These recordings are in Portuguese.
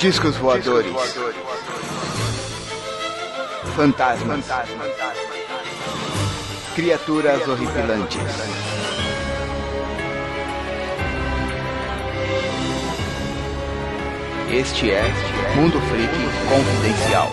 Discos voadores. Fantasmas. Criaturas horripilantes. Este é Mundo Freak Confidencial.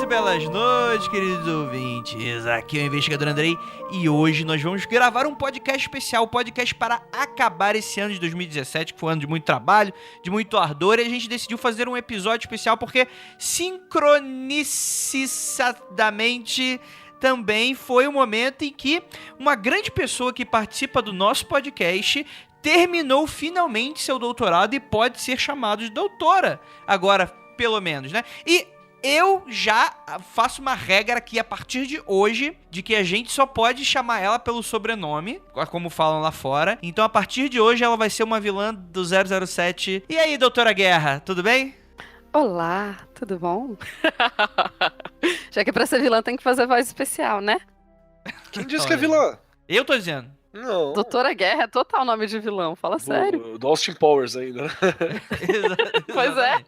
Belas noites, queridos ouvintes. Aqui é o Investigador Andrei e hoje nós vamos gravar um podcast especial, podcast para acabar esse ano de 2017, que foi um ano de muito trabalho, de muito ardor, e a gente decidiu fazer um episódio especial porque sincronicidamente também foi o momento em que uma grande pessoa que participa do nosso podcast terminou finalmente seu doutorado e pode ser chamado de doutora, agora pelo menos, né? E eu já faço uma regra aqui a partir de hoje, de que a gente só pode chamar ela pelo sobrenome, como falam lá fora. Então, a partir de hoje, ela vai ser uma vilã do 007. E aí, doutora Guerra, tudo bem? Olá, tudo bom? Já que pra ser vilã tem que fazer voz especial, né? Quem disse que é vilã? Eu tô dizendo. Não. Doutora Guerra é total nome de vilão, fala sério. Do Austin Powers ainda. Pois é.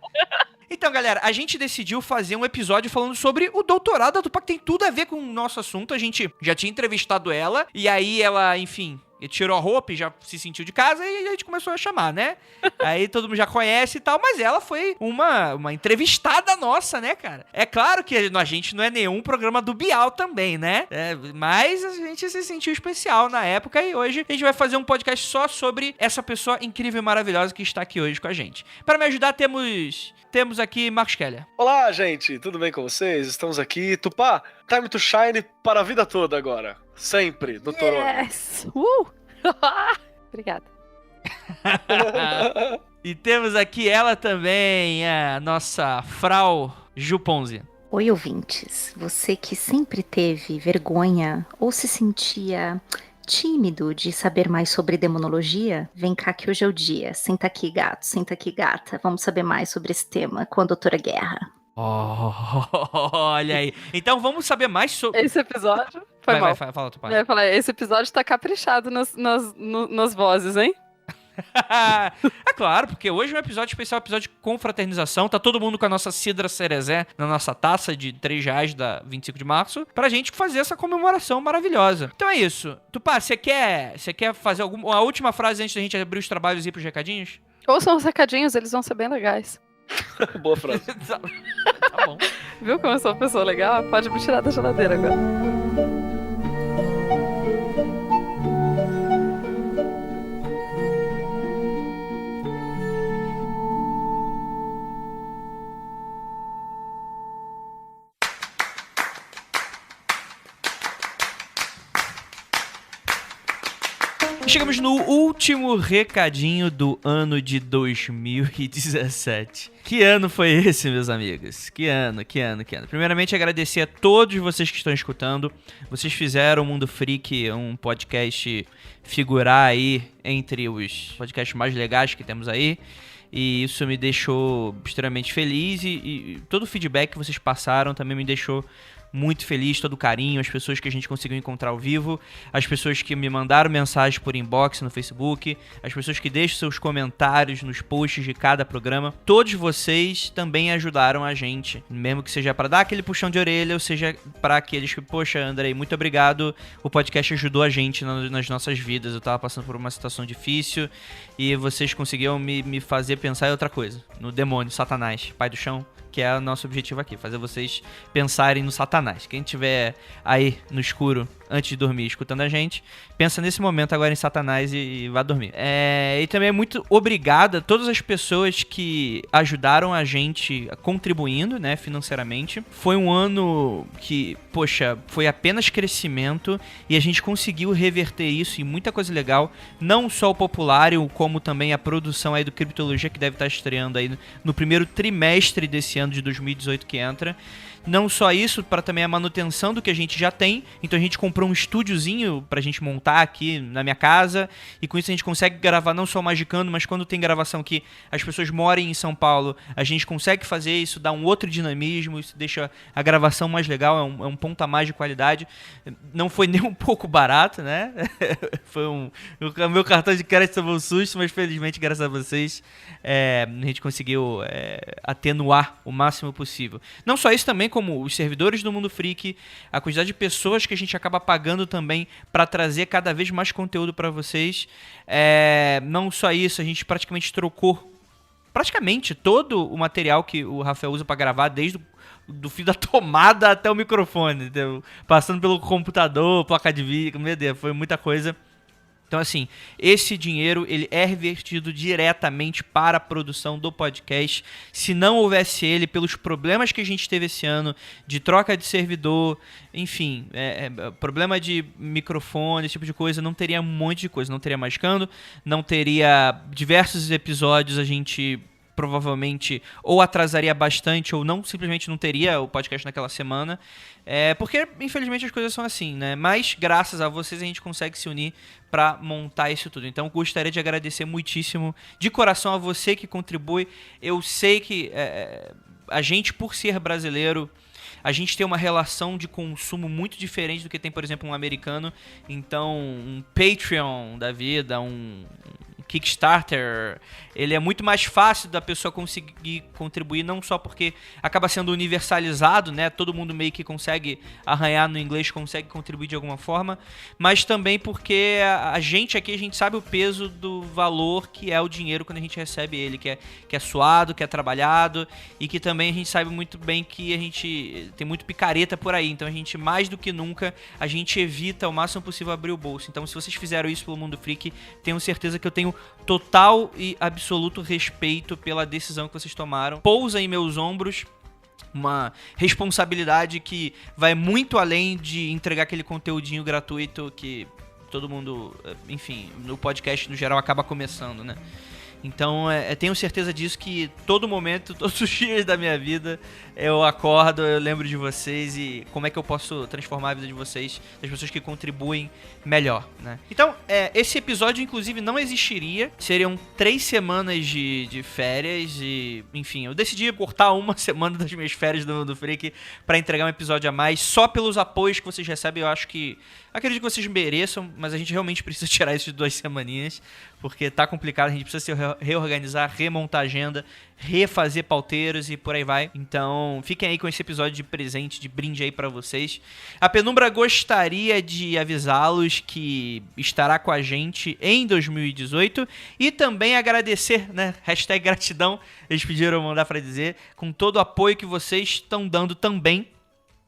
Então, galera, a gente decidiu fazer um episódio falando sobre o doutorado da Tupac, que tem tudo a ver com o nosso assunto. A gente já tinha entrevistado ela, e aí ela, enfim, tirou a roupa e já se sentiu de casa, e a gente começou a chamar, né? Aí todo mundo já conhece e tal, mas ela foi uma entrevistada nossa, né, cara? É claro que a gente não é nenhum programa do Bial também, né? Mas a gente se sentiu especial na época, e hoje a gente vai fazer um podcast só sobre essa pessoa incrível e maravilhosa que está aqui hoje com a gente. Para me ajudar, temos aqui Marcos Keller. Olá, gente, tudo bem com vocês? Estamos aqui. Tupá, time to shine para a vida toda agora. Sempre, doutor. Yes! Obrigada. E temos aqui ela também, a nossa Frau Juponzi. Oi, ouvintes. Você que sempre teve vergonha ou se sentia tímido de saber mais sobre demonologia, vem cá que hoje é o dia. Senta aqui, gato, senta aqui, gata. Vamos saber mais sobre esse tema com a doutora Guerra. Olha aí. Então vamos saber mais sobre... Esse episódio... Vai, fala, tu Eu ia falar, esse episódio tá caprichado nas vozes, hein? É claro, porque hoje é um episódio especial, episódio de confraternização. Tá todo mundo com a nossa cidra cerezé na nossa taça de R$3 da 25 de março pra gente fazer essa comemoração maravilhosa. Então é isso. Tupá, você quer fazer a última frase antes da gente abrir os trabalhos e ir pros recadinhos? Ouçam os recadinhos, eles vão ser bem legais. Boa frase. Tá bom. Viu como eu sou uma pessoa legal? Pode me tirar da geladeira agora. Chegamos no último recadinho do ano de 2017. Que ano foi esse, meus amigos? Que ano. Primeiramente, agradecer a todos vocês que estão escutando. Vocês fizeram o Mundo Freak, um podcast, figurar aí entre os podcasts mais legais que temos aí. E isso me deixou extremamente feliz. E todo o feedback que vocês passaram também me deixou muito feliz, todo o carinho, as pessoas que a gente conseguiu encontrar ao vivo, as pessoas que me mandaram mensagem por inbox no Facebook, as pessoas que deixam seus comentários nos posts de cada programa. Todos vocês também ajudaram a gente, mesmo que seja para dar aquele puxão de orelha, ou seja para aqueles que, poxa, Andrei, muito obrigado, o podcast ajudou a gente nas nossas vidas, eu tava passando por uma situação difícil e vocês conseguiram me fazer pensar em outra coisa, no demônio, Satanás, pai do chão, que é o nosso objetivo aqui, fazer vocês pensarem no Satanás. Quem estiver aí no escuro antes de dormir escutando a gente, pensa nesse momento agora em Satanás e vá dormir. E também muito obrigado a todas as pessoas que ajudaram a gente contribuindo, né, financeiramente. Foi um ano que, poxa, foi apenas crescimento e a gente conseguiu reverter isso em muita coisa legal, não só o Populário, como também a produção aí do Criptologia, que deve estar estreando aí no primeiro trimestre desse ano de 2018 que entra. Não só isso, para também a manutenção do que a gente já tem. Então a gente comprou comprou um estúdiozinho pra gente montar aqui na minha casa, e com isso a gente consegue gravar não só o Magicando, mas quando tem gravação que as pessoas morem em São Paulo, a gente consegue fazer isso, dá um outro dinamismo, isso deixa a gravação mais legal, é um ponto a mais de qualidade. Não foi nem um pouco barato, né? Foi o meu cartão de crédito tomou um susto, mas felizmente, graças a vocês, a gente conseguiu atenuar o máximo possível. Não só isso também, como os servidores do Mundo Freak, a quantidade de pessoas que a gente acaba pagando também para trazer cada vez mais conteúdo para vocês. Não só isso, a gente praticamente trocou todo o material que o Rafael usa para gravar, desde do fio da tomada até o microfone, entendeu? Passando pelo computador, placa de vídeo, meu Deus, foi muita coisa. Então, assim, esse dinheiro ele é revertido diretamente para a produção do podcast. Se não houvesse ele, pelos problemas que a gente teve esse ano, de troca de servidor, enfim, problema de microfone, esse tipo de coisa, não teria um monte de coisa. Não teria Magicando, não teria diversos episódios, a gente provavelmente ou atrasaria bastante ou simplesmente não teria o podcast naquela semana, porque infelizmente as coisas são assim, né? Mas graças a vocês a gente consegue se unir para montar isso tudo. Então gostaria de agradecer muitíssimo de coração a você que contribui. Eu sei que a gente, por ser brasileiro, a gente tem uma relação de consumo muito diferente do que tem, por exemplo, um americano. Então, um Patreon da vida, um Kickstarter, ele é muito mais fácil da pessoa conseguir contribuir, não só porque acaba sendo universalizado, né? Todo mundo meio que consegue arranhar no inglês, consegue contribuir de alguma forma, mas também porque a gente aqui, a gente sabe o peso do valor que é o dinheiro quando a gente recebe ele, que é suado, que é trabalhado, e que também a gente sabe muito bem que a gente tem muito picareta por aí, então a gente, mais do que nunca, a gente evita o máximo possível abrir o bolso. Então, se vocês fizeram isso pelo Mundo Freak, tenho certeza que eu tenho total e absoluto respeito pela decisão que vocês tomaram. Pousa em meus ombros uma responsabilidade que vai muito além de entregar aquele conteúdinho gratuito que todo mundo, enfim, no podcast no geral acaba começando, né? Então, tenho certeza disso, que todo momento, todos os dias da minha vida, eu acordo, eu lembro de vocês e como é que eu posso transformar a vida de vocês, das pessoas que contribuem, melhor, né? Então, esse episódio, inclusive, não existiria. Seriam 3 semanas de férias e, enfim, eu decidi cortar uma semana das minhas férias do Freak para entregar um episódio a mais, só pelos apoios que vocês recebem. Eu acho que, acredito que vocês mereçam, mas a gente realmente precisa tirar isso de 2 semaninhas, porque tá complicado, a gente precisa se reorganizar, remontar a agenda, refazer pauteiros e por aí vai. Então, fiquem aí com esse episódio de presente, de brinde aí pra vocês. A Penumbra gostaria de avisá-los que estará com a gente em 2018 e também agradecer, né, hashtag gratidão, eles pediram mandar pra dizer, com todo o apoio que vocês estão dando também,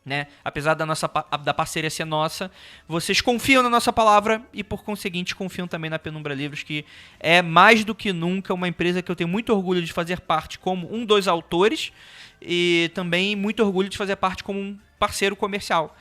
né? Apesar da parceria ser nossa, vocês confiam na nossa palavra e, por conseguinte, confiam também na Penumbra Livros, que é mais do que nunca uma empresa que eu tenho muito orgulho de fazer parte como um dos autores e também muito orgulho de fazer parte como um parceiro comercial.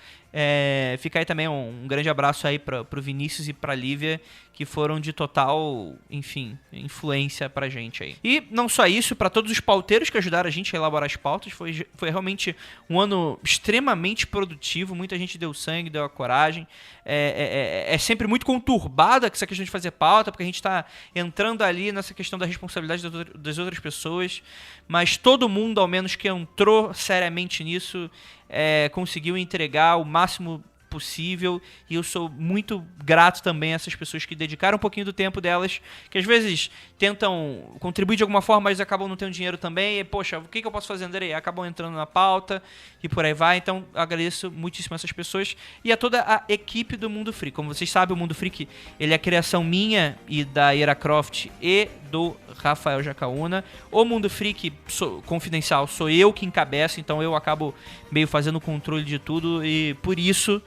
Fica aí também um grande abraço aí pro Vinícius e pra Lívia, que foram de total, enfim, influência pra gente aí. E não só isso, pra todos os pauteiros que ajudaram a gente a elaborar as pautas, foi realmente um ano extremamente produtivo, muita gente deu sangue, deu a coragem. É sempre muito conturbada essa questão de fazer pauta, porque a gente tá entrando ali nessa questão da responsabilidade das outras pessoas, mas todo mundo, ao menos que entrou seriamente nisso, conseguiu entregar o máximo possível, e eu sou muito grato também a essas pessoas que dedicaram um pouquinho do tempo delas, que às vezes tentam contribuir de alguma forma, mas acabam não tendo dinheiro também, e poxa, o que eu posso fazer, André? Acabam entrando na pauta e por aí vai. Então agradeço muitíssimo a essas pessoas e a toda a equipe do Mundo Freak. Como vocês sabem, o Mundo Freak, ele é a criação minha e da Ira Croft e do Rafael Jacaúna. O Mundo Freak confidencial sou eu que encabeço, então eu acabo meio fazendo o controle de tudo, e por isso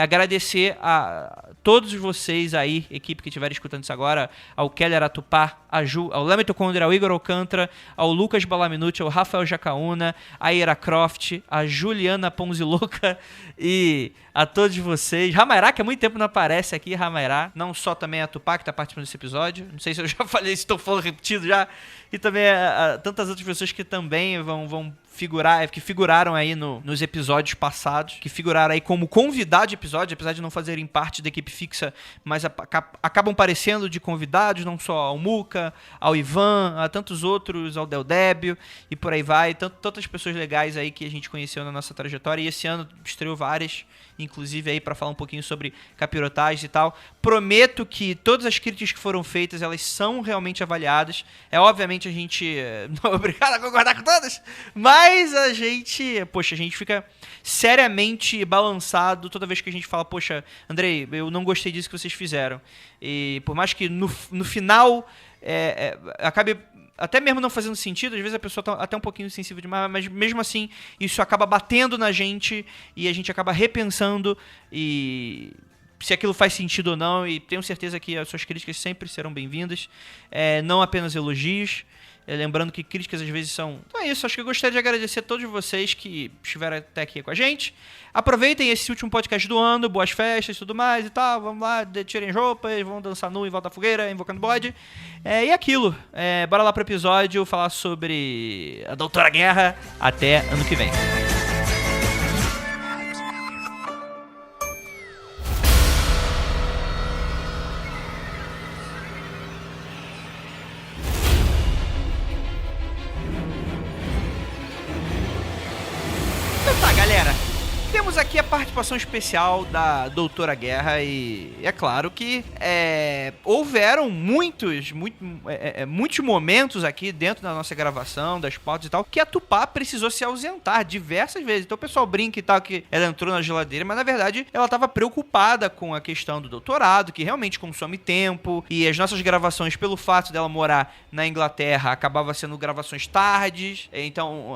agradecer a todos vocês aí, equipe que estiver escutando isso agora, ao Keller Atupá, a Ju, ao Léo Mitocondria, ao Igor Alcântara, ao Lucas Balaminuti, ao Rafael Jacaúna, a Ira Croft, a Juliana Ponzilouca e a todos vocês. Ramairá, que há muito tempo não aparece aqui, Ramairá. Não só também a Tupá, que está participando desse episódio. Não sei se eu já falei, se estou falando repetido já. E também a tantas outras pessoas que também vão figurar, que figuraram aí nos episódios passados, que figuraram aí como convidado de episódio, apesar de não fazerem parte da equipe fixa, mas acabam parecendo de convidados, não só ao Muca, ao Ivan, a tantos outros, ao Del Débio, e por aí vai, tantas pessoas legais aí que a gente conheceu na nossa trajetória, e esse ano estreou várias, inclusive aí para falar um pouquinho sobre capirotagem e tal. Prometo que todas as críticas que foram feitas, elas são realmente avaliadas. Obviamente a gente não é obrigado a concordar com todas, mas a gente fica seriamente balançado toda vez que a gente fala, poxa, Andrei, eu não gostei disso que vocês fizeram. E por mais que no final acabe até mesmo não fazendo sentido, às vezes a pessoa tá até um pouquinho sensível demais, mas mesmo assim isso acaba batendo na gente e a gente acaba repensando e se aquilo faz sentido ou não, e tenho certeza que as suas críticas sempre serão bem-vindas, não apenas elogios. Lembrando que críticas às vezes são... Então é isso, acho que eu gostaria de agradecer a todos vocês que estiveram até aqui com a gente. Aproveitem esse último podcast do ano, boas festas e tudo mais e tal. Vamos lá, tirem as roupas, vamos dançar nu em volta à fogueira, invocando bode. E aquilo, bora lá pro episódio falar sobre a Doutora Guerra. Até ano que vem. Temos aqui a participação especial da Doutora Guerra e é claro que houveram muitos momentos aqui dentro da nossa gravação, das pautas e tal, que a Tupá precisou se ausentar diversas vezes. Então o pessoal brinca e tal que ela entrou na geladeira, mas na verdade ela estava preocupada com a questão do doutorado, que realmente consome tempo, e as nossas gravações, pelo fato dela morar na Inglaterra, acabava sendo gravações tardes, então...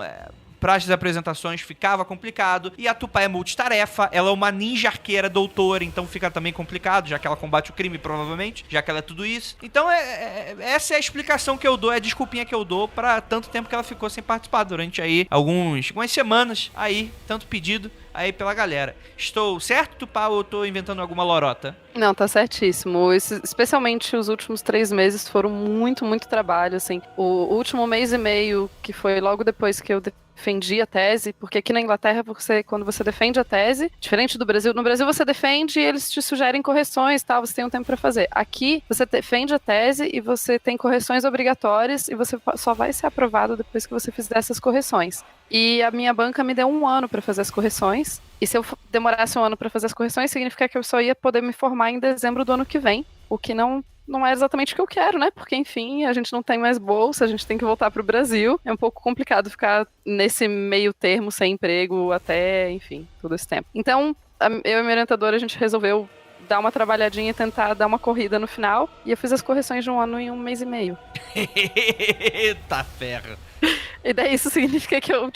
para as apresentações ficava complicado, e a Tupá é multitarefa, ela é uma ninja arqueira doutora, então fica também complicado, já que ela combate o crime, provavelmente, já que ela é tudo isso. Então essa é a explicação que eu dou, é a desculpinha que eu dou pra tanto tempo que ela ficou sem participar, durante aí algumas semanas aí, tanto pedido aí pela galera. Estou certo, Tupá, ou eu tô inventando alguma lorota? Não, tá certíssimo. Especialmente os últimos 3 meses foram muito, muito trabalho, assim. O último mês e meio, que foi logo depois que eu defendi a tese, porque aqui na Inglaterra, quando você defende a tese, diferente do Brasil, no Brasil você defende e eles te sugerem correções, tal, você tem um tempo para fazer. Aqui, você defende a tese e você tem correções obrigatórias e você só vai ser aprovado depois que você fizer essas correções. E a minha banca me deu 1 ano para fazer as correções, e se eu demorasse 1 ano para fazer as correções, significa que eu só ia poder me formar em dezembro do ano que vem, o que não é exatamente o que eu quero, né? Porque, enfim, a gente não tem mais bolsa, a gente tem que voltar pro Brasil. É um pouco complicado ficar nesse meio termo, sem emprego, até, enfim, todo esse tempo. Então, eu e minha orientadora, a gente resolveu dar uma trabalhadinha e tentar dar uma corrida no final. E eu fiz as correções de 1 ano em 1 mês e meio. Eita ferro! E daí isso significa que eu,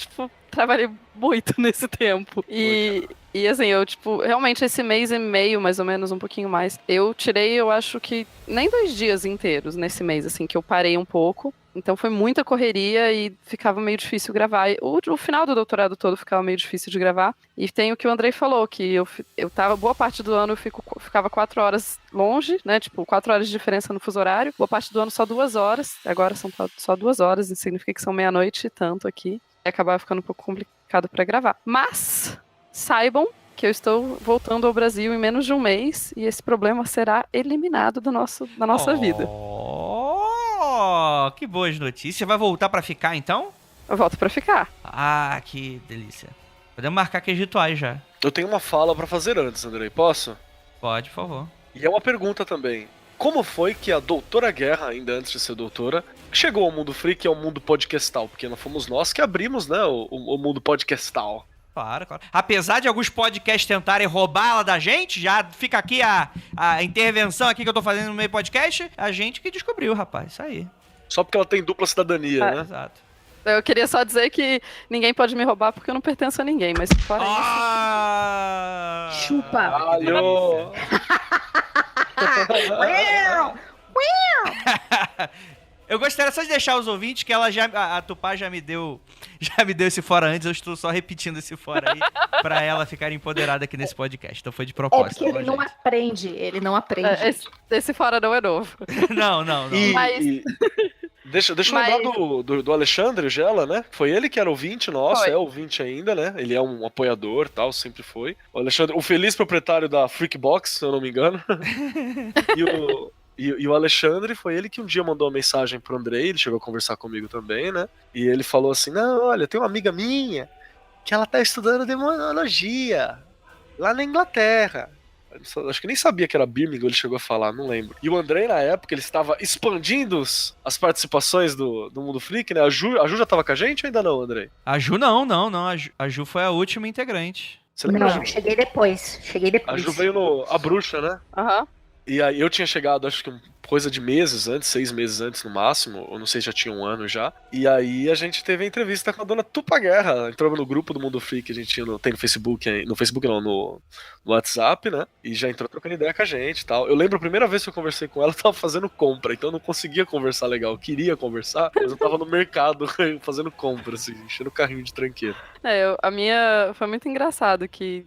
trabalhei muito nesse tempo. E assim, eu, realmente esse mês e meio, mais ou menos, um pouquinho mais, eu tirei, eu acho que nem 2 dias inteiros nesse mês, assim, que eu parei um pouco. Então foi muita correria e ficava meio difícil gravar. O final do doutorado todo ficava meio difícil de gravar. E tem o que o Andrei falou, que eu tava, boa parte do ano eu ficava 4 horas longe, né? 4 horas de diferença no fuso horário. Boa parte do ano só 2 horas. Agora são só 2 horas, isso significa que são meia-noite e tanto aqui. E acabava ficando um pouco complicado pra gravar. Mas saibam que eu estou voltando ao Brasil em menos de 1 mês e esse problema será eliminado da nossa vida. Que boas notícias. Vai voltar pra ficar, então? Eu volto pra ficar. Ah, que delícia. Podemos marcar aqueles rituais já. Eu tenho uma fala pra fazer antes, Andrei, posso? Pode, por favor. E é uma pergunta também. Como foi que a Doutora Guerra, ainda antes de ser doutora, chegou ao mundo freak e ao mundo podcastal? Porque não fomos nós que abrimos, né, o mundo podcastal. Claro. Apesar de alguns podcasts tentarem roubar ela da gente, já fica aqui a intervenção aqui que eu tô fazendo no meio podcast, a gente que descobriu, rapaz, isso aí. Só porque ela tem dupla cidadania, né? Exato. Eu queria só dizer que ninguém pode me roubar porque eu não pertenço a ninguém, mas fora isso... Chupa! Eu gostaria só de deixar os ouvintes que ela a Tupá já me deu esse fora antes, eu estou só repetindo esse fora aí pra ela ficar empoderada aqui nesse podcast. Então foi de propósito. É porque ele não aprende. Esse fora não é novo. Não. Mas... Deixa eu lembrar do Alexandre Gela, né? Foi ele que era ouvinte nosso, é ouvinte ainda, né? Ele é um apoiador, tal, sempre foi. O Alexandre, o feliz proprietário da Freakbox, se eu não me engano. E o Alexandre foi ele que um dia mandou uma mensagem pro Andrei, ele chegou a conversar comigo também, né? E ele falou assim, não, olha, tem uma amiga minha que ela tá estudando demonologia lá na Inglaterra. Acho que nem sabia que era Birmingham, ele chegou a falar, não lembro. E o Andrei, na época, ele estava expandindo as participações do Mundo Freak, né? A Ju já tava com a gente ou ainda não, Andrei? A Ju não. A Ju foi a última integrante. Você lembra, Não, cheguei depois. A Ju veio A Bruxa, né? Aham. E aí eu tinha chegado, acho que coisa de meses antes, 6 meses antes no máximo, ou não sei se já tinha um ano já. E aí a gente teve a entrevista com a dona Tupá Guerra, entrou no grupo do Mundo Freak que a gente tinha tem no Facebook, no WhatsApp, né? E já entrou trocando ideia com a gente e tal. Eu lembro a primeira vez que eu conversei com ela, eu tava fazendo compra, então eu não conseguia conversar legal. Eu queria conversar, mas eu tava no mercado fazendo compra, assim, enchendo o carrinho de tranqueira. A minha... Foi muito engraçado que...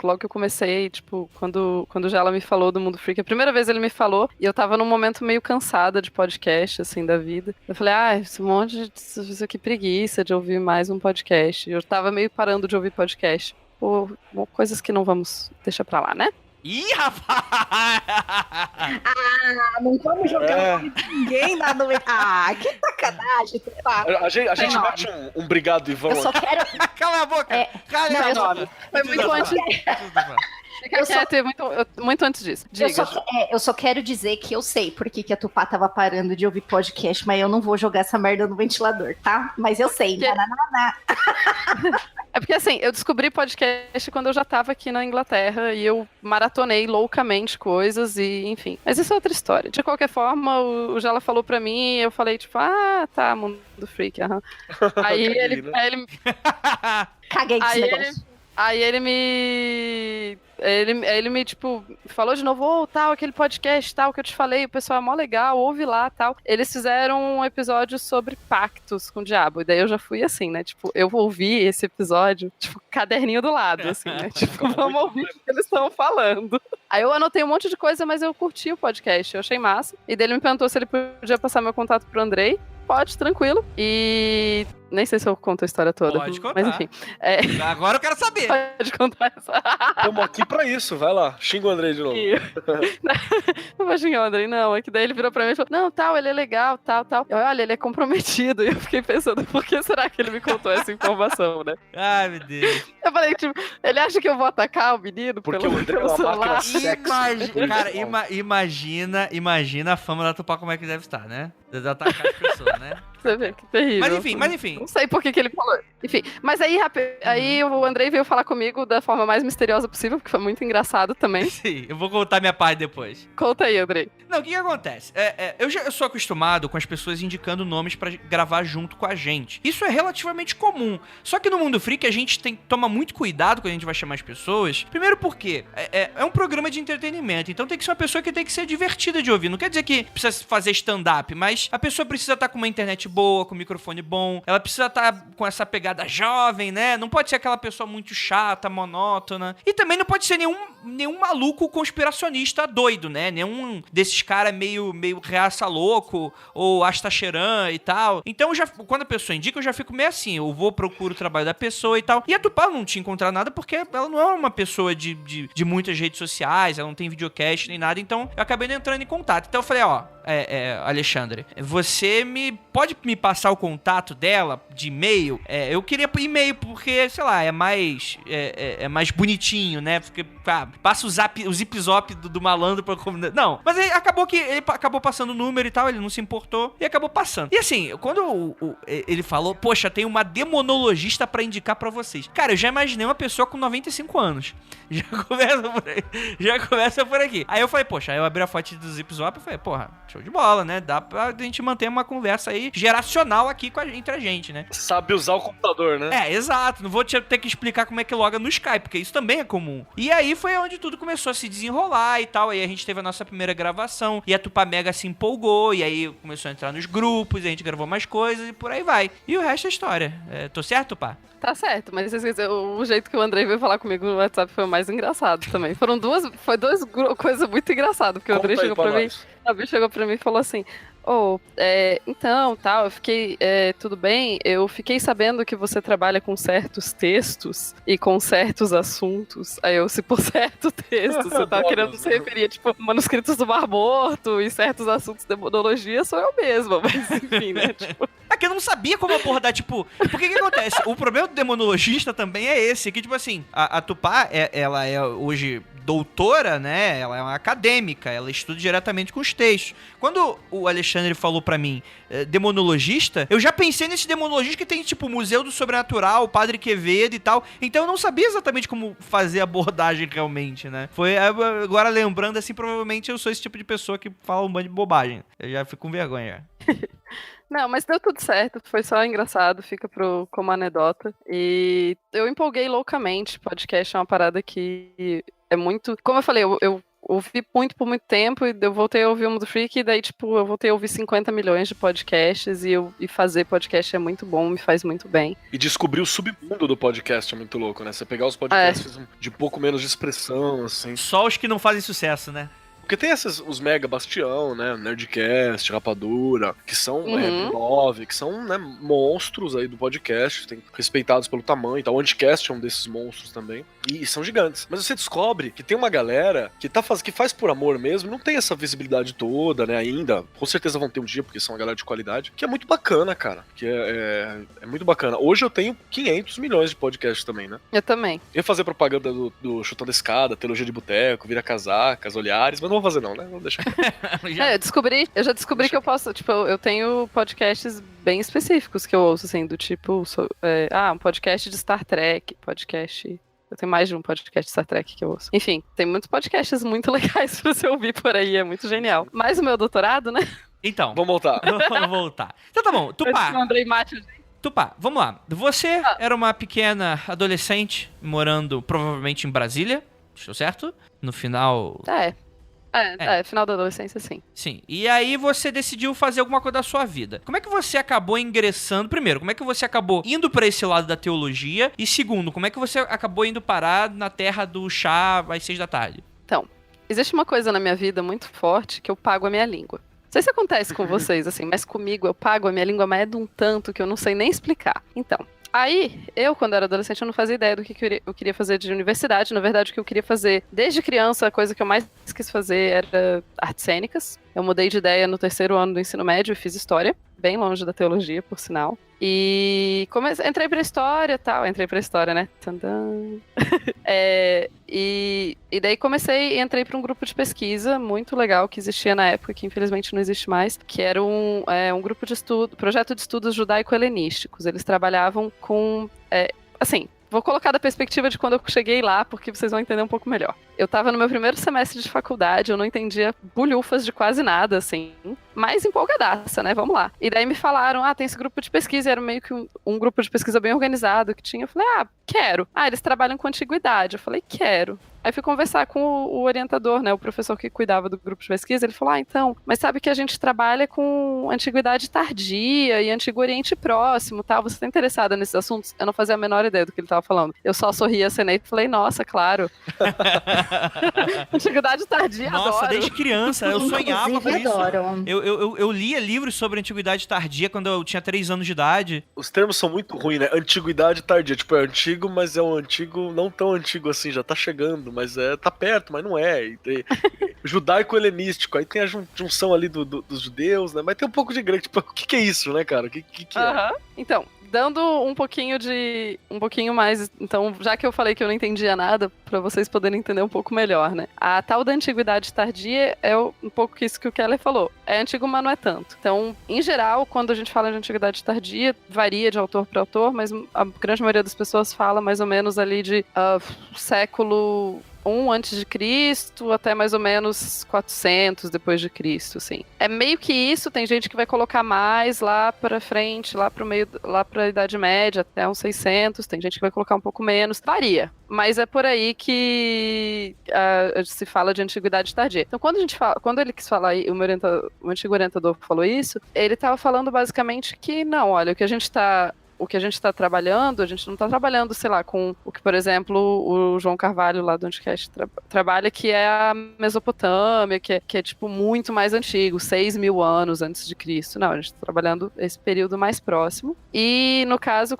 Logo que eu comecei, tipo, quando já ela me falou do Mundo Freak, a primeira vez ele me falou, e eu tava num momento meio cansada de podcast, assim, da vida. Eu falei, esse monte de... Isso aqui preguiça de ouvir mais um podcast. Eu tava meio parando de ouvir podcast. Pô, coisas que não vamos deixar pra lá, né? Ih, rapaz! Não vamos jogar ninguém na noite. Que sacanagem, Tupá. A gente bate um brigado, Ivan. Eu só quero... Cala a boca! Cala a boca! Foi muito antes. Muito antes disso. Diga. Eu só quero dizer que eu sei por que a Tupá tava parando de ouvir podcast, mas eu não vou jogar essa merda no ventilador, tá? Mas eu sei. É porque assim, eu descobri podcast quando eu já tava aqui na Inglaterra e eu maratonei loucamente coisas e enfim. Mas isso é outra história. De qualquer forma, o Jala falou pra mim e eu falei tipo, tá, Mundo Freak, aham. Aí ele Caguei desse negócio. Aí ele me, tipo, falou de novo, tal, aquele podcast, tal, que eu te falei, o pessoal é mó legal, ouve lá, tal. Eles fizeram um episódio sobre pactos com o diabo, e daí eu já fui assim, né, tipo, eu ouvi esse episódio, tipo, caderninho do lado, assim, né, tipo, vamos ouvir o que eles estão falando. Aí eu anotei um monte de coisa, mas eu curti o podcast, eu achei massa, e daí ele me perguntou se ele podia passar meu contato pro Andrei. Pode, tranquilo. E nem sei se eu conto a história toda. Pode contar. Mas enfim. Agora eu quero saber. Pode contar essa. Estamos aqui pra isso, vai lá. Xinga o Andrei de novo. Não vou xingar o Andrei, não. É que daí ele virou pra mim e falou, não, tal, ele é legal, tal. Olha, ele é comprometido. E eu fiquei pensando, por que será que ele me contou essa informação, né? Ai, meu Deus. Eu falei, tipo, ele acha que eu vou atacar o menino porque o Andrei é uma máquina sexy. Cara, imagina a fama da Tupá como é que deve estar, né? De atacar as pessoas, né? Você vê, que terrível. Mas enfim. Não sei por que ele falou. Enfim, mas aí o Andrei veio falar comigo da forma mais misteriosa possível, porque foi muito engraçado também. Sim, eu vou contar minha parte depois. Conta aí, Andrei. Não, o que acontece? Eu sou acostumado com as pessoas indicando nomes pra gravar junto com a gente. Isso é relativamente comum. Só que no Mundo Freak a gente toma muito cuidado quando a gente vai chamar as pessoas. Primeiro porque é um programa de entretenimento, então tem que ser uma pessoa que tem que ser divertida de ouvir. Não quer dizer que precisa fazer stand-up, mas a pessoa precisa estar com uma internet boa, com um microfone bom. Ela precisa estar com essa pegada jovem, né? Não pode ser aquela pessoa muito chata, monótona. E também não pode ser nenhum maluco conspiracionista doido, né? Nenhum desses caras meio reaça louco ou Astacheran e tal. Então, quando a pessoa indica, eu já fico meio assim. Eu procuro o trabalho da pessoa e tal. E a Tupá não tinha encontrado nada porque ela não é uma pessoa de muitas redes sociais, ela não tem videocast nem nada. Então, eu acabei não entrando em contato. Então, eu falei, Alexandre, você pode me passar o contato dela de e-mail? Eu queria por e-mail porque, sei lá, é mais bonitinho, né? Porque, passa o zip-zop do malandro pra... Não, mas aí acabou que ele acabou passando o número e tal, ele não se importou e acabou passando. E assim, quando ele falou, poxa, tem uma demonologista pra indicar pra vocês. Cara, eu já imaginei uma pessoa com 95 anos. Já começa por aqui. Aí eu falei, poxa, aí eu abri a foto do zip-zop e falei, porra, deixa show de bola, né? Dá pra gente manter uma conversa aí geracional aqui entre a gente, né? Sabe usar o computador, né? É, exato. Não vou ter que explicar como é que loga no Skype, porque isso também é comum. E aí foi onde tudo começou a se desenrolar e tal. Aí a gente teve a nossa primeira gravação e a Tupá Mega se empolgou e aí começou a entrar nos grupos, a gente gravou mais coisas e por aí vai. E o resto é história. Tô certo, Tupá? Tá certo, mas o jeito que o Andrei veio falar comigo no WhatsApp foi o mais engraçado também. Foi duas coisas muito engraçadas, porque o Andrei chegou pra mim, a Bia chegou pra mim e falou assim: então, tal, eu fiquei, tudo bem, eu fiquei sabendo que você trabalha com certos textos e com certos assuntos. Aí eu, se por certo texto, você tava querendo se referir, tipo, manuscritos do Mar Morto e certos assuntos de demonologia, sou eu mesma, mas enfim, né, tipo... Aqui eu não sabia como abordar, tipo... Porque que acontece? O problema do demonologista também é esse, que, tipo assim, a Tupá, ela é hoje doutora, né? Ela é uma acadêmica, ela estuda diretamente com os textos. Quando o Alexandre falou pra mim, demonologista, eu já pensei nesse demonologista que tem, tipo, Museu do Sobrenatural, o Padre Quevedo e tal. Então eu não sabia exatamente como fazer a abordagem realmente, né? Agora lembrando, assim, provavelmente eu sou esse tipo de pessoa que fala um bando de bobagem. Eu já fico com vergonha. Não, mas deu tudo certo, foi só engraçado, fica como anedota. E eu empolguei loucamente, podcast é uma parada que é muito... Como eu falei, eu ouvi muito por muito tempo e eu voltei a ouvir o Mundo Freak e daí, tipo, eu voltei a ouvir 50 milhões de podcasts e fazer podcast é muito bom, me faz muito bem. E descobrir o submundo do podcast é muito louco, né? Você pegar os podcasts de pouco menos de expressão, assim. Só os que não fazem sucesso, né? Porque tem os Mega Bastião, né? Nerdcast, Rapadura, que são Nove, que são, né, monstros aí do podcast, tem, respeitados pelo tamanho e tal. O Anticast é um desses monstros também. E são gigantes. Mas você descobre que tem uma galera que faz por amor mesmo, não tem essa visibilidade toda, né, ainda. Com certeza vão ter um dia, porque são uma galera de qualidade. Que é muito bacana, cara. Que é muito bacana. Hoje eu tenho 500 milhões de podcasts também, né? Eu também. Eu ia fazer propaganda do Chutando a Escada, Teologia de Boteco, Vira Casacas, Olhares, mas não vou fazer não, né? Vou deixar. Eu já descobri que eu posso, tipo, eu tenho podcasts bem específicos que eu ouço, assim, do tipo, um podcast de Star Trek, podcast... Eu tenho mais de um podcast de Star Trek que eu ouço. Enfim, tem muitos podcasts muito legais pra você ouvir por aí, é muito genial. Mas o meu doutorado, né? Então. Vamos voltar. Vamos voltar. Então tá bom, Tupá. Tupá, vamos lá. Você era uma pequena adolescente morando provavelmente em Brasília, estou certo? No final... Final da adolescência, sim. Sim. E aí você decidiu fazer alguma coisa da sua vida. Como é que você acabou ingressando? Primeiro, como é que você acabou indo pra esse lado da teologia? E segundo, como é que você acabou indo parar na terra do chá às 6 da tarde? Então, existe uma coisa na minha vida muito forte que eu pago a minha língua. Não sei se acontece com vocês, assim, mas comigo eu pago a minha língua, mas é de um tanto que eu não sei nem explicar. Então... Aí, quando era adolescente, eu não fazia ideia do que eu queria fazer de universidade. Na verdade, o que eu queria fazer desde criança, a coisa que eu mais quis fazer era artes cênicas. Eu mudei de ideia no 3º ano do ensino médio e fiz história, bem longe da teologia, por sinal. E entrei pra história e tal. Entrei pra história, né? Tandam. E daí entrei pra um grupo de pesquisa muito legal que existia na época, que infelizmente não existe mais, que era um grupo de estudo, projeto de estudos judaico-helenísticos. Eles trabalhavam com, vou colocar da perspectiva de quando eu cheguei lá, porque vocês vão entender um pouco melhor. Eu tava no meu primeiro semestre de faculdade, eu não entendia bulhufas de quase nada, assim, mas empolgadaça, né? Vamos lá. E daí me falaram, tem esse grupo de pesquisa, era meio que um grupo de pesquisa bem organizado que tinha. Eu falei, quero. Eles trabalham com antiguidade. Eu falei, quero. Aí fui conversar com o orientador, né, o professor que cuidava do grupo de pesquisa. Ele falou, então, mas sabe que a gente trabalha com antiguidade tardia e Antigo Oriente Próximo, tal. Você tá interessada nesses assuntos? Eu não fazia a menor ideia do que ele tava falando. Eu só sorria, acenei e falei, nossa, claro. Antiguidade tardia, nossa, adoro. Desde criança, eu sonhava com isso. Adoro. Eu lia livros sobre antiguidade tardia quando eu tinha 3 anos de idade. Os termos são muito ruins, né? Antiguidade tardia. Tipo, é antigo, mas é um antigo não tão antigo assim, já tá chegando, mas tá perto, mas não é. Judaico-helenístico, aí tem a junção ali dos judeus, né? Mas tem um pouco de grego. Tipo, o que é isso, né, cara? O que é? Então, dando um pouquinho mais, então, já que eu falei que eu não entendia nada, pra vocês poderem entender um pouco melhor, né? A tal da antiguidade tardia é um pouco isso que o Keller falou. É antigo, mas não é tanto. Então, em geral, quando a gente fala de antiguidade tardia, varia de autor para autor, mas a grande maioria das pessoas fala mais ou menos ali de século 1 antes de Cristo até mais ou menos 400 depois de Cristo, assim. É meio que isso, tem gente que vai colocar mais lá pra frente, lá pro meio, lá pra Idade Média, até uns 600, tem gente que vai colocar um pouco menos, varia. Mas é por aí que se fala de antiguidade tardia. Então, quando ele quis falar, o antigo orientador falou isso, ele estava falando basicamente que não, olha, o que a gente está trabalhando, a gente não está trabalhando, sei lá, com o que, por exemplo, o João Carvalho lá do Anticast trabalha, que é a Mesopotâmia, que é tipo muito mais antigo, 6.000 anos antes de Cristo. Não, a gente está trabalhando esse período mais próximo. E no caso,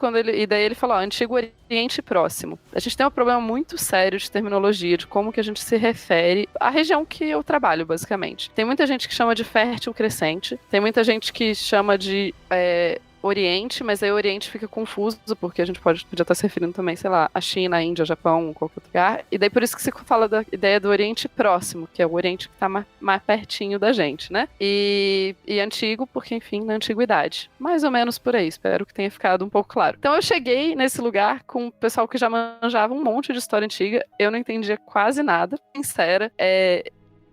daí ele falou, Antigo Oriente Próximo. A gente tem um problema muito sério de terminologia, de como que a gente se refere à região que eu trabalho, basicamente. Tem muita gente que chama de fértil crescente, tem muita gente que chama de Oriente, mas aí o Oriente fica confuso, porque a gente podia estar se referindo também, sei lá, a China, a Índia, Japão, qualquer outro lugar. E daí por isso que se fala da ideia do Oriente Próximo, que é o Oriente que está mais pertinho da gente, né? E antigo, porque, enfim, na antiguidade. Mais ou menos por aí, espero que tenha ficado um pouco claro. Então eu cheguei nesse lugar com o pessoal que já manjava um monte de história antiga, eu não entendia quase nada, sincera.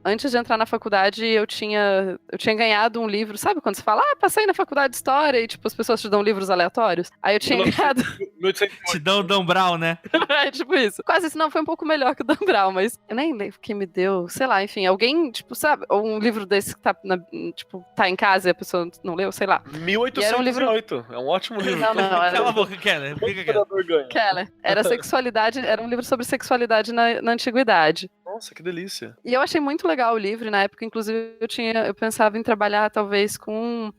Antes de entrar na faculdade, eu tinha ganhado um livro. Sabe quando você fala, passei na faculdade de História e, tipo, as pessoas te dão livros aleatórios? Aí eu tinha ganhado... Te dão o Dan Brown, né? É, tipo isso. Quase isso, não, foi um pouco melhor que o Dan Brown, mas eu nem lembro quem me deu. Sei lá, enfim, alguém, tipo, sabe? Ou um livro desse que tá em casa e a pessoa não leu, sei lá. 1808. É um ótimo livro. Não, Cala a boca, Keller. Keller. Era um livro sobre sexualidade na antiguidade. Nossa, que delícia. E eu achei muito legal o livro, na época, inclusive, eu pensava em trabalhar, talvez, com,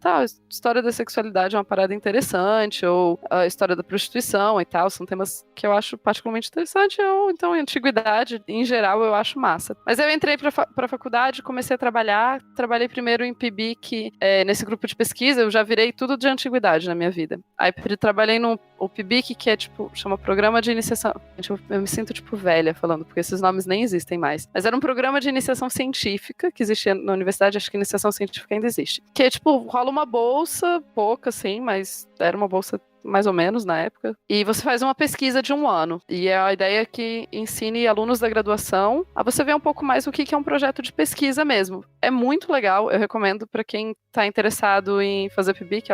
a história da sexualidade é uma parada interessante, ou a história da prostituição e tal, são temas que eu acho particularmente interessante, ou então, antiguidade, em geral, eu acho massa. Mas eu entrei pra faculdade, comecei a trabalhei primeiro em PIBIC, nesse grupo de pesquisa, eu já virei tudo de antiguidade na minha vida. Aí, trabalhei no PIBIC, que é, tipo, chama Programa de Iniciação. Gente, eu me sinto, tipo, velha falando, porque esses nomes nem existem mais. Mas era um programa de iniciação científica que existia na universidade, acho que iniciação científica ainda existe. Que é, tipo, rola uma bolsa, pouca, assim, mas era uma bolsa mais ou menos na época, e você faz uma pesquisa de 1 ano, e a ideia é que ensine alunos da graduação a você ver um pouco mais o que é um projeto de pesquisa mesmo. É muito legal, eu recomendo para quem tá interessado em fazer PIBIC,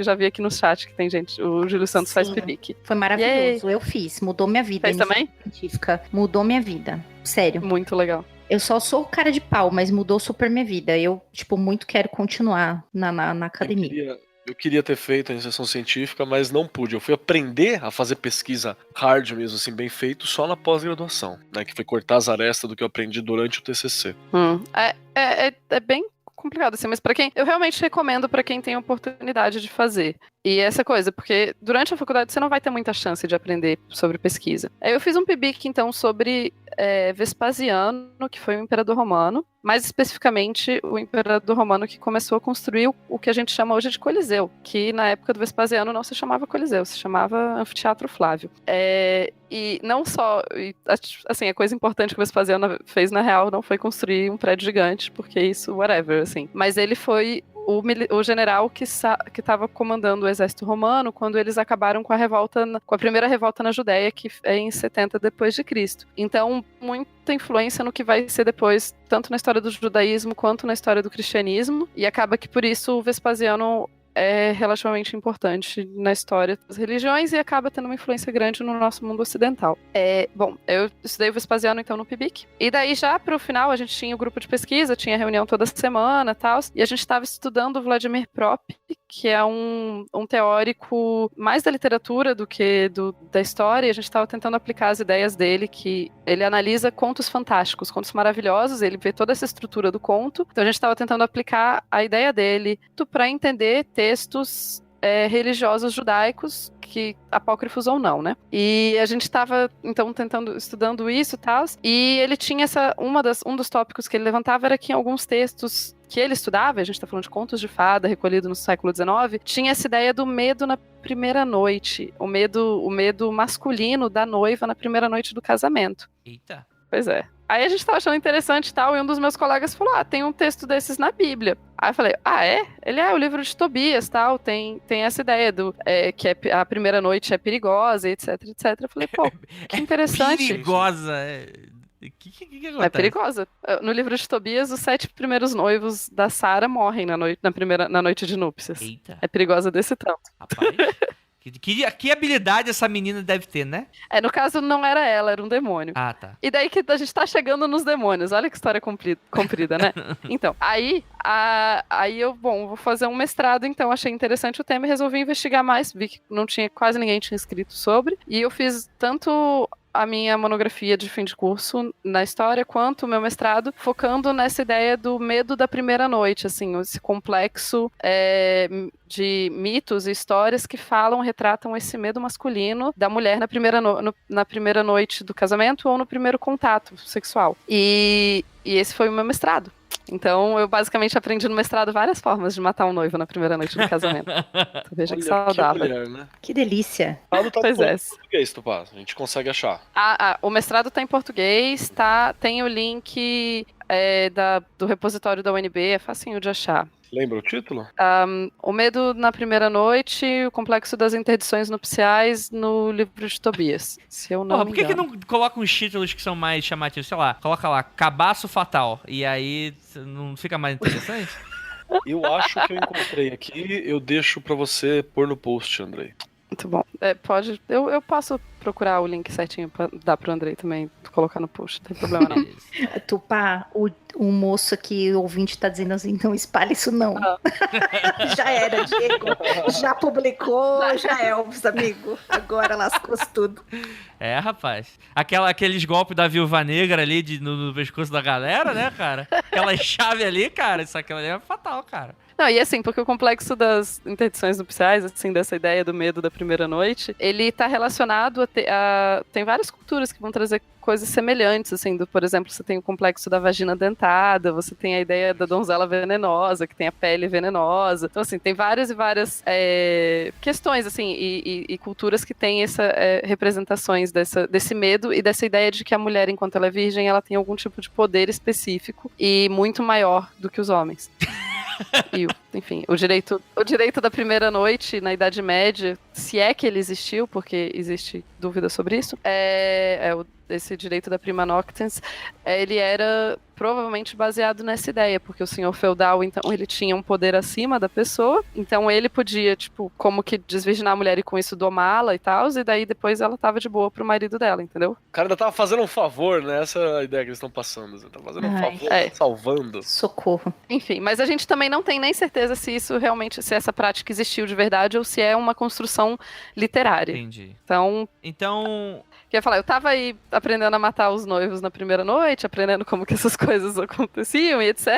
já vi aqui no chat que tem gente, o Júlio Santos faz PIBIC. Foi maravilhoso, eu fiz, mudou minha vida. Fez também? Científica, mudou minha vida, sério. Muito legal. Eu só sou cara de pau, mas mudou super minha vida. Eu, tipo, muito quero continuar na academia. Eu queria ter feito a iniciação científica, mas não pude. Eu fui aprender a fazer pesquisa hard mesmo, assim, bem feito, só na pós-graduação, né? Que foi cortar as arestas do que eu aprendi durante o TCC. É bem complicado, assim, mas eu realmente recomendo para quem tem a oportunidade de fazer. E essa coisa, porque durante a faculdade você não vai ter muita chance de aprender sobre pesquisa. Eu fiz um PIBIC, então, sobre Vespasiano, que foi um imperador romano, mais especificamente o imperador romano que começou a construir o que a gente chama hoje de Coliseu, que na época do Vespasiano não se chamava Coliseu, se chamava Anfiteatro Flávio. E não só, assim, a coisa importante que o Vespasiano fez, na real, não foi construir um prédio gigante, porque isso, whatever, assim. Mas ele foi o general que estava comandando o exército romano quando eles acabaram com a primeira revolta na Judéia, que é em 70 depois de Cristo. Então, muita influência no que vai ser depois, tanto na história do judaísmo quanto na história do cristianismo, e acaba que por isso o Vespasiano é relativamente importante na história das religiões e acaba tendo uma influência grande no nosso mundo ocidental. Bom, eu estudei o Vespasiano, então, no PIBIC. E daí, já pro final, a gente tinha o grupo de pesquisa, tinha reunião toda semana e tal, e a gente estava estudando o Vladimir Prop, que é um teórico mais da literatura do que da história, e a gente estava tentando aplicar as ideias dele, que ele analisa contos fantásticos, contos maravilhosos, ele vê toda essa estrutura do conto, então a gente estava tentando aplicar a ideia dele para entender textos religiosos judaicos, que apócrifos ou não, né? E a gente estava, então, estudando isso e tal, e ele tinha um dos tópicos que ele levantava era que em alguns textos que ele estudava, a gente está falando de contos de fada recolhido no século XIX, tinha essa ideia do medo na primeira noite, o medo masculino da noiva na primeira noite do casamento. Eita. Pois é. Aí a gente tava achando interessante e tal, e um dos meus colegas falou, tem um texto desses na Bíblia. Aí eu falei, é? Ele o livro de Tobias, tal, tem essa ideia que a primeira noite é perigosa, etc, etc. Eu falei, pô, que interessante. Perigosa, O que acontece? É perigosa. No livro de Tobias, os 7 primeiros noivos da Sara morrem na noite de núpcias. Eita, É perigosa desse tanto. rapaz. Que habilidade essa menina deve ter, né? No caso, não era ela, era um demônio. Ah, tá. E daí que a gente tá chegando nos demônios. Olha que história comprida, né? Então, aí eu, vou fazer um mestrado, então achei interessante o tema e resolvi investigar mais. Vi que quase ninguém tinha escrito sobre. E eu fiz tanto a minha monografia de fim de curso na história, quanto o meu mestrado, focando nessa ideia do medo da primeira noite, assim, esse complexo de mitos e histórias que retratam esse medo masculino da mulher na primeira noite do casamento ou no primeiro contato sexual. E esse foi o meu mestrado. Então, eu basicamente aprendi no mestrado várias formas de matar um noivo na primeira noite do casamento. Então, veja que saudável. Que mulher, né? Que delícia. Pois é. Em português, Tupá. A gente consegue achar. O mestrado tá em português, tem o link do repositório da UNB, é facinho de achar. Lembra o título? O medo na primeira noite, o complexo das interdições nupciais no livro de Tobias, se eu não me Por que engano. não coloca uns títulos que são mais chamativos? Sei lá, coloca lá, Cabaço Fatal. E aí não fica mais interessante? Eu acho que eu encontrei aqui, eu deixo pra você pôr no post, Andrei. Muito bom. Pode. Eu posso procurar o link certinho pra dar pro Andrei também colocar no post, não tem problema não. Beleza. Tupá, o moço aqui, o ouvinte tá dizendo assim, não espalhe isso não. Já era, Diego. Já publicou, já é, os amigo. Agora lascou-se tudo. Rapaz. Aqueles golpes da Viúva Negra ali no pescoço da galera, né, cara? Aquela chave ali, cara, aquilo ali é fatal, cara. Não, e assim, porque o complexo das interdições nupciais, assim, dessa ideia do medo da primeira noite, ele tá relacionado tem várias culturas que vão trazer coisas semelhantes, assim, por exemplo, você tem o complexo da vagina dentada, você tem a ideia da donzela venenosa, que tem a pele venenosa. Então, assim, tem várias e várias questões, assim, e culturas que têm representações desse medo e dessa ideia de que a mulher, enquanto ela é virgem, ela tem algum tipo de poder específico e muito maior do que os homens. E, enfim, o direito da primeira noite na Idade Média, se é que ele existiu, porque existe dúvida sobre isso, esse direito da prima noctens, ele era provavelmente baseado nessa ideia, porque o senhor feudal, então, ele tinha um poder acima da pessoa, então ele podia, como que desvirginar a mulher e com isso domá-la e tal, e daí depois ela tava de boa pro marido dela, entendeu? O cara ainda tava fazendo um favor, né? Essa é a ideia que eles estão passando. Tá fazendo um favor, salvando. Socorro. Enfim, mas a gente também não tem nem certeza se isso realmente, se essa prática existiu de verdade ou se é uma construção literária. Entendi. Então... Eu ia falar, eu tava aí aprendendo a matar os noivos na primeira noite, aprendendo como que essas coisas aconteciam e etc.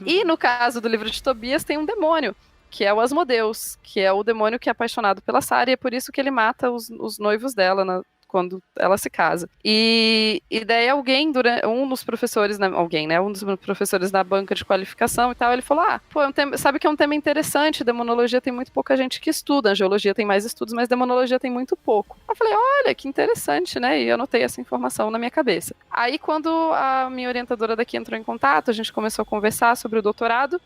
E no caso do livro de Tobias tem um demônio, que é o Asmodeus, que é o demônio que é apaixonado pela Sara, e é por isso que ele mata os noivos dela quando ela se casa. E daí um dos professores, um dos professores da banca de qualificação e tal, ele falou, sabe que é um tema interessante, demonologia tem muito pouca gente que estuda, geologia tem mais estudos, mas demonologia tem muito pouco. Eu falei, olha, que interessante, né? E eu anotei essa informação na minha cabeça. Aí, quando a minha orientadora daqui entrou em contato, a gente começou a conversar sobre o doutorado.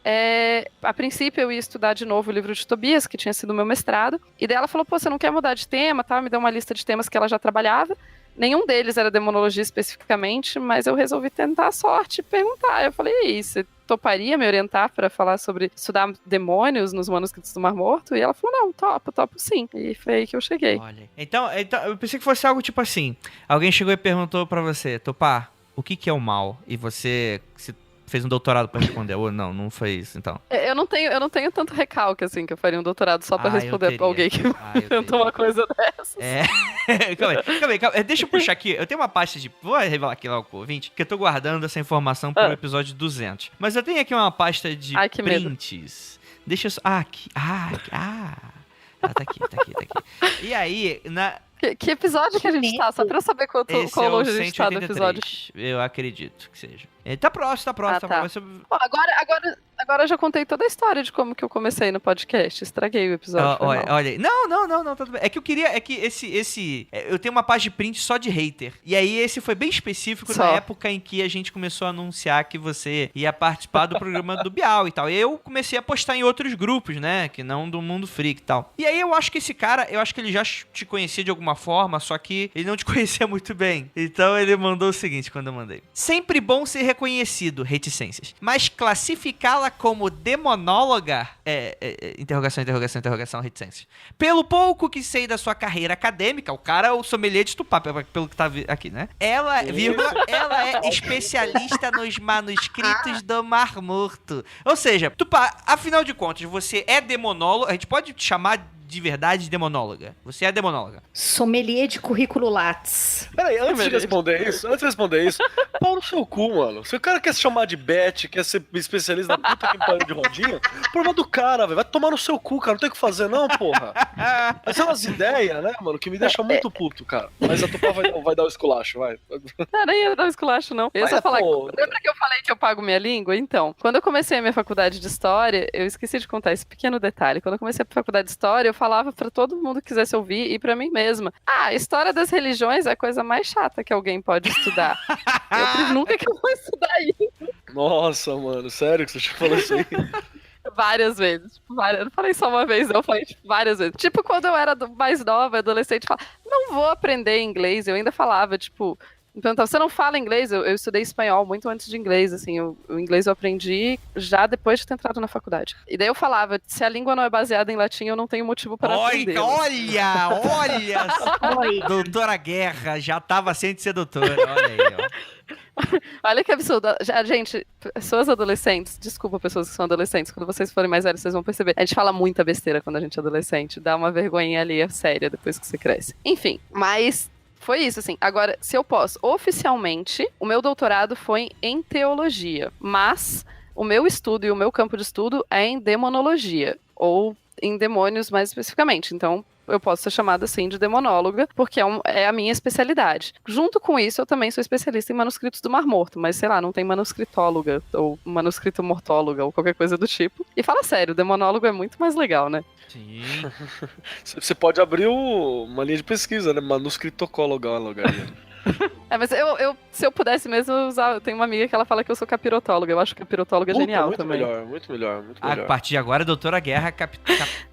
A princípio, eu ia estudar de novo o livro de Tobias, que tinha sido o meu mestrado, e daí ela falou, você não quer mudar de tema, tá? Me deu uma lista de temas que ela já trabalhava. Nenhum deles era demonologia especificamente, mas eu resolvi tentar a sorte e perguntar. Eu falei, e aí, você toparia me orientar para falar sobre estudar demônios nos manuscritos do Mar Morto? E ela falou, não, topo sim. E foi aí que eu cheguei. Olha, então eu pensei que fosse algo tipo assim, alguém chegou e perguntou pra você, Tupá, o que é o mal? E você fez um doutorado pra responder, ou não foi isso, então? Eu não tenho tanto recalque, assim, que eu faria um doutorado só pra responder pra alguém que perguntou uma coisa dessa. Calma aí. Deixa eu puxar aqui. Eu tenho uma pasta vou revelar aqui logo pro ouvinte, que eu tô guardando essa informação pro episódio 200. Mas eu tenho aqui uma pasta de prints. Medo. Deixa eu só... aqui. Tá aqui. E aí, Que episódio que a gente tá? Só pra eu saber qual longe a gente tá do episódio. Eu acredito que seja. Tá próximo. Bom, agora Agora eu já contei toda a história de como que eu comecei no podcast. Estraguei o episódio. Olha aí. Não, tudo bem. É que eu queria. É que eu tenho uma página de print só de hater. E aí esse foi bem específico na época em que a gente começou a anunciar que você ia participar do programa do Bial e tal. E eu comecei a postar em outros grupos, né? Que não do Mundo Freak e tal. E aí eu acho que esse cara, ele já te conhecia de alguma forma, só que ele não te conhecia muito bem. Então ele mandou o seguinte quando eu mandei. Sempre bom ser reconhecido, reticências. Mas classificá-la como demonóloga interrogação, reticências. Pelo pouco que sei da sua carreira acadêmica, o cara é o sommelier de Tupá, pelo que tá aqui, né? Ela é especialista nos manuscritos do Mar Morto. Ou seja, Tupá, afinal de contas, você é demonólogo, a gente pode te chamar de verdade demonóloga. Você é demonóloga. Sommelier de currículo Lattes. Peraí, antes de responder isso, pau no seu cu, mano. Se o cara quer se chamar de Beth, quer ser especialista na puta que pariu de rodinha, problema do cara, velho. Vai tomar no seu cu, cara. Não tem o que fazer, não, porra. Mas são umas ideias, né, mano, que me deixam muito puto, cara. Mas a Tupá vai dar o esculacho, vai. Não, nem ia dar o esculacho, não. Eu ia só falar. Lembra que eu falei que eu pago minha língua? Então, quando eu comecei a minha faculdade de História, eu esqueci de contar esse pequeno detalhe. Quando eu comecei a faculdade de História, eu falava pra todo mundo que quisesse ouvir e pra mim mesma. A história das religiões é a coisa mais chata que alguém pode estudar. Eu nunca que eu vou estudar isso. Nossa, mano, sério que você falou isso aí? Várias vezes. Eu não falei só uma vez, não. Eu falei várias vezes. Tipo, quando eu era mais nova, adolescente, eu falava, não vou aprender inglês. Eu ainda falava, tipo... Então, você não fala inglês? Eu estudei espanhol muito antes de inglês, assim, o inglês eu aprendi já depois de ter entrado na faculdade. E daí eu falava, se a língua não é baseada em latim, eu não tenho motivo para aprender. Olha! Doutora Guerra, já tava sem de ser doutora, olha aí, ó. Olha que absurdo. Gente, pessoas adolescentes, desculpa pessoas que são adolescentes, quando vocês forem mais velhos vocês vão perceber. A gente fala muita besteira quando a gente é adolescente, dá uma vergonhinha ali séria depois que você cresce. Enfim, mas... Foi isso, assim. Agora, se eu posso, oficialmente, o meu doutorado foi em teologia, mas o meu estudo e o meu campo de estudo é em demonologia, ou em demônios mais especificamente. Então, eu posso ser chamada, assim, de demonóloga, porque é a minha especialidade. Junto com isso, eu também sou especialista em manuscritos do Mar Morto, mas, sei lá, não tem manuscritóloga, ou manuscrito mortóloga, ou qualquer coisa do tipo. E fala sério, demonólogo é muito mais legal, né? Sim. Você pode abrir uma linha de pesquisa, né? Manuscritocóloga. Mas se eu pudesse mesmo usar, eu tenho uma amiga que ela fala que eu sou capirotóloga. Eu acho que capirotóloga é genial muito também. Muito melhor. A partir de agora, a doutora Guerra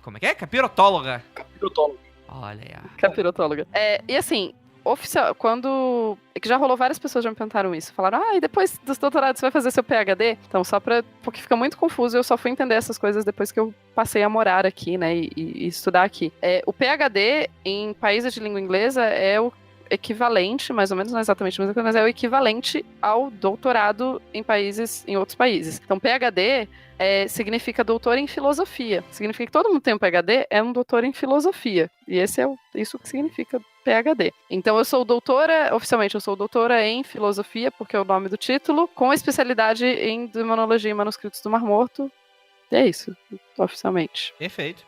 como é que é? Capirotóloga. Capirotóloga. Olha aí. Capirotóloga. E assim, oficial, quando... É que já rolou, várias pessoas já me perguntaram isso. Falaram, e depois dos doutorados você vai fazer seu PhD? Então, porque fica muito confuso, eu só fui entender essas coisas depois que eu passei a morar aqui, né, e estudar aqui. O PhD em países de língua inglesa é o equivalente, mais ou menos, não exatamente a mesma coisa, mas é o equivalente ao doutorado em outros países. Então, PhD significa doutor em filosofia. Significa que todo mundo tem um PhD, é um doutor em filosofia. E isso que significa PhD. Então, oficialmente eu sou doutora em filosofia, porque é o nome do título, com especialidade em demonologia e manuscritos do Mar Morto. E é isso, oficialmente. Perfeito.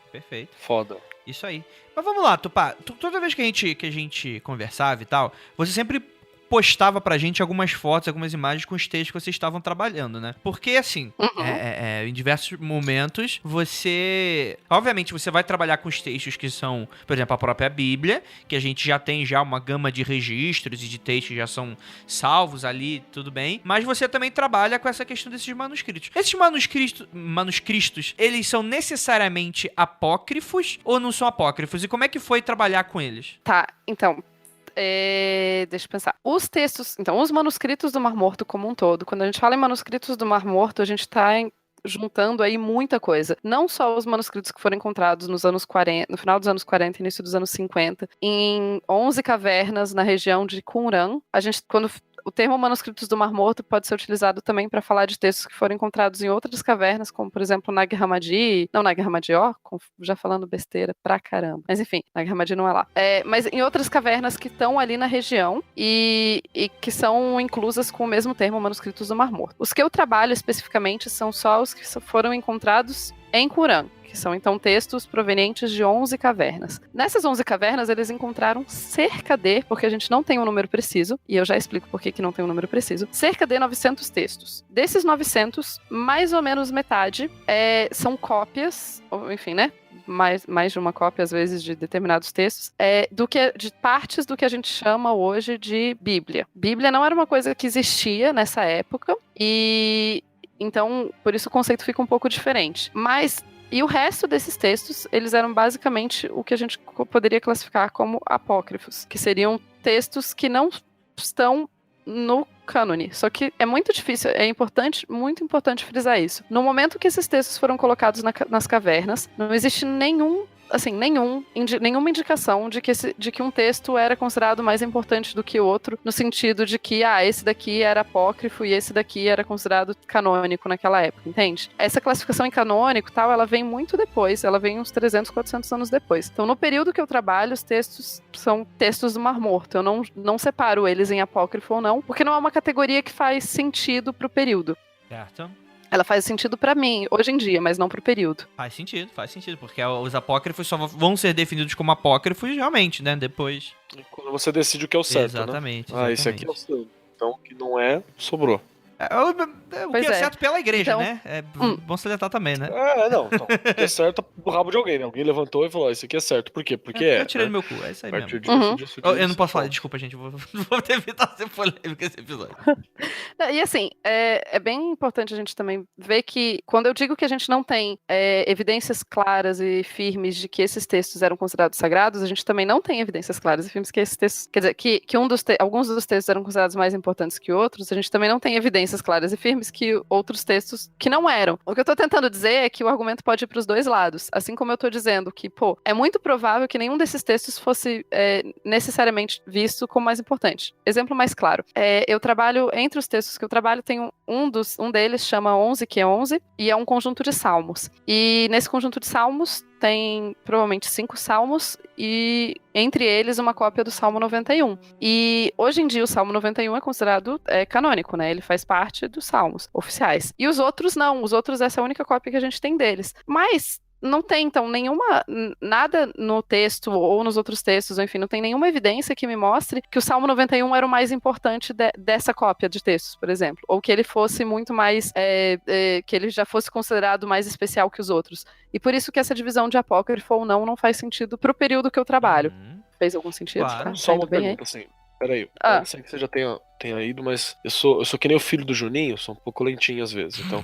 Foda. Isso aí. Mas vamos lá, Tupá. Toda vez que a gente conversava e tal, você sempre postava pra gente algumas fotos, algumas imagens com os textos que vocês estavam trabalhando, né? Porque, assim, em diversos momentos, obviamente, você vai trabalhar com os textos que são, por exemplo, a própria Bíblia, que a gente já tem uma gama de registros e de textos que já são salvos ali, tudo bem. Mas você também trabalha com essa questão desses manuscritos. Esses manuscritos, eles são necessariamente apócrifos ou não são apócrifos? E como é que foi trabalhar com eles? Tá, então... deixa eu pensar. Os textos, então, os manuscritos do Mar Morto como um todo, quando a gente fala em manuscritos do Mar Morto, a gente está juntando aí muita coisa. Não só os manuscritos que foram encontrados nos anos 40, no final dos anos 40 e início dos anos 50, em 11 cavernas na região de Qumran. O termo manuscritos do Mar Morto pode ser utilizado também para falar de textos que foram encontrados em outras cavernas, como, por exemplo, Nag Hammadi. Não, Nag Hammadi, já falando besteira pra caramba. Mas, enfim, Nag Hammadi não é lá. Mas em outras cavernas que estão ali na região e que são inclusas com o mesmo termo, manuscritos do Mar Morto. Os que eu trabalho especificamente são só os que foram encontrados em Qumran, que são então textos provenientes de 11 cavernas. Nessas 11 cavernas, eles encontraram cerca de, porque a gente não tem um número preciso, e eu já explico por que não tem um número preciso, cerca de 900 textos. Desses 900, mais ou menos metade são cópias, ou, enfim, né? Mais de uma cópia, às vezes, de determinados textos, de partes do que a gente chama hoje de Bíblia. Bíblia não era uma coisa que existia nessa época, e então, por isso o conceito fica um pouco diferente. E o resto desses textos, eles eram basicamente o que a gente poderia classificar como apócrifos, que seriam textos que não estão no cânone. Só que é muito difícil, muito importante frisar isso. No momento que esses textos foram colocados nas cavernas, não existe nenhuma indicação de que um texto era considerado mais importante do que o outro, no sentido de que, esse daqui era apócrifo e esse daqui era considerado canônico naquela época, entende? Essa classificação em canônico, ela vem muito depois, ela vem uns 300, 400 anos depois. Então, no período que eu trabalho, os textos são textos do Mar Morto. Eu não separo eles em apócrifo ou não, porque não é uma categoria que faz sentido pro período. Certo. Ela faz sentido pra mim, hoje em dia, mas não pro período. Faz sentido, porque os apócrifos só vão ser definidos como apócrifos realmente, né, depois. Quando você decide o que é o certo, exatamente, né? Esse aqui é o certo. Então, o que não é, sobrou. O que é certo pela igreja, então, né? É bom salientar também, né? Não. Então, o que é certo do rabo de alguém, né? Alguém levantou e falou, isso aqui é certo. Por quê? Porque eu tirei do meu cu, é isso aí mesmo. Eu não posso falar, desculpa, gente. Vou evitar ser polêmico esse episódio. E assim, é bem importante a gente também ver que, quando eu digo que a gente não tem evidências claras e firmes de que esses textos eram considerados sagrados, a gente também não tem evidências claras e firmes que esses textos, quer dizer, que alguns dos textos eram considerados mais importantes que outros, a gente também não tem evidências claras e firmes que outros textos que não eram. O que eu tô tentando dizer é que o argumento pode ir pros dois lados, assim como eu tô dizendo que, é muito provável que nenhum desses textos fosse necessariamente visto como mais importante. Exemplo mais claro, eu trabalho, entre os textos que eu trabalho, tem um deles chama 11, que é 11, e é um conjunto de salmos. E nesse conjunto de salmos tem provavelmente 5 salmos e entre eles uma cópia do Salmo 91. E hoje em dia o Salmo 91 é considerado canônico, né? Ele faz parte dos salmos oficiais. E os outros não, essa é a única cópia que a gente tem deles. Mas não tem, então, nada no texto ou nos outros textos, ou enfim, não tem nenhuma evidência que me mostre que o Salmo 91 era o mais importante dessa cópia de textos, por exemplo. Ou que ele fosse muito mais, que ele já fosse considerado mais especial que os outros. E por isso que essa divisão de apócrifo ou não faz sentido pro período que eu trabalho. Fez algum sentido? Claro. Só uma pergunta, assim. Peraí, eu sei que você já tenha ido, mas eu sou que nem o filho do Juninho, sou um pouco lentinho às vezes, então...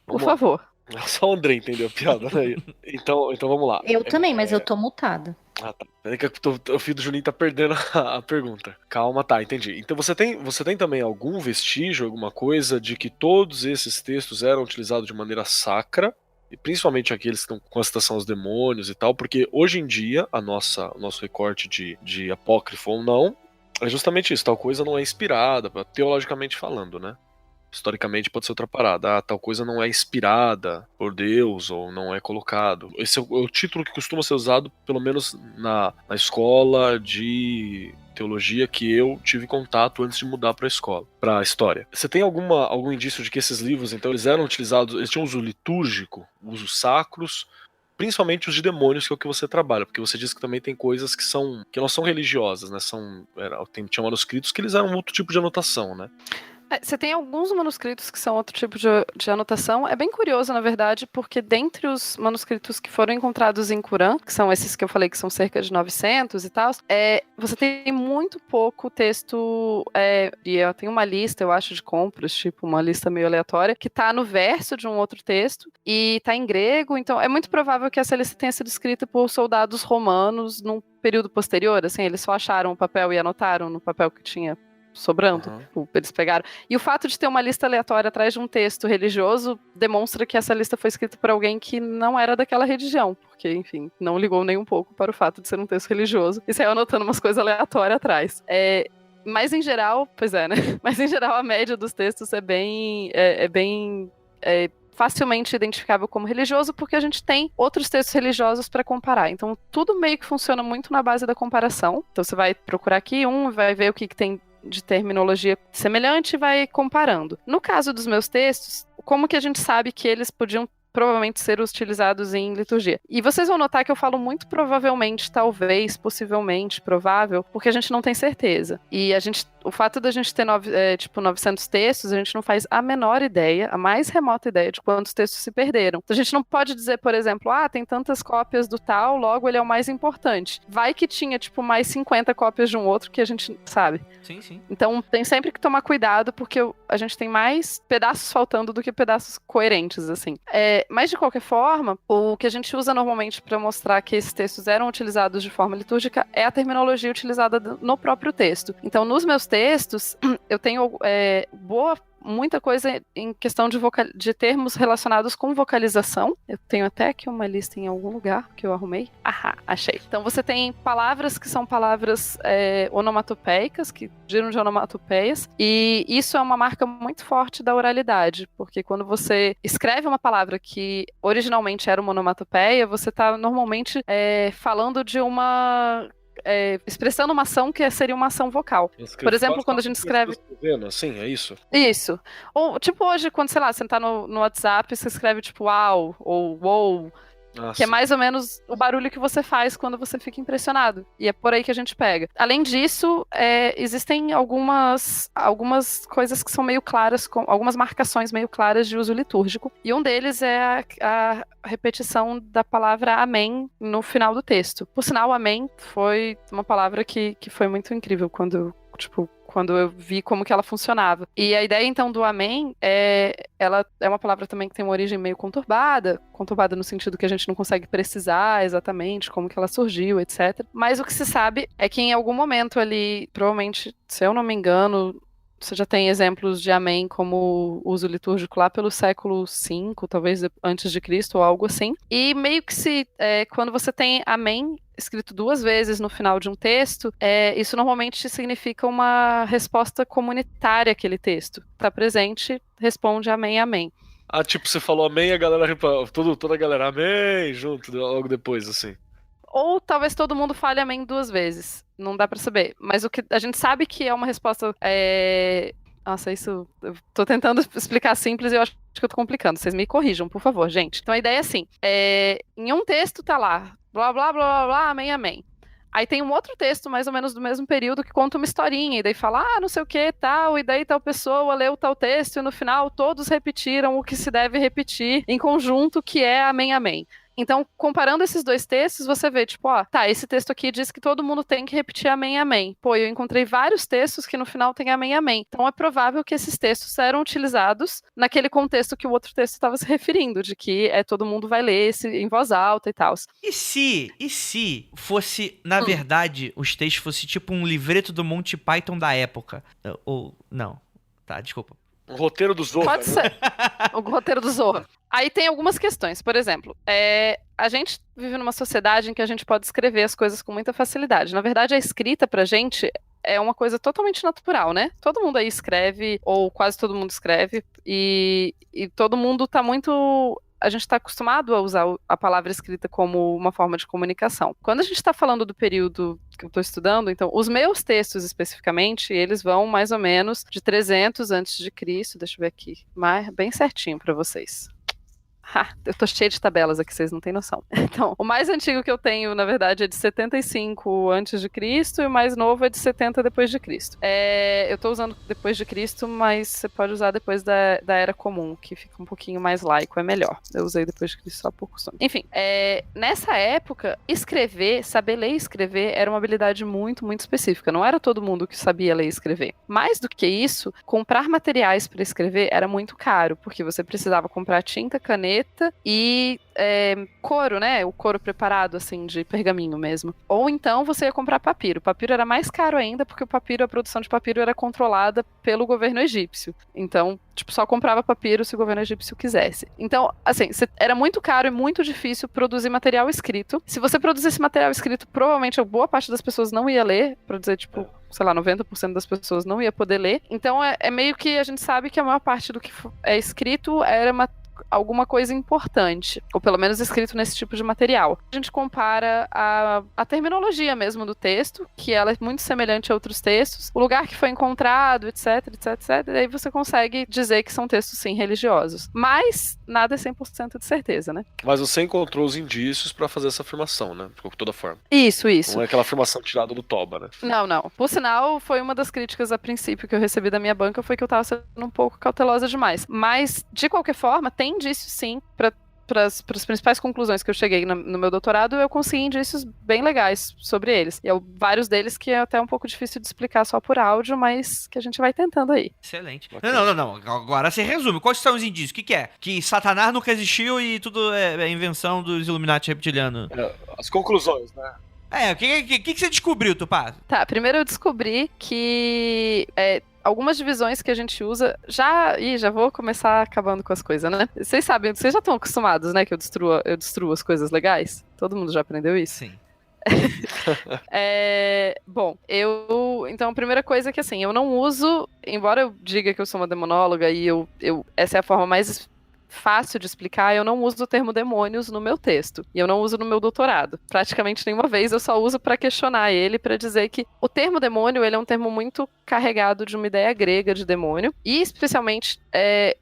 Por favor. Só o André entendeu a piada, né? Então vamos lá. Eu também, mas eu tô mutada. Tá. Peraí que o filho do Juninho tá perdendo a pergunta. Calma, tá, entendi. Então você tem também algum vestígio, alguma coisa de que todos esses textos eram utilizados de maneira sacra, e principalmente aqueles que estão com a citação aos demônios e tal, porque hoje em dia o nosso recorte de apócrifo ou não é justamente isso, tal coisa não é inspirada, teologicamente falando, né? Historicamente pode ser outra parada. Tal coisa não é inspirada por Deus ou não é colocado. Esse é o título que costuma ser usado, pelo menos na escola de teologia que eu tive contato antes de mudar para a história. Você tem algum indício de que esses livros, então, eles eram utilizados, eles tinham uso litúrgico, usos sacros, principalmente os de demônios, que é o que você trabalha, porque você diz que também tem coisas que não são religiosas, né? Tinha manuscritos que eles eram outro tipo de anotação, né? Você tem alguns manuscritos que são outro tipo de anotação. É bem curioso, na verdade, porque dentre os manuscritos que foram encontrados em Qurã, que são esses que eu falei que são cerca de 900 e tal, você tem muito pouco texto, e eu tenho uma lista, eu acho, de compras, tipo uma lista meio aleatória, que tá no verso de um outro texto, e tá em grego, então é muito provável que essa lista tenha sido escrita por soldados romanos num período posterior, assim, eles só acharam o papel e anotaram no papel que tinha sobrando, eles pegaram. E o fato de ter uma lista aleatória atrás de um texto religioso demonstra que essa lista foi escrita por alguém que não era daquela religião, porque, enfim, não ligou nem um pouco para o fato de ser um texto religioso e saiu anotando umas coisas aleatórias atrás. Mas em geral, né? Mas em geral a média dos textos é bem facilmente identificável como religioso, porque a gente tem outros textos religiosos para comparar. Então, tudo meio que funciona muito na base da comparação. Então, você vai procurar aqui vai ver o que tem de terminologia semelhante e vai comparando. No caso dos meus textos, como que a gente sabe que eles podiam provavelmente ser utilizados em liturgia. E vocês vão notar que eu falo muito provavelmente, talvez, possivelmente, provável, porque a gente não tem certeza. E o fato da gente ter 900 textos, a gente não faz a menor ideia, a mais remota ideia de quantos textos se perderam. Então a gente não pode dizer, por exemplo, tem tantas cópias do tal, logo ele é o mais importante. Vai que tinha, mais 50 cópias de um outro que a gente sabe. Sim, sim. Então tem sempre que tomar cuidado, porque a gente tem mais pedaços faltando do que pedaços coerentes, assim. Mas de qualquer forma, o que a gente usa normalmente para mostrar que esses textos eram utilizados de forma litúrgica é a terminologia utilizada no próprio texto. Então, nos meus textos, eu tenho muita coisa em questão de termos relacionados com vocalização. Eu tenho até aqui uma lista em algum lugar que eu arrumei. Achei. Então você tem palavras que são palavras onomatopeicas, que giram de onomatopeias, e isso é uma marca muito forte da oralidade, porque quando você escreve uma palavra que originalmente era uma onomatopeia, você está normalmente falando de expressando uma ação que seria uma ação vocal. Por exemplo, quando a gente escreve... Assim, é isso? Isso. Ou, hoje, quando, sei lá, você tá no WhatsApp, você escreve, uau, ou wow, que é mais ou menos o barulho que você faz quando você fica impressionado. E é por aí que a gente pega. Além disso, existem algumas coisas que são meio claras, algumas marcações meio claras de uso litúrgico. E um deles é a repetição da palavra amém no final do texto. Por sinal, amém foi uma palavra que foi muito incrível quando eu vi como que ela funcionava. E a ideia, então, do amém ela é uma palavra também que tem uma origem meio conturbada no sentido que a gente não consegue precisar exatamente como que ela surgiu, etc. Mas o que se sabe é que em algum momento ali, provavelmente, se eu não me engano, você já tem exemplos de amém como uso litúrgico lá pelo século V, talvez antes de Cristo ou algo assim. E meio que quando você tem amém escrito 2 vezes no final de um texto, isso normalmente significa uma resposta comunitária àquele texto. Está presente, responde amém, amém. Você falou amém e a galera, toda a galera amém junto, logo depois, assim. Ou talvez todo mundo fale amém 2 vezes. Não dá pra saber. Mas o que a gente sabe que é uma resposta... Nossa, isso... Eu tô tentando explicar simples e eu acho que eu tô complicando. Vocês me corrijam, por favor, gente. Então a ideia é assim. Em um texto tá lá, blá, blá, blá, blá, blá, amém, amém. Aí tem um outro texto, mais ou menos do mesmo período, que conta uma historinha, e daí fala, não sei o que, tal, e daí tal pessoa leu tal texto, e no final todos repetiram o que se deve repetir em conjunto, que é amém, amém. Então, comparando esses 2 textos, você vê, esse texto aqui diz que todo mundo tem que repetir amém, amém. Eu encontrei vários textos que no final tem amém, amém. Então, é provável que esses textos eram utilizados naquele contexto que o outro texto estava se referindo, de que todo mundo vai ler em voz alta e tal. E se fosse, na verdade, os textos fossem tipo um livreto do Monty Python da época? Ou, não. Tá, desculpa. O roteiro do Zorro. Pode ser. O roteiro do Zorro. Aí tem algumas questões. Por exemplo, a gente vive numa sociedade em que a gente pode escrever as coisas com muita facilidade. Na verdade, a escrita pra gente é uma coisa totalmente natural, né? Todo mundo aí escreve, ou quase todo mundo escreve, e todo mundo tá muito... A gente está acostumado a usar a palavra escrita como uma forma de comunicação. Quando a gente está falando do período que eu estou estudando, então, os meus textos especificamente, eles vão mais ou menos de 300 a.C., deixa eu ver aqui, bem certinho para vocês. Eu tô cheia de tabelas aqui, vocês não têm noção. Então, o mais antigo que eu tenho, na verdade, é de 75 a.C. e o mais novo é de 70 depois de Cristo. Eu tô usando depois de Cristo, mas você pode usar depois da Era Comum, que fica um pouquinho mais laico, é melhor. Eu usei depois de Cristo só por costume. Enfim, nessa época, saber ler e escrever era uma habilidade muito, muito específica. Não era todo mundo que sabia ler e escrever. Mais do que isso, comprar materiais para escrever era muito caro, porque você precisava comprar tinta, caneta e couro, né? O couro preparado, assim, de pergaminho mesmo. Ou então você ia comprar papiro. O papiro era mais caro ainda, porque a produção de papiro era controlada pelo governo egípcio. Então, só comprava papiro se o governo egípcio quisesse. Então, assim, era muito caro e muito difícil produzir material escrito. Se você produzisse material escrito, provavelmente a boa parte das pessoas não ia ler, pra dizer, sei lá, 90% das pessoas não ia poder ler. Então, é meio que a gente sabe que a maior parte do que é escrito era alguma coisa importante, ou pelo menos escrito nesse tipo de material. A gente compara a terminologia mesmo do texto, que ela é muito semelhante a outros textos, o lugar que foi encontrado, etc, etc, etc, e aí você consegue dizer que são textos, sim, religiosos. Mas nada é 100% de certeza, né? Mas você encontrou os indícios pra fazer essa afirmação, né? De toda forma. Isso. Não é aquela afirmação tirada do toba, né? Não. Por sinal, foi uma das críticas a princípio que eu recebi da minha banca, foi que eu tava sendo um pouco cautelosa demais. Mas, de qualquer forma, tem indícios sim para as principais conclusões que eu cheguei no meu doutorado, eu consegui indícios bem legais sobre eles. E vários deles que é até um pouco difícil de explicar só por áudio, mas que a gente vai tentando aí. Excelente. Não. Agora você resume. Quais são os indícios? O que é? Que Satanás nunca existiu e tudo é invenção dos Illuminati reptilianos. As conclusões, né? O que você descobriu, Tupá? Tá, primeiro eu descobri que algumas divisões que a gente usa já vou começar acabando com as coisas, né? Vocês sabem, vocês já estão acostumados, né, que eu destruo as coisas legais? Todo mundo já aprendeu isso? Sim. Bom, então a primeira coisa é que assim, eu não uso, embora eu diga que eu sou uma demonóloga e essa é a forma mais fácil de explicar, eu não uso o termo demônios no meu texto. E eu não uso no meu doutorado. Praticamente nenhuma vez, eu só uso para questionar ele, para dizer que o termo demônio, ele é um termo muito carregado de uma ideia grega de demônio. E especialmente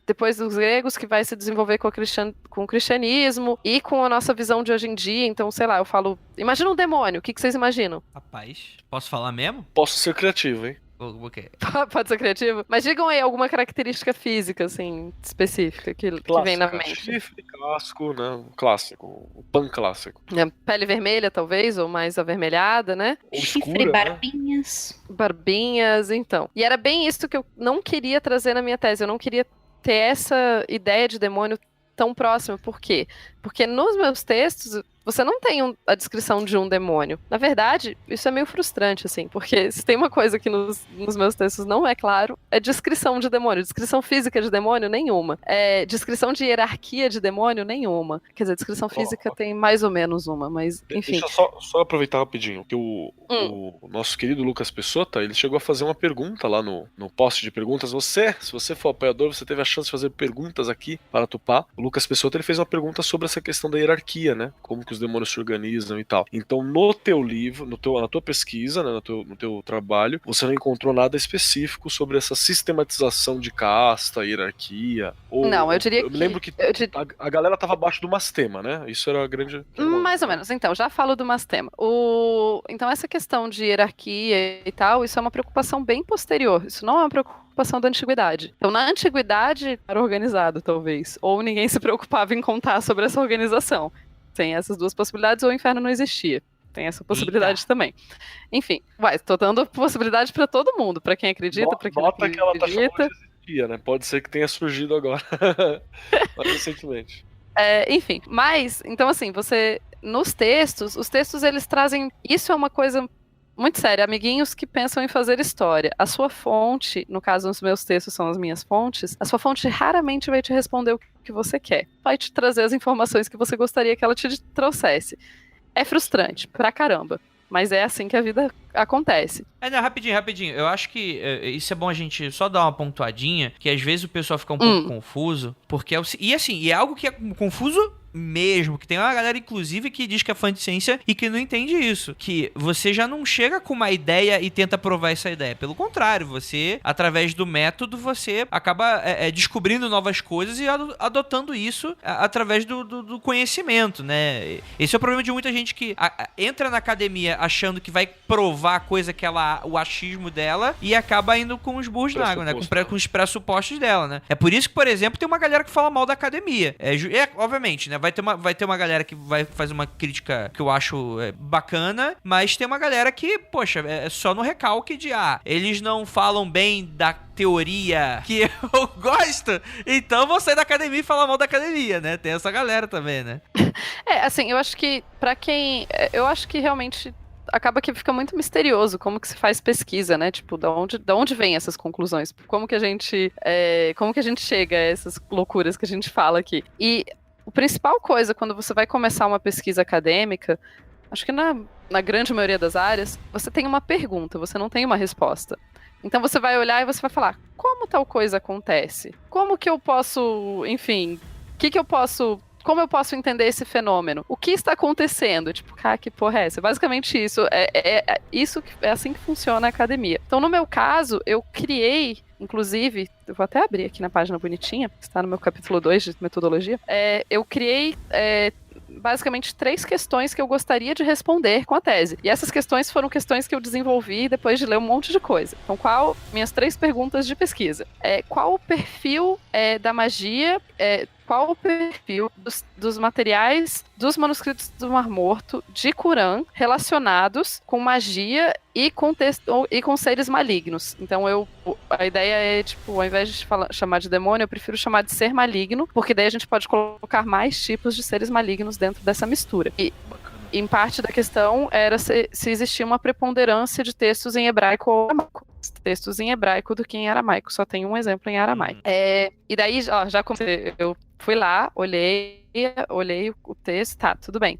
depois dos gregos, que vai se desenvolver com o cristianismo e com a nossa visão de hoje em dia. Então, sei lá, eu falo, imagina um demônio, o que vocês imaginam? Rapaz, posso falar mesmo? Posso ser criativo, hein? O quê? Pode ser criativo? Mas digam aí alguma característica física, assim, específica que vem na mente. Chifre clássico, né? Clássico. O pan clássico. Pele vermelha, talvez, ou mais avermelhada, né? Chifre, barbinhas. Né? Barbinhas, então. E era bem isso que eu não queria trazer na minha tese. Eu não queria ter essa ideia de demônio tão próxima. Por quê? Porque nos meus textos, você não tem a descrição de um demônio. Na verdade, isso é meio frustrante, assim, porque se tem uma coisa que nos meus textos não é claro, é descrição de demônio. Descrição física de demônio, nenhuma. Descrição de hierarquia de demônio, nenhuma. Quer dizer, descrição física tem mais ou menos uma, mas enfim. Deixa eu só aproveitar rapidinho, que o nosso querido Lucas Pessota, ele chegou a fazer uma pergunta lá no post de perguntas. Se você for apoiador, você teve a chance de fazer perguntas aqui para Tupá. O Lucas Pessota, ele fez uma pergunta sobre essa questão da hierarquia, né? Como que os demônios se organizam e tal. Então, no teu livro, na tua pesquisa, né, no teu trabalho, você não encontrou nada específico sobre essa sistematização de casta, hierarquia. Não, eu diria que... Eu me lembro que a galera tava abaixo do mastema, né? Isso era a grande... Mais ou menos. Então, já falo do mastema. Então, essa questão de hierarquia e tal, isso é uma preocupação bem posterior. Isso não é uma preocupação da antiguidade. Então, na antiguidade, era organizado, talvez. Ou ninguém se preocupava em contar sobre essa organização. Tem essas duas possibilidades, ou o inferno não existia. Tem essa possibilidade também. Enfim, tô dando possibilidade pra todo mundo, pra quem acredita, pra quem não acredita. Que ela tá chamando de existia, né? Pode ser que tenha surgido agora, mais recentemente. Enfim, mas, então assim, nos textos, os textos eles trazem, isso é uma coisa muito séria, amiguinhos que pensam em fazer história. A sua fonte, no caso os meus textos são as minhas fontes, a sua fonte raramente vai te responder o que você quer. Vai te trazer as informações que você gostaria que ela te trouxesse. É frustrante, pra caramba. Mas é assim que a vida acontece. Não, rapidinho. Eu acho que isso é bom a gente só dar uma pontuadinha, que às vezes o pessoal fica um pouco confuso, porque é algo que é confuso mesmo, que tem uma galera, inclusive, que diz que é fã de ciência e que não entende isso, que você já não chega com uma ideia e tenta provar essa ideia, pelo contrário, você, através do método, você acaba descobrindo novas coisas e adotando isso através do conhecimento, né? Esse é o problema de muita gente que entra na academia achando que vai provar a coisa que o achismo dela e acaba indo com os burros na água, né? Com os pressupostos dela, né? É por isso que, por exemplo, tem uma galera que fala mal da academia. Obviamente, né? Vai ter uma galera que vai fazer uma crítica que eu acho bacana, mas tem uma galera que, poxa, é só no recalque de eles não falam bem da teoria que eu gosto, então vou sair da academia e falar mal da academia, né? Tem essa galera também, né? Assim, eu acho que eu acho que realmente acaba que fica muito misterioso como que se faz pesquisa, né? Tipo, da onde vem essas conclusões? Como que a gente chega a essas loucuras que a gente fala aqui? E a principal coisa, quando você vai começar uma pesquisa acadêmica, acho que na grande maioria das áreas, você tem uma pergunta, você não tem uma resposta. Então você vai olhar e você vai falar, como tal coisa acontece? Como que eu posso, enfim, o que eu posso como eu posso entender esse fenômeno? O que está acontecendo? Tipo, cara, que porra é essa? Basicamente isso. É assim que funciona a academia. Então, no meu caso, eu criei, inclusive, eu vou até abrir aqui na página bonitinha, que está no meu capítulo 2 de metodologia. Eu criei basicamente 3 questões que eu gostaria de responder com a tese. E essas questões foram questões que eu desenvolvi depois de ler um monte de coisa. Então, minhas 3 perguntas de pesquisa? Qual o perfil da magia? Qual o perfil dos materiais dos manuscritos do Mar Morto de Qumran relacionados com magia e com seres malignos? Então, a ideia é, tipo, ao invés de chamar de demônio, eu prefiro chamar de ser maligno, porque daí a gente pode colocar mais tipos de seres malignos dentro dessa mistura. E em parte da questão era se existia uma preponderância de textos em hebraico ou aramaico. Textos em hebraico do que em aramaico. Só tem um exemplo em aramaico. E daí, já comecei, eu fui lá, olhei o texto, tá, tudo bem.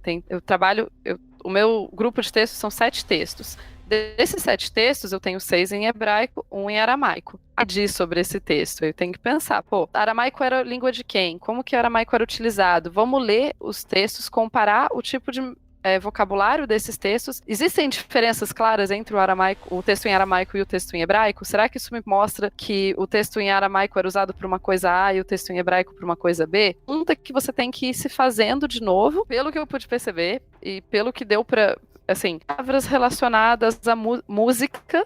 O meu grupo de textos são 7 textos. Desses 7 textos, eu tenho 6 em hebraico, 1 em aramaico. A diz sobre esse texto, eu tenho que pensar, aramaico era a língua de quem? Como que o aramaico era utilizado? Vamos ler os textos, comparar o tipo de vocabulário desses textos. Existem diferenças claras entre o texto em aramaico e o texto em hebraico? Será que isso me mostra que o texto em aramaico era usado para uma coisa A e o texto em hebraico para uma coisa B? Pergunta que você tem que ir se fazendo de novo, pelo que eu pude perceber e pelo que deu para, assim, palavras relacionadas à música,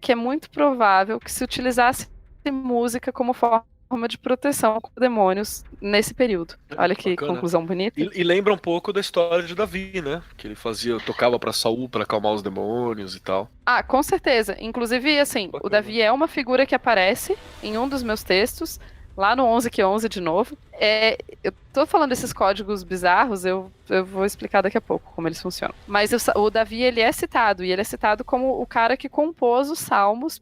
que é muito provável que se utilizasse música como forma de proteção contra demônios nesse período. Olha que bacana. Conclusão bonita. E lembra um pouco da história de Davi, né? Que ele tocava pra Saul pra acalmar os demônios e tal. Com certeza. Inclusive, assim, bacana. O Davi é uma figura que aparece em um dos meus textos, lá no 11 que 11 de novo. Eu tô falando desses códigos bizarros, eu vou explicar daqui a pouco como eles funcionam. Mas o Davi, ele é citado, e ele é citado como o cara que compôs os salmos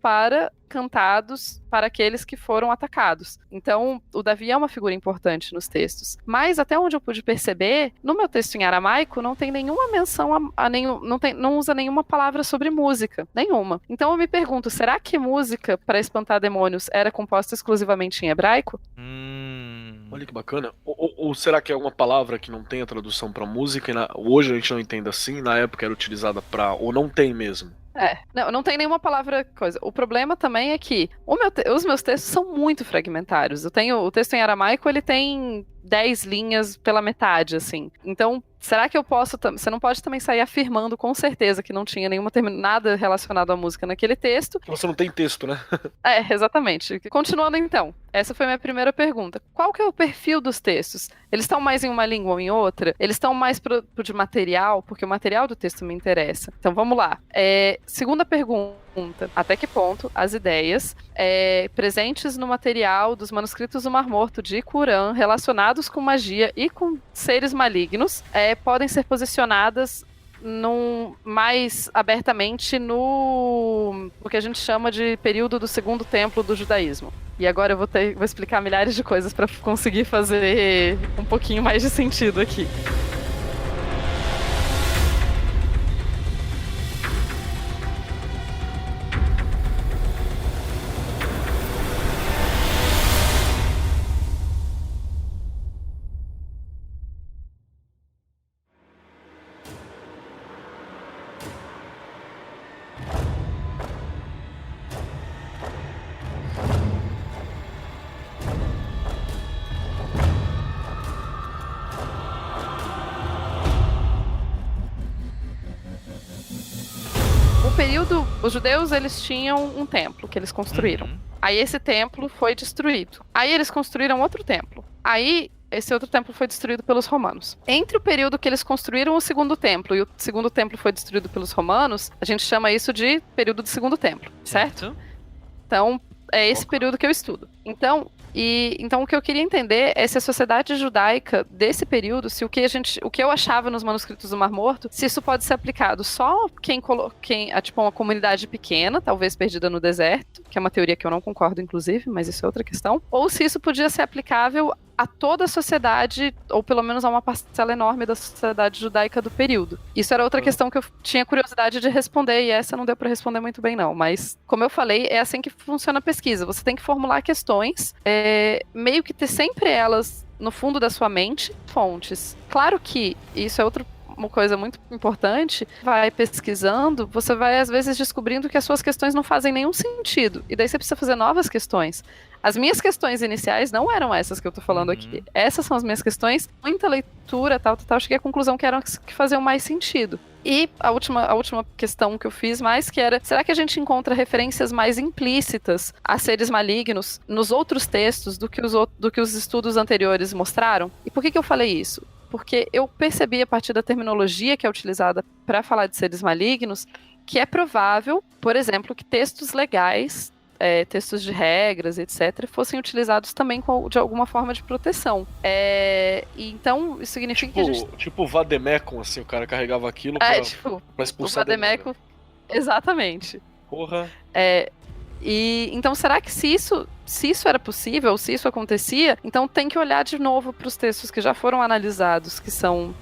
cantados para aqueles que foram atacados. Então, o Davi é uma figura importante nos textos. Mas, até onde eu pude perceber, no meu texto em aramaico, não tem nenhuma menção não usa nenhuma palavra sobre música. Nenhuma. Então, eu me pergunto, será que música para espantar demônios era composta exclusivamente em hebraico? Olha que bacana. Ou será que é uma palavra que não tem a tradução para música e hoje a gente não entende assim, na época era utilizada para, ou não tem mesmo? Não tem nenhuma palavra coisa. O problema também é que os meus textos são muito fragmentários. Eu tenho o texto em aramaico, ele tem 10 linhas pela metade, assim. Então, será que eu posso... Você não pode também sair afirmando com certeza que não tinha nada relacionado à música naquele texto. Você não tem texto, né? Exatamente. Continuando então. Essa foi a minha primeira pergunta. Qual que é o perfil dos textos? Eles estão mais em uma língua ou em outra? Eles estão mais de material? Porque o material do texto me interessa. Então, vamos lá. Segunda pergunta. Até que ponto as ideias presentes no material dos manuscritos do Mar Morto de Qumran relacionados com magia e com seres malignos podem ser posicionadas mais abertamente no que a gente chama de período do Segundo Templo do judaísmo. E agora eu vou explicar milhares de coisas para conseguir fazer um pouquinho mais de sentido aqui. Os judeus, eles tinham um templo que eles construíram. Aí esse templo foi destruído. Aí eles construíram outro templo. Aí esse outro templo foi destruído pelos romanos. Entre o período que eles construíram o segundo templo e o segundo templo foi destruído pelos romanos, a gente chama isso de período do segundo templo, certo? Então, é esse período que eu estudo. Então, o que eu queria entender é se a sociedade judaica desse período, se o que eu achava nos manuscritos do Mar Morto, se isso pode ser aplicado só tipo uma comunidade pequena, talvez perdida no deserto, que é uma teoria que eu não concordo, inclusive, mas isso é outra questão, ou se isso podia ser aplicável a toda a sociedade, ou pelo menos a uma parcela enorme da sociedade judaica do período. Isso era outra questão que eu tinha curiosidade de responder, e essa não deu para responder muito bem, não. Mas, como eu falei, é assim que funciona a pesquisa. Você tem que formular questões, meio que ter sempre elas no fundo da sua mente, fontes. Claro que isso é uma coisa muito importante, vai pesquisando, você vai às vezes descobrindo que as suas questões não fazem nenhum sentido, e daí você precisa fazer novas questões. As minhas questões iniciais não eram essas que eu tô falando aqui. Essas são as minhas questões, muita leitura, tal, cheguei à conclusão que eram as que faziam mais sentido. E a última questão que eu fiz mais, que era, será que a gente encontra referências mais implícitas a seres malignos nos outros textos do que os estudos anteriores mostraram? E por que eu falei isso? Porque eu percebi, a partir da terminologia que é utilizada para falar de seres malignos, que é provável, por exemplo, que textos legais, textos de regras, etc., fossem utilizados também de alguma forma de proteção. Então, isso significa que a gente... Tipo o Vademecum, assim, o cara carregava aquilo pra expulsar o Vademecum, exatamente. Porra. E então, será que se isso era possível, se isso acontecia, então tem que olhar de novo para os textos que já foram analisados, que são...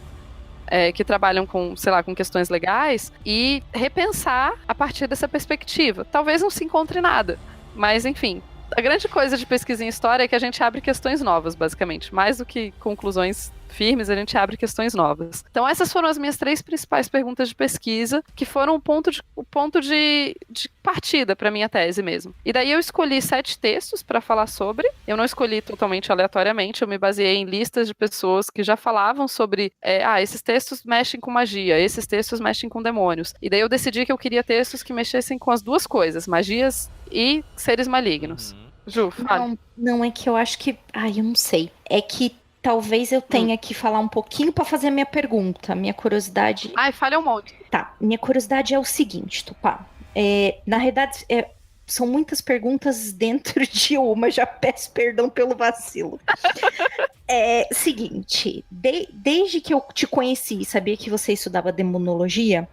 que trabalham com, sei lá, com questões legais, e repensar a partir dessa perspectiva. Talvez não se encontre nada, mas enfim, a grande coisa de pesquisa em história é que a gente abre questões novas, basicamente. Mais do que conclusões firmes, a gente abre questões novas. Então essas foram as minhas 3 principais perguntas de pesquisa, que foram o ponto de partida para minha tese mesmo. E daí eu escolhi 7 textos para falar sobre. Eu não escolhi totalmente aleatoriamente, eu me baseei em listas de pessoas que já falavam sobre esses textos mexem com magia, esses textos mexem com demônios. E daí eu decidi que eu queria textos que mexessem com as duas coisas, magias e seres malignos. Ju, fala. Não, é que eu acho que... eu não sei. É que talvez eu tenha que falar um pouquinho para fazer a minha pergunta. Minha curiosidade... Fale um monte. Tá, minha curiosidade é o seguinte, Tupá. Na realidade, são muitas perguntas dentro de uma. Já peço perdão pelo vacilo. Seguinte, desde que eu te conheci, sabia que você estudava demonologia,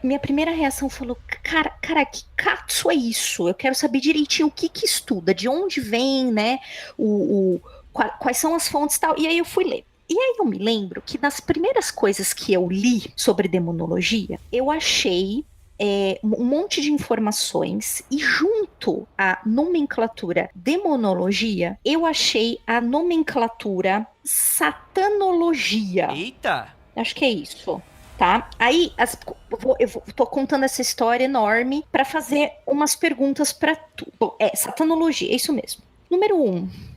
minha primeira reação falou, cara, que catso é isso? Eu quero saber direitinho o que estuda, de onde vem, né, quais são as fontes e tal. E aí eu fui ler. E aí eu me lembro que nas primeiras coisas que eu li sobre demonologia, eu achei um monte de informações, e junto à nomenclatura demonologia, eu achei a nomenclatura satanologia. Eita! Acho que é isso. Tá? Aí, eu tô contando essa história enorme para fazer umas perguntas para tu. Bom, satanologia, é isso mesmo. Número 1.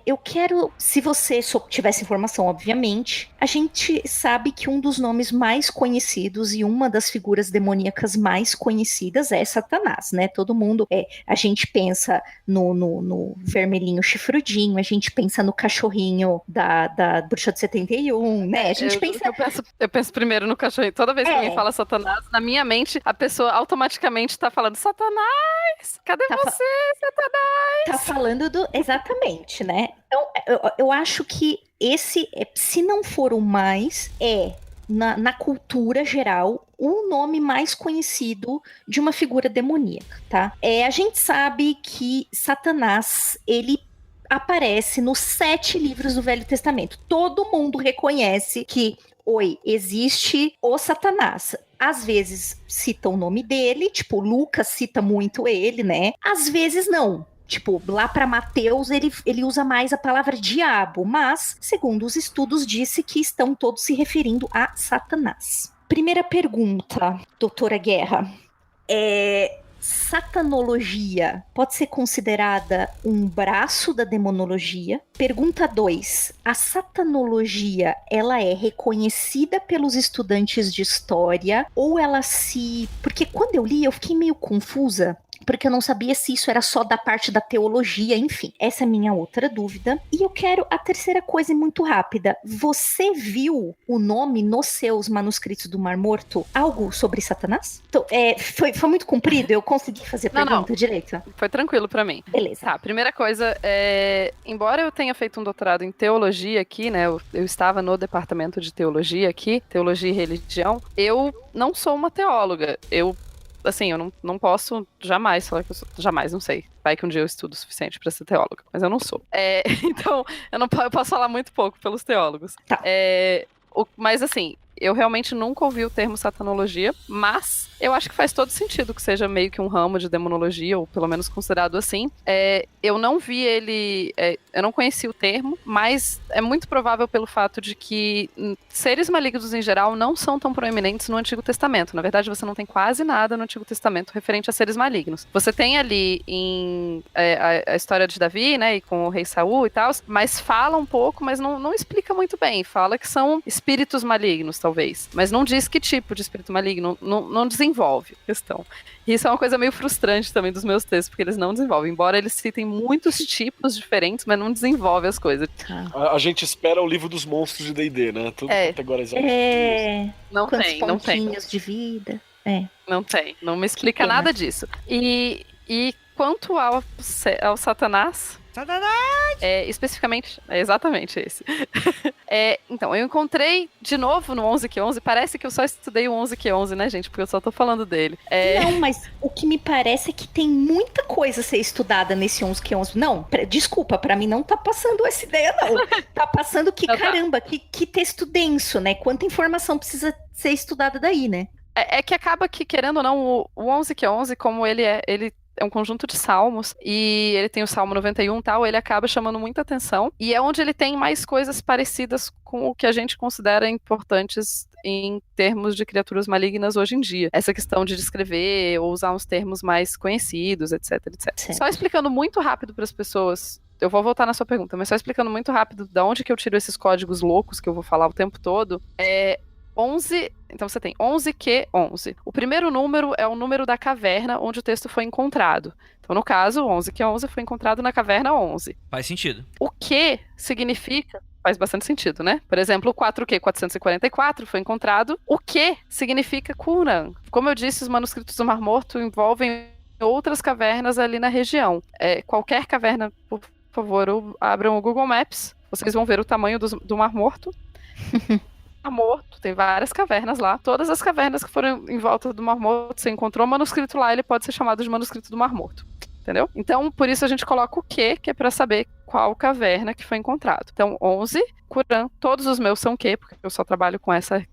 Eu quero, se você tivesse informação, obviamente, a gente sabe que um dos nomes mais conhecidos e uma das figuras demoníacas mais conhecidas é Satanás, né? Todo mundo, a gente pensa no vermelhinho chifrudinho, a gente pensa no cachorrinho da Bruxa de 71, né? A gente Eu penso primeiro no cachorrinho. Toda vez que alguém fala Satanás, na minha mente, a pessoa automaticamente tá falando, Satanás, cadê você, Satanás? Tá falando exatamente, né? Então, eu acho que esse, se não for o mais, na cultura geral, o nome mais conhecido de uma figura demoníaca, tá? A gente sabe que Satanás, ele aparece nos 7 livros do Velho Testamento. Todo mundo reconhece que, existe o Satanás. Às vezes cita o nome dele, tipo, Lucas cita muito ele, né? Às vezes não. Tipo, lá para Mateus, ele usa mais a palavra diabo, mas, segundo os estudos, disse que estão todos se referindo a Satanás. Primeira pergunta, doutora Guerra. Satanologia pode ser considerada um braço da demonologia? Pergunta 2. A satanologia, ela é reconhecida pelos estudantes de história ou ela se... Porque quando eu li, eu fiquei meio confusa, porque eu não sabia se isso era só da parte da teologia, enfim. Essa é a minha outra dúvida. E eu quero a terceira coisa muito rápida. Você viu o nome nos seus manuscritos do Mar Morto? Algo sobre Satanás? Então, foi muito comprido? Eu consegui fazer a pergunta direito? Foi tranquilo pra mim. Beleza. Tá, primeira coisa, embora eu tenha feito um doutorado em teologia aqui, né, eu estava no departamento de teologia aqui, teologia e religião, eu não sou uma teóloga. Eu não posso jamais falar que eu sou. Jamais, não sei. Vai que um dia eu estudo o suficiente pra ser teóloga. Mas eu não sou. Então, eu posso falar muito pouco pelos teólogos. Tá. Mas assim, eu realmente nunca ouvi o termo satanologia, mas eu acho que faz todo sentido que seja meio que um ramo de demonologia, ou pelo menos considerado assim. Eu não vi ele, eu não conheci o termo, mas é muito provável pelo fato de que seres malignos em geral não são tão proeminentes no Antigo Testamento. Na verdade, você não tem quase nada no Antigo Testamento referente a seres malignos. Você tem ali em a história de Davi, né, e com o rei Saul e tal, mas fala um pouco, mas não explica muito bem. Fala que são espíritos malignos, talvez, mas não diz que tipo de espírito maligno, não desenvolve a questão. E isso é uma coisa meio frustrante também dos meus textos, porque eles não desenvolvem, embora eles citem muitos tipos diferentes, mas não desenvolve as coisas. A gente espera o livro dos monstros de D&D, né? Tudo categorizado. Não tem. Pontinhos de vida. Não me explica nada disso. E quanto ao Satanás... especificamente, é exatamente esse. Então, eu encontrei de novo no 11q11, parece que eu só estudei o 11q11, né, gente? Porque eu só tô falando dele. Não, mas o que me parece é que tem muita coisa a ser estudada nesse 11q11. Não, desculpa, pra mim não tá passando essa ideia, não. Tá passando que, caramba, que texto denso, né? Quanta informação precisa ser estudada daí, né? Que acaba que, querendo ou não, o 11q11, como ele é um conjunto de salmos, e ele tem o Salmo 91 e tal, ele acaba chamando muita atenção, e é onde ele tem mais coisas parecidas com o que a gente considera importantes em termos de criaturas malignas hoje em dia. Essa questão de descrever ou usar uns termos mais conhecidos, etc, etc. Certo. Só explicando muito rápido para as pessoas, eu vou voltar na sua pergunta, mas só explicando muito rápido de onde que eu tiro esses códigos loucos que eu vou falar o tempo todo, 11, então você tem 11q11. O primeiro número é o número da caverna onde o texto foi encontrado. Então, no caso, o 11q11 foi encontrado na caverna 11. Faz sentido. O que significa... Faz bastante sentido, né? Por exemplo, o 4Q444 foi encontrado. O que significa Qumran? Como eu disse, os manuscritos do Mar Morto envolvem outras cavernas ali na região. Qualquer caverna, por favor, abram o Google Maps. Vocês vão ver o tamanho do Mar Morto. Mar Morto, tem várias cavernas lá. Todas as cavernas que foram em volta do Mar Morto, você encontrou um manuscrito lá, ele pode ser chamado de manuscrito do Mar Morto. Entendeu? Então, por isso a gente coloca o que é para saber qual caverna que foi encontrado. Então, 11, Qumran, todos os meus são Q, porque eu só trabalho com essas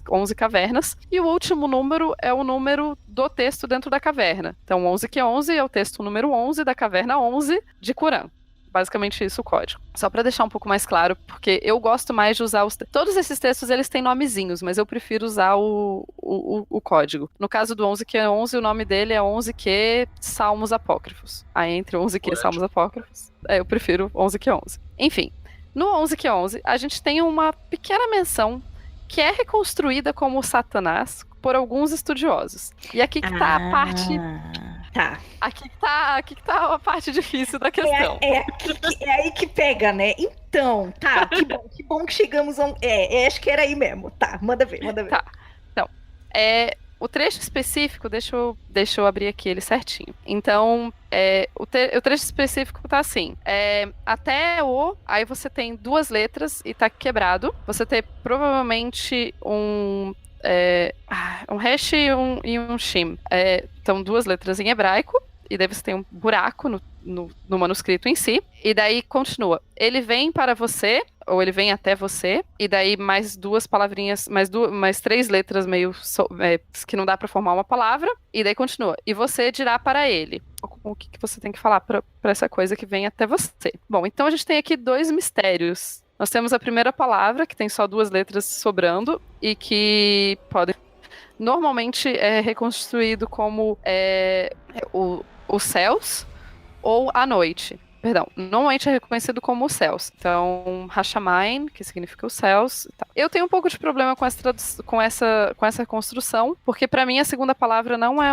11 cavernas. E o último número é o número do texto dentro da caverna. Então, 11q11 é o texto número 11 da caverna 11 de Qumran. Basicamente isso o código. Só para deixar um pouco mais claro, porque eu gosto mais de usar todos esses textos, eles têm nomezinhos, mas eu prefiro usar o código. No caso do 11q11, o nome dele é 11q Salmos Apócrifos. Aí entre 11q Salmos Apócrifos, eu prefiro 11q11. Enfim, no 11q11, a gente tem uma pequena menção que é reconstruída como Satanás por alguns estudiosos. E aqui que tá a parte... Tá. Aqui que tá a parte difícil da questão. É aí que pega, né? Então, tá, que bom que chegamos a acho que era aí mesmo. Tá, manda ver. Tá, então, o trecho específico, deixa eu abrir aqui ele certinho. Então, o trecho específico tá assim, até aí você tem duas letras e tá quebrado, você tem provavelmente um hash e um shim. Então, duas letras em hebraico, e daí você tem um buraco no manuscrito em si, e daí continua. Ele vem para você, ou ele vem até você, e daí mais duas palavrinhas, mais três letras meio que não dá para formar uma palavra, e daí continua. E você dirá para ele. O que você tem que falar para essa coisa que vem até você? Bom, então a gente tem aqui dois mistérios. Nós temos a primeira palavra, que tem só duas letras sobrando, e que normalmente é reconstruído como os céus ou a noite. Perdão, normalmente é reconhecido como os céus. Então, Hashamayim, que significa os céus. Tá. Eu tenho um pouco de problema com essa construção, porque para mim a segunda palavra não é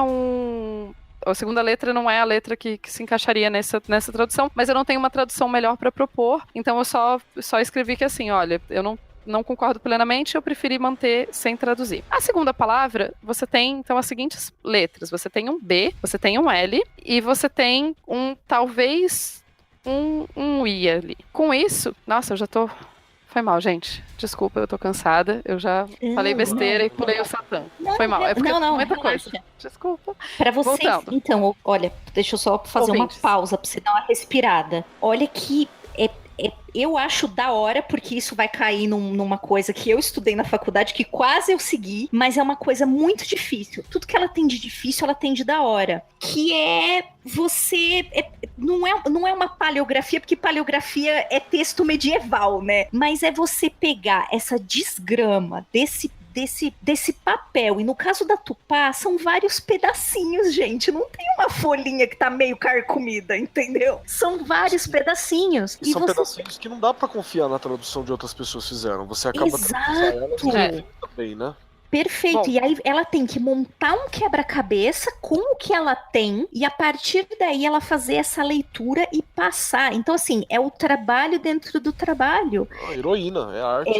a segunda letra não é a letra que se encaixaria nessa tradução, mas eu não tenho uma tradução melhor para propor, então eu só escrevi que assim, olha, eu não concordo plenamente, eu preferi manter sem traduzir. A segunda palavra, você tem, então, as seguintes letras. Você tem um B, você tem um L, e você tem talvez um I ali. Com isso, nossa, eu já tô... Foi mal, gente. Desculpa, eu tô cansada. Eu já falei besteira e pulei o Satã. Foi mal. É porque muita coisa. Desculpa. Pra vocês, então, olha, deixa eu só fazer uma pausa pra você dar uma respirada. Olha que Eu acho da hora, porque isso vai cair numa coisa que eu estudei na faculdade, que quase eu segui, mas é uma coisa muito difícil. Tudo que ela tem de difícil, ela tem de da hora. Que é você... não é uma paleografia, porque paleografia é texto medieval, né? Mas é você pegar essa desgrama desse papel. E no caso da Tupá, são vários pedacinhos, gente. Não tem uma folhinha que tá meio carcomida, entendeu? São vários pedacinhos. E são pedacinhos que não dá pra confiar na tradução de outras pessoas fizeram. Você acaba Exato. Também, né? Perfeito. Bom, e aí ela tem que montar um quebra-cabeça com o que ela tem e a partir daí ela fazer essa leitura e passar. Então, assim, é o trabalho dentro do trabalho. Heroína, é arte.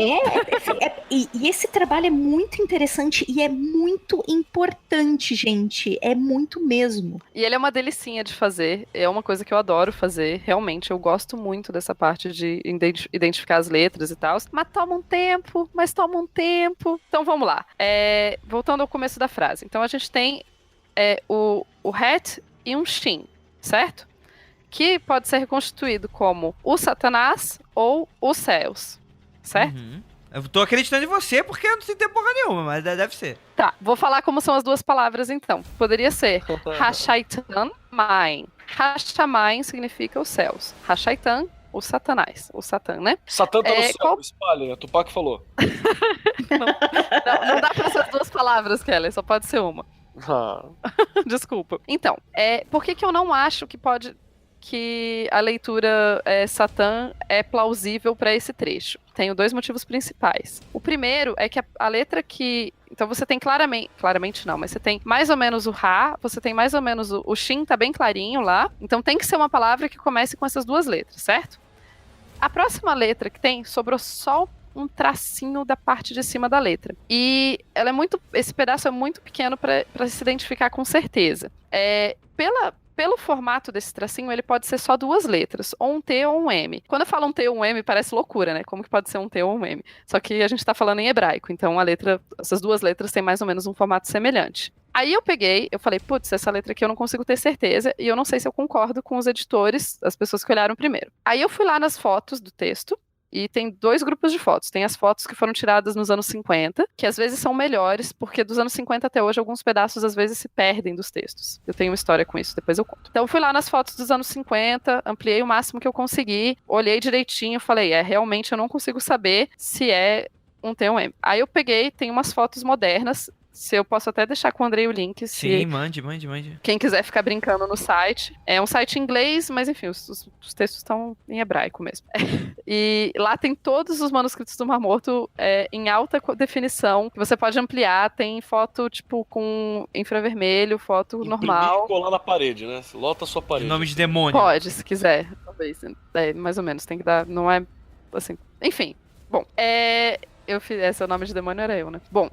E esse trabalho é muito interessante e é muito importante, gente. É muito mesmo. E ele é uma delicinha de fazer. É uma coisa que eu adoro fazer. Realmente, eu gosto muito dessa parte de identificar as letras e tal. Mas toma um tempo. Então, vamos lá. Voltando ao começo da frase. Então a gente tem o het e um shin, certo? Que pode ser reconstituído como o Satanás ou os céus, certo? Uhum. Eu tô acreditando em você porque eu não sei ter porra nenhuma, mas deve ser. Tá, vou falar como são as duas palavras então. Poderia ser Hashaitan Main. Hashamayim significa os céus. Hashaitan, o Satanás. O Satã, né? Satã tá no céu, espalhem, a Tupac falou. Não dá pra ser as duas palavras, Kelly, só pode ser uma. Desculpa. Então, por que eu não acho que a leitura Satã é plausível para esse trecho? Tenho dois motivos principais. O primeiro é que a letra que... Então você tem claramente não, mas você tem mais ou menos o Ra, você tem mais ou menos o Shin, tá bem clarinho lá. Então tem que ser uma palavra que comece com essas duas letras, certo? A próxima letra que tem, sobrou só um tracinho da parte de cima da letra. E esse pedaço é muito pequeno para se identificar com certeza. Pelo formato desse tracinho, ele pode ser só duas letras, ou um T ou um M. Quando eu falo um T ou um M, parece loucura, né? Como que pode ser um T ou um M? Só que a gente tá falando em hebraico, então essas duas letras têm mais ou menos um formato semelhante. Aí eu falei, putz, essa letra aqui eu não consigo ter certeza, e eu não sei se eu concordo com os editores, as pessoas que olharam primeiro. Aí eu fui lá nas fotos do texto, e tem dois grupos de fotos. Tem as fotos que foram tiradas nos anos 50, que às vezes são melhores, porque dos anos 50 até hoje, alguns pedaços às vezes se perdem dos textos. Eu tenho uma história com isso, depois eu conto. Então, fui lá nas fotos dos anos 50, ampliei o máximo que eu consegui, olhei direitinho, falei, realmente eu não consigo saber se é um T ou um M. Aí eu peguei, tem umas fotos modernas, se eu posso até deixar com o Andrei o link. Sim, mande. Quem quiser ficar brincando no site. É um site em inglês, mas enfim, os textos estão em hebraico mesmo. E lá tem todos os manuscritos do Mar Morto em alta definição, que você pode ampliar. Tem foto, tipo, com infravermelho, foto normal. E colar na parede, né? Lota a sua parede. Nome de demônio. Pode, se quiser. Talvez. Mais ou menos. Tem que dar... Não é... Assim... Enfim. Bom, eu fiz... Esse nome de demônio era eu, né? Bom.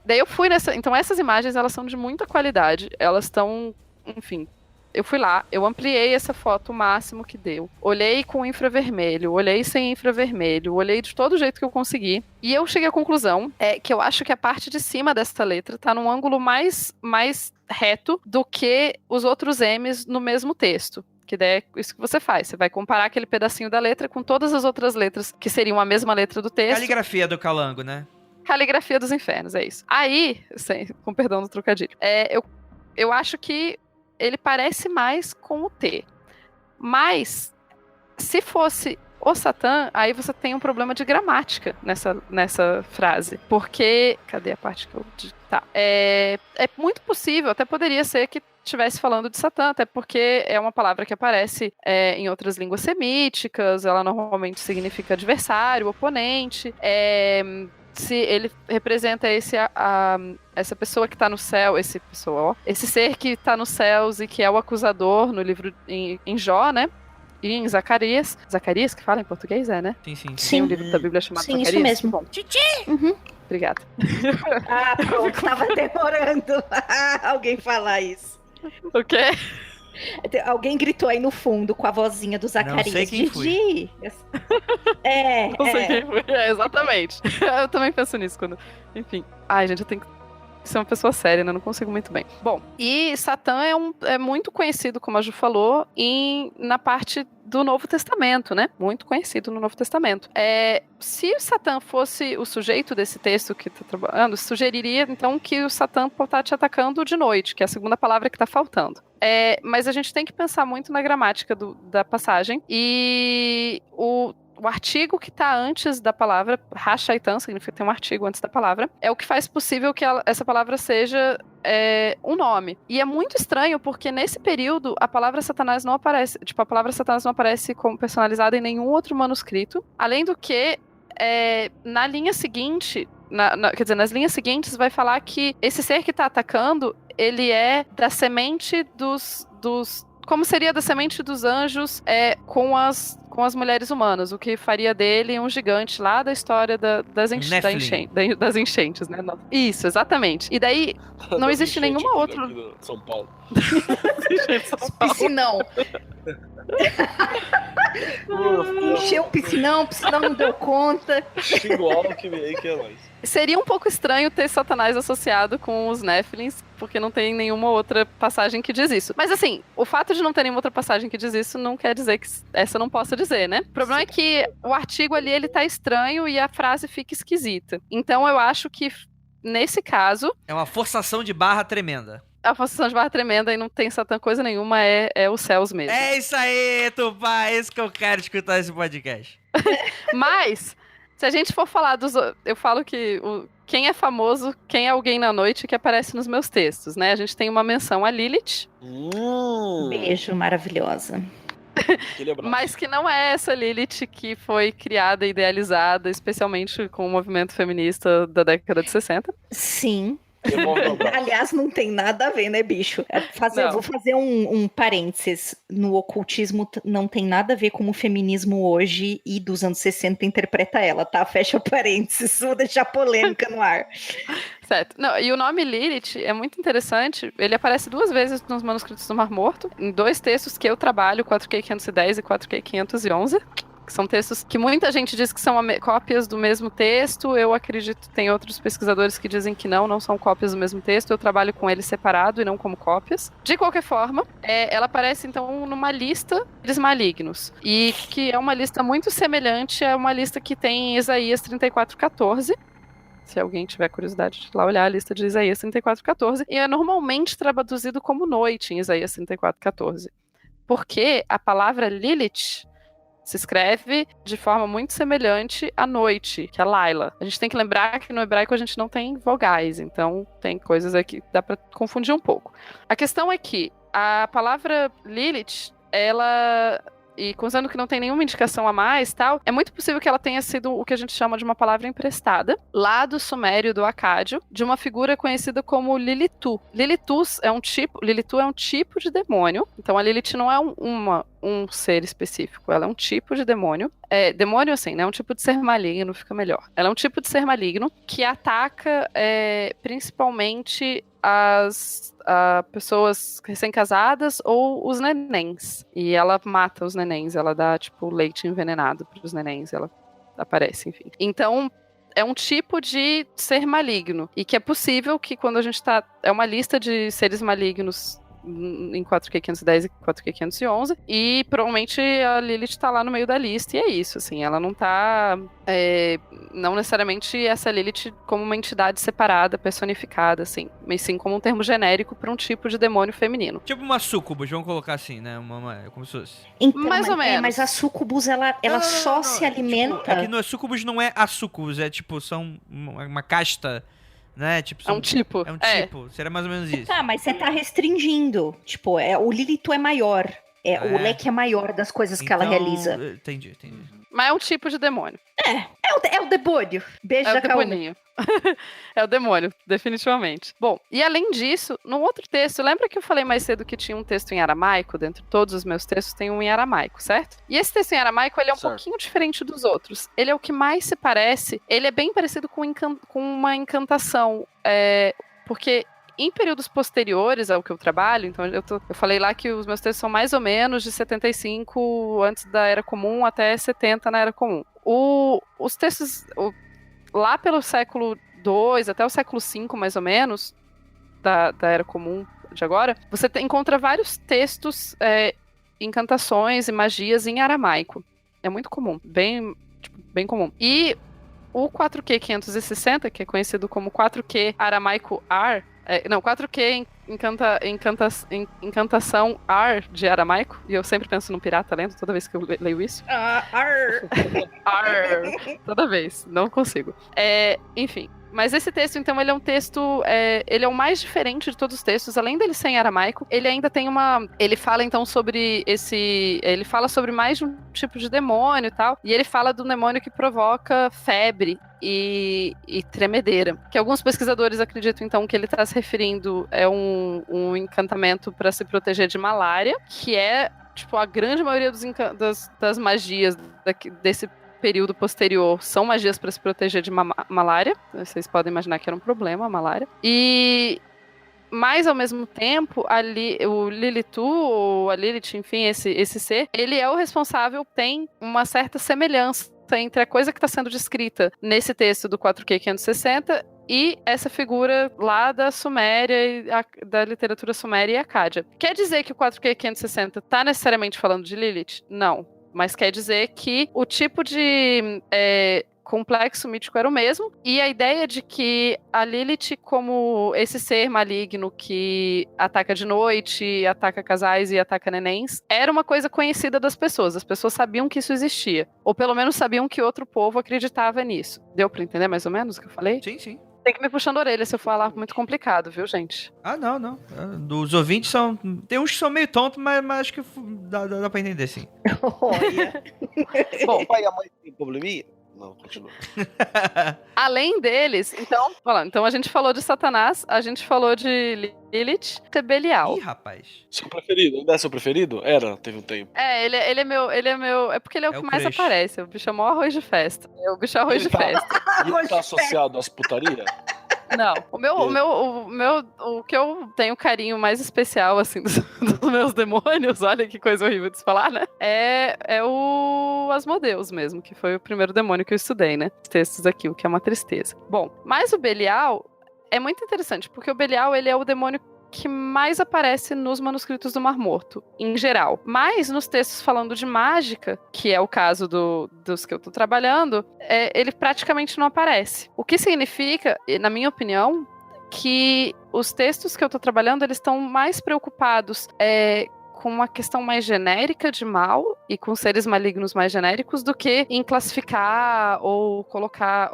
Daí eu fui nessa... Então essas imagens, elas são de muita qualidade. Elas estão... Enfim... Eu fui lá, eu ampliei essa foto o máximo que deu. Olhei com infravermelho, olhei sem infravermelho, olhei de todo jeito que eu consegui. E eu cheguei à conclusão que eu acho que a parte de cima dessa letra tá num ângulo mais reto do que os outros M's no mesmo texto. Que daí é isso que você faz. Você vai comparar aquele pedacinho da letra com todas as outras letras que seriam a mesma letra do texto. Caligrafia do Calango, né? Caligrafia dos infernos, é isso. Aí, com perdão do trocadilho, eu acho que ele parece mais com o T. Mas, se fosse o Satã, aí você tem um problema de gramática nessa frase. Porque... Cadê a parte que eu... Tá. É muito possível, até poderia ser que estivesse falando de Satã, até porque é uma palavra que aparece em outras línguas semíticas, ela normalmente significa adversário, oponente, se ele representa essa pessoa que está no céu, esse ser que está nos céus e que é o acusador no livro em Jó, né? E em Zacarias que fala em português, né? Sim. Tem um livro da Bíblia chamado Zacarias. Sim, isso mesmo. Bom. Titi! Uhum. Obrigada. Pronto, tava demorando alguém falar isso. O quê? Alguém gritou aí no fundo com a vozinha do Zacarias. Não sei quem Didi. Não sei quem foi. Exatamente. Eu também penso nisso quando... Enfim. Ai, gente, eu tenho que ser uma pessoa séria, né? Não consigo muito bem. Bom, e Satã é muito conhecido, como a Ju falou, na parte do Novo Testamento, né? Muito conhecido no Novo Testamento. Se o Satã fosse o sujeito desse texto que está trabalhando, sugeriria, então, que o Satã está te atacando de noite, que é a segunda palavra que está faltando. Mas a gente tem que pensar muito na gramática da passagem, e o artigo que está antes da palavra, Rashaitan, significa ter um artigo antes da palavra, é o que faz possível que essa palavra seja um nome. E é muito estranho, porque nesse período a palavra Satanás não aparece, a palavra Satanás não aparece como personalizada em nenhum outro manuscrito, além do que na linha seguinte, quer dizer, nas linhas seguintes vai falar que esse ser que está atacando, ele é da semente dos como seria da semente dos anjos com as mulheres humanas, o que faria dele um gigante lá da história das enchentes, né? Isso, exatamente. E daí não existe nenhuma outra. São Paulo. Piscinão. Encheu o piscinão não deu conta. Xingo Alckmin aí que é nóis. Seria um pouco estranho ter Satanás associado com os Néfilins, porque não tem nenhuma outra passagem que diz isso. Mas assim, o fato de não ter nenhuma outra passagem que diz isso não quer dizer que essa não possa dizer, né? O problema é que o artigo ali, ele tá estranho e a frase fica esquisita. Então eu acho que, nesse caso... É uma forçação de barra tremenda. A forçação de barra tremenda e não tem Satã coisa nenhuma, é os céus mesmo. É isso aí, Tupá, é isso que eu quero escutar esse podcast. Mas... se a gente for falar eu falo que quem é famoso, quem é alguém na noite que aparece nos meus textos, né? A gente tem uma menção a Lilith. Beijo, maravilhosa. Mas que não é essa Lilith que foi criada e idealizada, especialmente com o movimento feminista da década de 60. Sim. Aliás, não tem nada a ver, né, bicho? Vou fazer um parênteses. No ocultismo não tem nada a ver com o feminismo hoje e dos anos 60 interpreta ela, tá? Fecha parênteses, vou deixar polêmica no ar. Certo. Não, e o nome Lilith é muito interessante. Ele aparece 2 vezes nos manuscritos do Mar Morto, em 2 textos que eu trabalho, 4Q510 e 4Q511. Que são textos que muita gente diz que são cópias do mesmo texto. Eu acredito, tem outros pesquisadores que dizem que não são cópias do mesmo texto. Eu trabalho com eles separado e não como cópias. De qualquer forma, ela aparece então numa lista de malignos, e que é uma lista muito semelhante a uma lista que tem em Isaías 34:14. Se alguém tiver curiosidade de ir lá olhar a lista de Isaías 34:14, e é normalmente traduzido como noite em Isaías 34:14. Porque a palavra Lilith se escreve de forma muito semelhante à noite, que é Laila. A gente tem que lembrar que no hebraico a gente não tem vogais, então tem coisas aqui que dá pra confundir um pouco. A questão é que a palavra Lilith, e considerando que não tem nenhuma indicação a mais, tal, é muito possível que ela tenha sido o que a gente chama de uma palavra emprestada, lá do Sumério, do Acádio, de uma figura conhecida como Lilitu. Lilitu é um tipo de demônio, então a Lilith não é um ser específico, ela é um tipo de demônio. Demônio, assim, né? Um tipo de ser maligno, fica melhor. Ela é um tipo de ser maligno que ataca principalmente as pessoas recém-casadas ou os nenéns. E ela mata os nenéns, ela dá, tipo, leite envenenado para os nenéns, ela aparece, enfim. Então, é um tipo de ser maligno. E que é possível que quando a gente tá... É uma lista de seres malignos em 4Q510 e 4Q511, e provavelmente a Lilith tá lá no meio da lista, e é isso, assim, ela não tá não necessariamente essa Lilith como uma entidade separada, personificada, assim, mas sim como um termo genérico para um tipo de demônio feminino. Tipo uma sucubus, vamos colocar assim, né, como se fosse. Então, mais ou menos. Mas a sucubus, ela só se alimenta... Tipo, aqui no sucubus não é a sucubus, é tipo, são uma casta... Né? Tipo, é um tipo. É um tipo. Seria mais ou menos isso. Tá, mas você tá restringindo. Tipo, o Lilith é maior. O leque é maior das coisas que ela realiza. Entendi. Mas é um tipo de demônio. É o demônio. Beijo da demoninho. É o demônio, definitivamente. Bom, e além disso, no outro texto, lembra que eu falei mais cedo que tinha um texto em aramaico? Dentro de todos os meus textos tem um em aramaico, certo? E esse texto em aramaico, ele é um pouquinho diferente dos outros. Ele é o que mais se parece, ele é bem parecido com uma encantação, porque... Em períodos posteriores ao que eu trabalho, então eu falei lá que os meus textos são mais ou menos de 75 antes da Era Comum até 70 na Era Comum. Os textos lá pelo século II até o século V, mais ou menos, da Era Comum de agora, você encontra vários textos, encantações e magias em aramaico. É muito comum, bem comum. E o 4Q 560, que é conhecido como 4Q aramaico AR, 4Q encantação AR de aramaico, e eu sempre penso num pirata lendo toda vez que eu leio isso. Ar. Toda vez, não consigo. Enfim, mas esse texto, então, ele é um texto, ele é o mais diferente de todos os textos, além dele ser em aramaico, ele ainda tem ele fala, então, ele fala sobre mais de um tipo de demônio e tal, e ele fala do demônio que provoca febre e tremedeira, que alguns pesquisadores acreditam, então, que ele está se referindo é um encantamento para se proteger de malária, que é, tipo, a grande maioria das magias desse período posterior são magias para se proteger de malária. Vocês podem imaginar que era um problema a malária. Mas, ao mesmo tempo, o Lilitu, ou a Lilith, enfim, esse ser, ele é o responsável, tem uma certa semelhança entre a coisa que está sendo descrita nesse texto do 4Q 560 e essa figura lá da Suméria, da literatura suméria e acádia. Quer dizer que o 4Q 560 está necessariamente falando de Lilith? Não. Mas quer dizer que o tipo de complexo mítico era o mesmo, e a ideia de que a Lilith, como esse ser maligno que ataca de noite, ataca casais e ataca nenéns, era uma coisa conhecida das pessoas. As pessoas sabiam que isso existia, ou pelo menos sabiam que outro povo acreditava nisso. Deu pra entender mais ou menos o que eu falei? Sim, sim. Tem que me puxando a orelha se eu falar muito complicado, viu, gente? Ah, não. Os ouvintes são... Tem uns que são meio tontos, mas acho que dá pra entender, sim. Olha. Bom, O pai e a mãe tem probleminha? Não, continua. além deles, então a gente falou de Satanás, a gente falou de Lilith e Belial. Ih, rapaz. Seu preferido? Ainda é seu preferido? Era, teve um tempo. Ele é meu. É porque ele é o É que o mais crush. aparece. O bicho é mó arroz de festa. É o bicho arroz de Ele tá- festa. E ele tá associado às putaria? Não. O que eu tenho carinho mais especial, assim, dos meus demônios, olha que coisa horrível de se falar, né? É o Asmodeus mesmo, que foi o primeiro demônio que eu estudei, né? Os textos aqui, o que é uma tristeza. Bom, mas o Belial é muito interessante, porque o Belial, ele é o demônio que mais aparece nos manuscritos do Mar Morto, em geral. Mas nos textos falando de mágica, que é o caso dos que eu tô trabalhando, ele praticamente não aparece. O que significa, na minha opinião, que os textos que eu tô trabalhando, eles estão mais preocupados com uma questão mais genérica de mal e com seres malignos mais genéricos do que em classificar ou colocar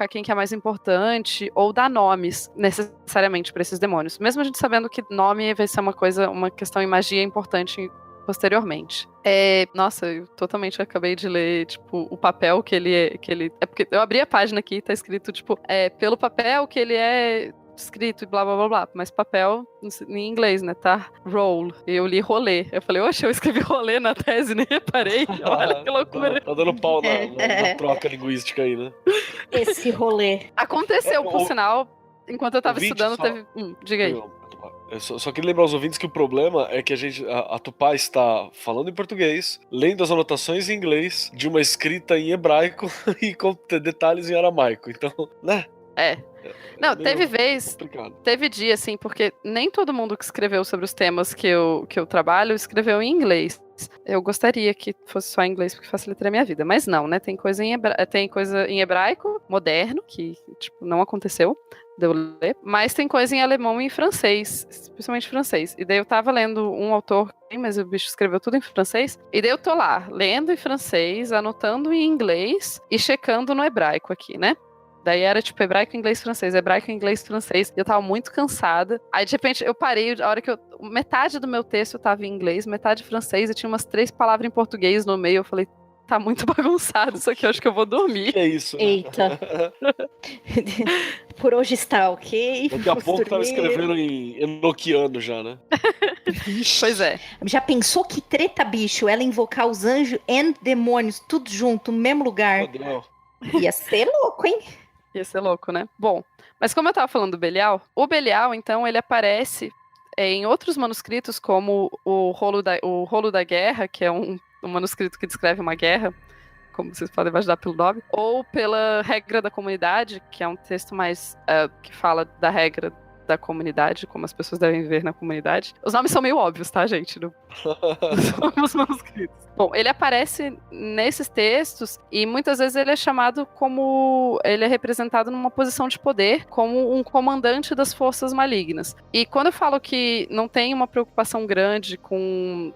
quem que é mais importante ou dar nomes necessariamente para esses demônios. Mesmo a gente sabendo que nome vai ser uma questão em magia importante posteriormente. Nossa, eu totalmente acabei de ler, tipo, o papel que ele é. É porque eu abri a página aqui e tá escrito, tipo, pelo papel que ele é escrito e blá blá blá blá, mas papel em inglês, né, tá? Roll. E eu li rolê. Eu falei, oxe, eu escrevi rolê na tese, nem reparei. Olha que loucura. Tá dando pau na troca linguística aí, né? Esse rolê. Aconteceu, por sinal, enquanto eu tava ouvinte, estudando, só- teve. Diga aí. Eu só queria lembrar aos ouvintes que o problema é que a Tupá está falando em português, lendo as anotações em inglês, de uma escrita em hebraico e com detalhes em aramaico. Então, né? Não, meio teve complicado. teve dia, assim, porque nem todo mundo que escreveu sobre os temas que eu trabalho escreveu em inglês. Eu gostaria que fosse só em inglês, porque facilitaria a minha vida. Mas não, né? Tem coisa em hebraico, moderno, que, tipo, não aconteceu de eu ler. Mas tem coisa em alemão e em francês, especialmente francês. E daí eu tava lendo um autor, mas o bicho escreveu tudo em francês. E daí eu tô lá, lendo em francês, anotando em inglês e checando no hebraico aqui, né? Daí era tipo hebraico, inglês, francês, hebraico, inglês, francês. Eu tava muito cansada. Aí de repente eu parei, a hora que metade do meu texto tava em inglês, metade em francês, e tinha umas 3 palavras em português no meio. Eu falei, tá muito bagunçado isso aqui, eu acho que eu vou dormir. Que é isso? né? Eita. Por hoje está, ok? Daqui a Vamos pouco tava dormir. escrevendo em enoquiano já, né? Vixe. Pois é. Já pensou que treta, bicho? Ela invocar os anjos e demônios tudo junto, no mesmo lugar. Fodeu. Ia ser louco, hein? Ia ser louco, né? Bom, mas como eu tava falando do Belial, o Belial, então, ele aparece em outros manuscritos, como o Rolo da Guerra, que é um manuscrito que descreve uma guerra como vocês podem imaginar pelo nome, ou pela regra da comunidade, que é um texto mais que fala da regra da comunidade, como as pessoas devem viver na comunidade. Os nomes são meio óbvios, tá, gente? Nos manuscritos. Bom, ele aparece nesses textos e muitas vezes ele é chamado como... Ele é representado numa posição de poder como um comandante das forças malignas. E quando eu falo que não tem uma preocupação grande com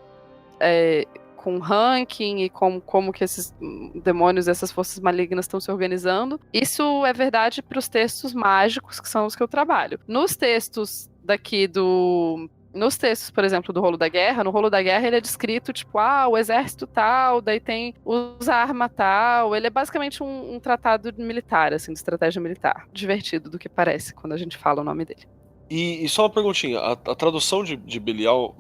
ranking e como que esses demônios e essas forças malignas estão se organizando. Isso é verdade para os textos mágicos, que são os que eu trabalho. Nos textos Nos textos, por exemplo, do Rolo da Guerra, no Rolo da Guerra ele é descrito, tipo, o exército tal, daí usa arma tal. Ele é basicamente um tratado militar, assim, de estratégia militar. Divertido do que parece quando a gente fala o nome dele. E só uma perguntinha, a tradução de Belial,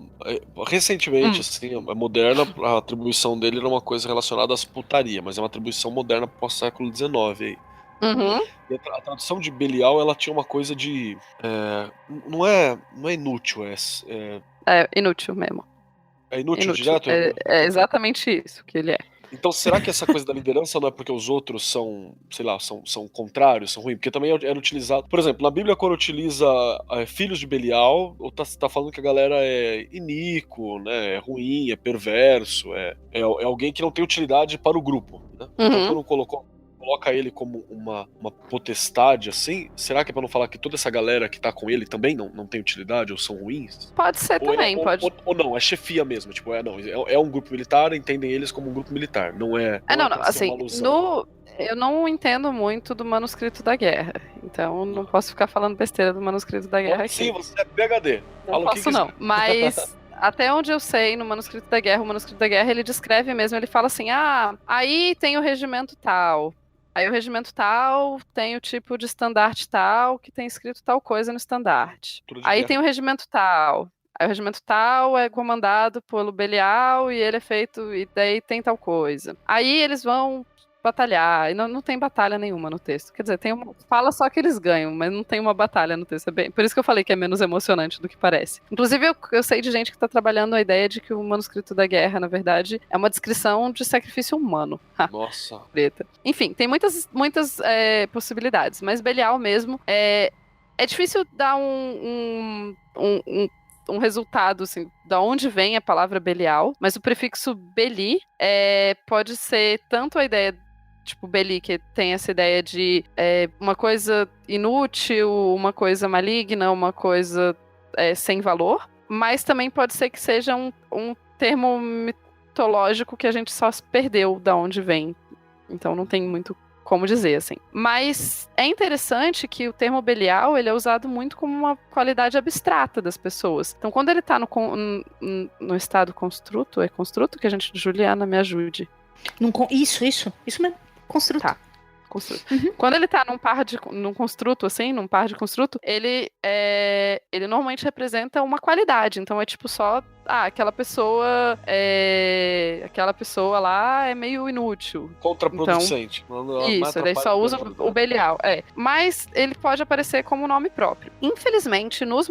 recentemente, assim, é moderna, a atribuição dele era uma coisa relacionada às putaria, mas é uma atribuição moderna pós-século XIX aí. Uhum. E a tradução de Belial, ela tinha uma coisa de... não é inútil, É inútil mesmo. É inútil direto? É exatamente isso que ele é. Então, será que essa coisa da liderança não é porque os outros são, sei lá, são contrários, são ruins? Porque também era utilizado... Por exemplo, na Bíblia, quando utiliza filhos de Belial, ou tá falando que a galera é iníquo, né? É ruim, é perverso, é alguém que não tem utilidade para o grupo, né? Então, quando coloca ele como uma potestade, assim, será que é pra não falar que toda essa galera que tá com ele também não tem utilidade ou são ruins? Pode ser também, pode. Ou não, é chefia mesmo, tipo, é um grupo militar, entendem eles como um grupo militar, não é... Não, assim, eu não entendo muito do manuscrito da guerra, então não posso ficar falando besteira do manuscrito da guerra aqui. Sim, você é PhD. Não posso não, mas... Até onde eu sei, no manuscrito da guerra, o manuscrito da guerra, ele descreve mesmo, ele fala assim, aí tem o regimento tal... Aí o regimento tal tem o tipo de estandarte tal, que tem escrito tal coisa no estandarte. Aí tem o regimento tal. Aí o regimento tal é comandado pelo Belial e ele é feito, e daí tem tal coisa. Aí eles vão batalhar, e não tem batalha nenhuma no texto. Quer dizer, fala só que eles ganham, mas não tem uma batalha no texto. Por isso que eu falei que é menos emocionante do que parece. Inclusive, eu sei de gente que tá trabalhando a ideia de que o manuscrito da guerra, na verdade, é uma descrição de sacrifício humano. Nossa. Preta. Enfim, tem muitas possibilidades, mas Belial mesmo é difícil dar um resultado, assim, da onde vem a palavra Belial, mas o prefixo Beli pode ser tanto a ideia, tipo, Beli, que tem essa ideia de uma coisa inútil, uma coisa maligna, uma coisa sem valor, mas também pode ser que seja um termo mitológico que a gente só perdeu da onde vem. Então não tem muito como dizer, assim. Mas é interessante que o termo Belial, ele é usado muito como uma qualidade abstrata das pessoas. Então, quando ele tá no estado construto, é construto que a gente... Juliana, me ajude. Isso mesmo. Construto. Tá. Construto. Quando ele tá num construto, assim, num par de construto, ele normalmente representa uma qualidade. Então é tipo só, aquela pessoa lá é meio inútil. Contraproducente. Então, isso, daí só usa o Belial. Mas ele pode aparecer como nome próprio. Infelizmente, nos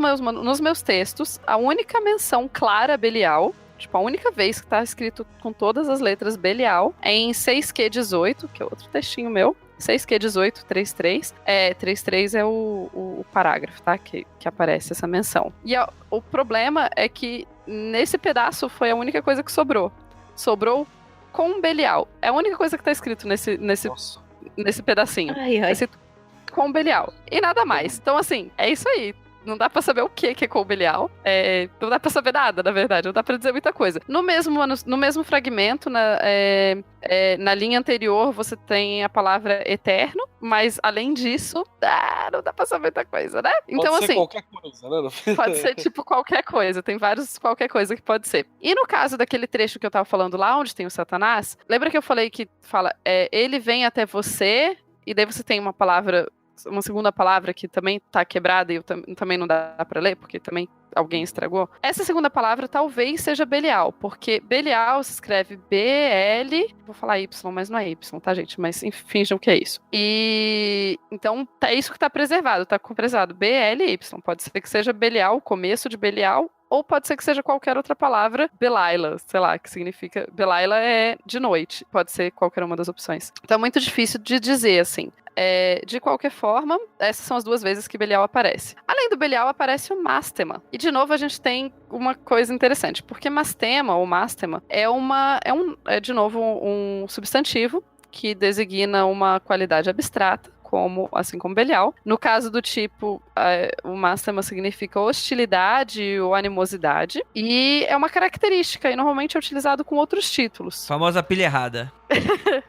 meus textos, a única menção clara a Belial, tipo, a única vez que tá escrito com todas as letras Belial é em 6Q18, que é outro textinho meu. 6Q18, 33. 33 é o parágrafo, tá? Que aparece essa menção. E o problema é que nesse pedaço foi a única coisa que sobrou. Sobrou com Belial. É a única coisa que tá escrito nesse pedacinho. Com Belial. E nada mais. Então, assim, é isso aí. Não dá pra saber o que é com Belial. Não dá pra saber nada, na verdade. Não dá pra dizer muita coisa. No mesmo fragmento, na linha anterior, você tem a palavra eterno, mas além disso, não dá pra saber muita coisa, né? Então, pode ser assim, qualquer coisa, né? Pode ser tipo qualquer coisa. Tem vários qualquer coisa que pode ser. E no caso daquele trecho que eu tava falando lá, onde tem o Satanás, lembra que eu falei que fala, ele vem até você, e daí você tem uma segunda palavra que também tá quebrada e também não dá pra ler, porque também alguém estragou. Essa segunda palavra talvez seja Belial, porque Belial se escreve B-L... Vou falar Y, mas não é Y, tá, gente? Mas finjam que é isso. E então é isso que tá preservado, tá preservado. B-L-Y. Pode ser que seja Belial, o começo de Belial, ou pode ser que seja qualquer outra palavra, Belaila, sei lá, que significa... Belaila é de noite, pode ser qualquer uma das opções. Então é muito difícil de dizer, assim. De qualquer forma, essas são as 2 vezes que Belial aparece. Além do Belial, aparece o Mástema. E de novo a gente tem uma coisa interessante, porque Mastema ou Mástema é de novo um substantivo que designa uma qualidade abstrata, assim como Belial. No caso do tipo, o Mástema significa hostilidade ou animosidade, e é uma característica, e normalmente é utilizado com outros títulos. Famosa pilha errada.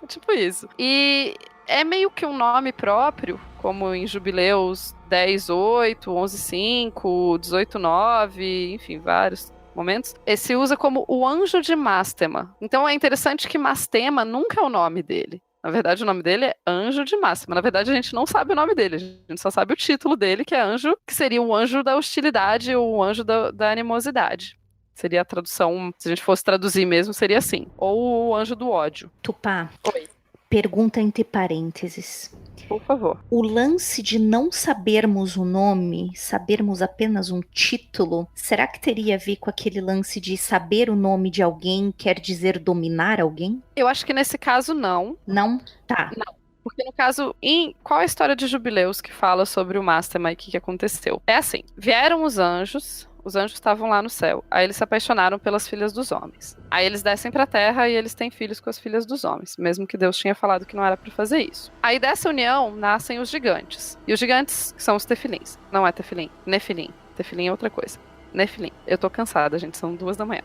Tipo isso. E é meio que um nome próprio, como em Jubileus 10.8, 11.5, 18.9, enfim, vários momentos. Se usa como o anjo de Mástema. Então é interessante que Mástema nunca é o nome dele. Na verdade, o nome dele é Anjo de Mástema. Na verdade, a gente não sabe o nome dele. A gente só sabe o título dele, que é anjo, que seria o anjo da hostilidade ou o anjo da animosidade. Seria a tradução, se a gente fosse traduzir mesmo, seria assim. Ou o anjo do ódio. Tupá. Oi. Pergunta entre parênteses. Por favor. O lance de não sabermos o nome, sabermos apenas um título, será que teria a ver com aquele lance de saber o nome de alguém quer dizer dominar alguém? Eu acho que nesse caso não. Não? Tá. Não. Porque no caso, qual é a história de Jubileus que fala sobre o Mástema e o que aconteceu? É assim, vieram os anjos estavam lá no céu, aí eles se apaixonaram pelas filhas dos homens. Aí eles descem pra terra e eles têm filhos com as filhas dos homens, mesmo que Deus tinha falado que não era pra fazer isso. Aí dessa união nascem os gigantes. E os gigantes são os tefilins. Não é tefilim, nefilim. Tefilim é outra coisa. Nefilim. Eu tô cansada, gente, são 2 da manhã.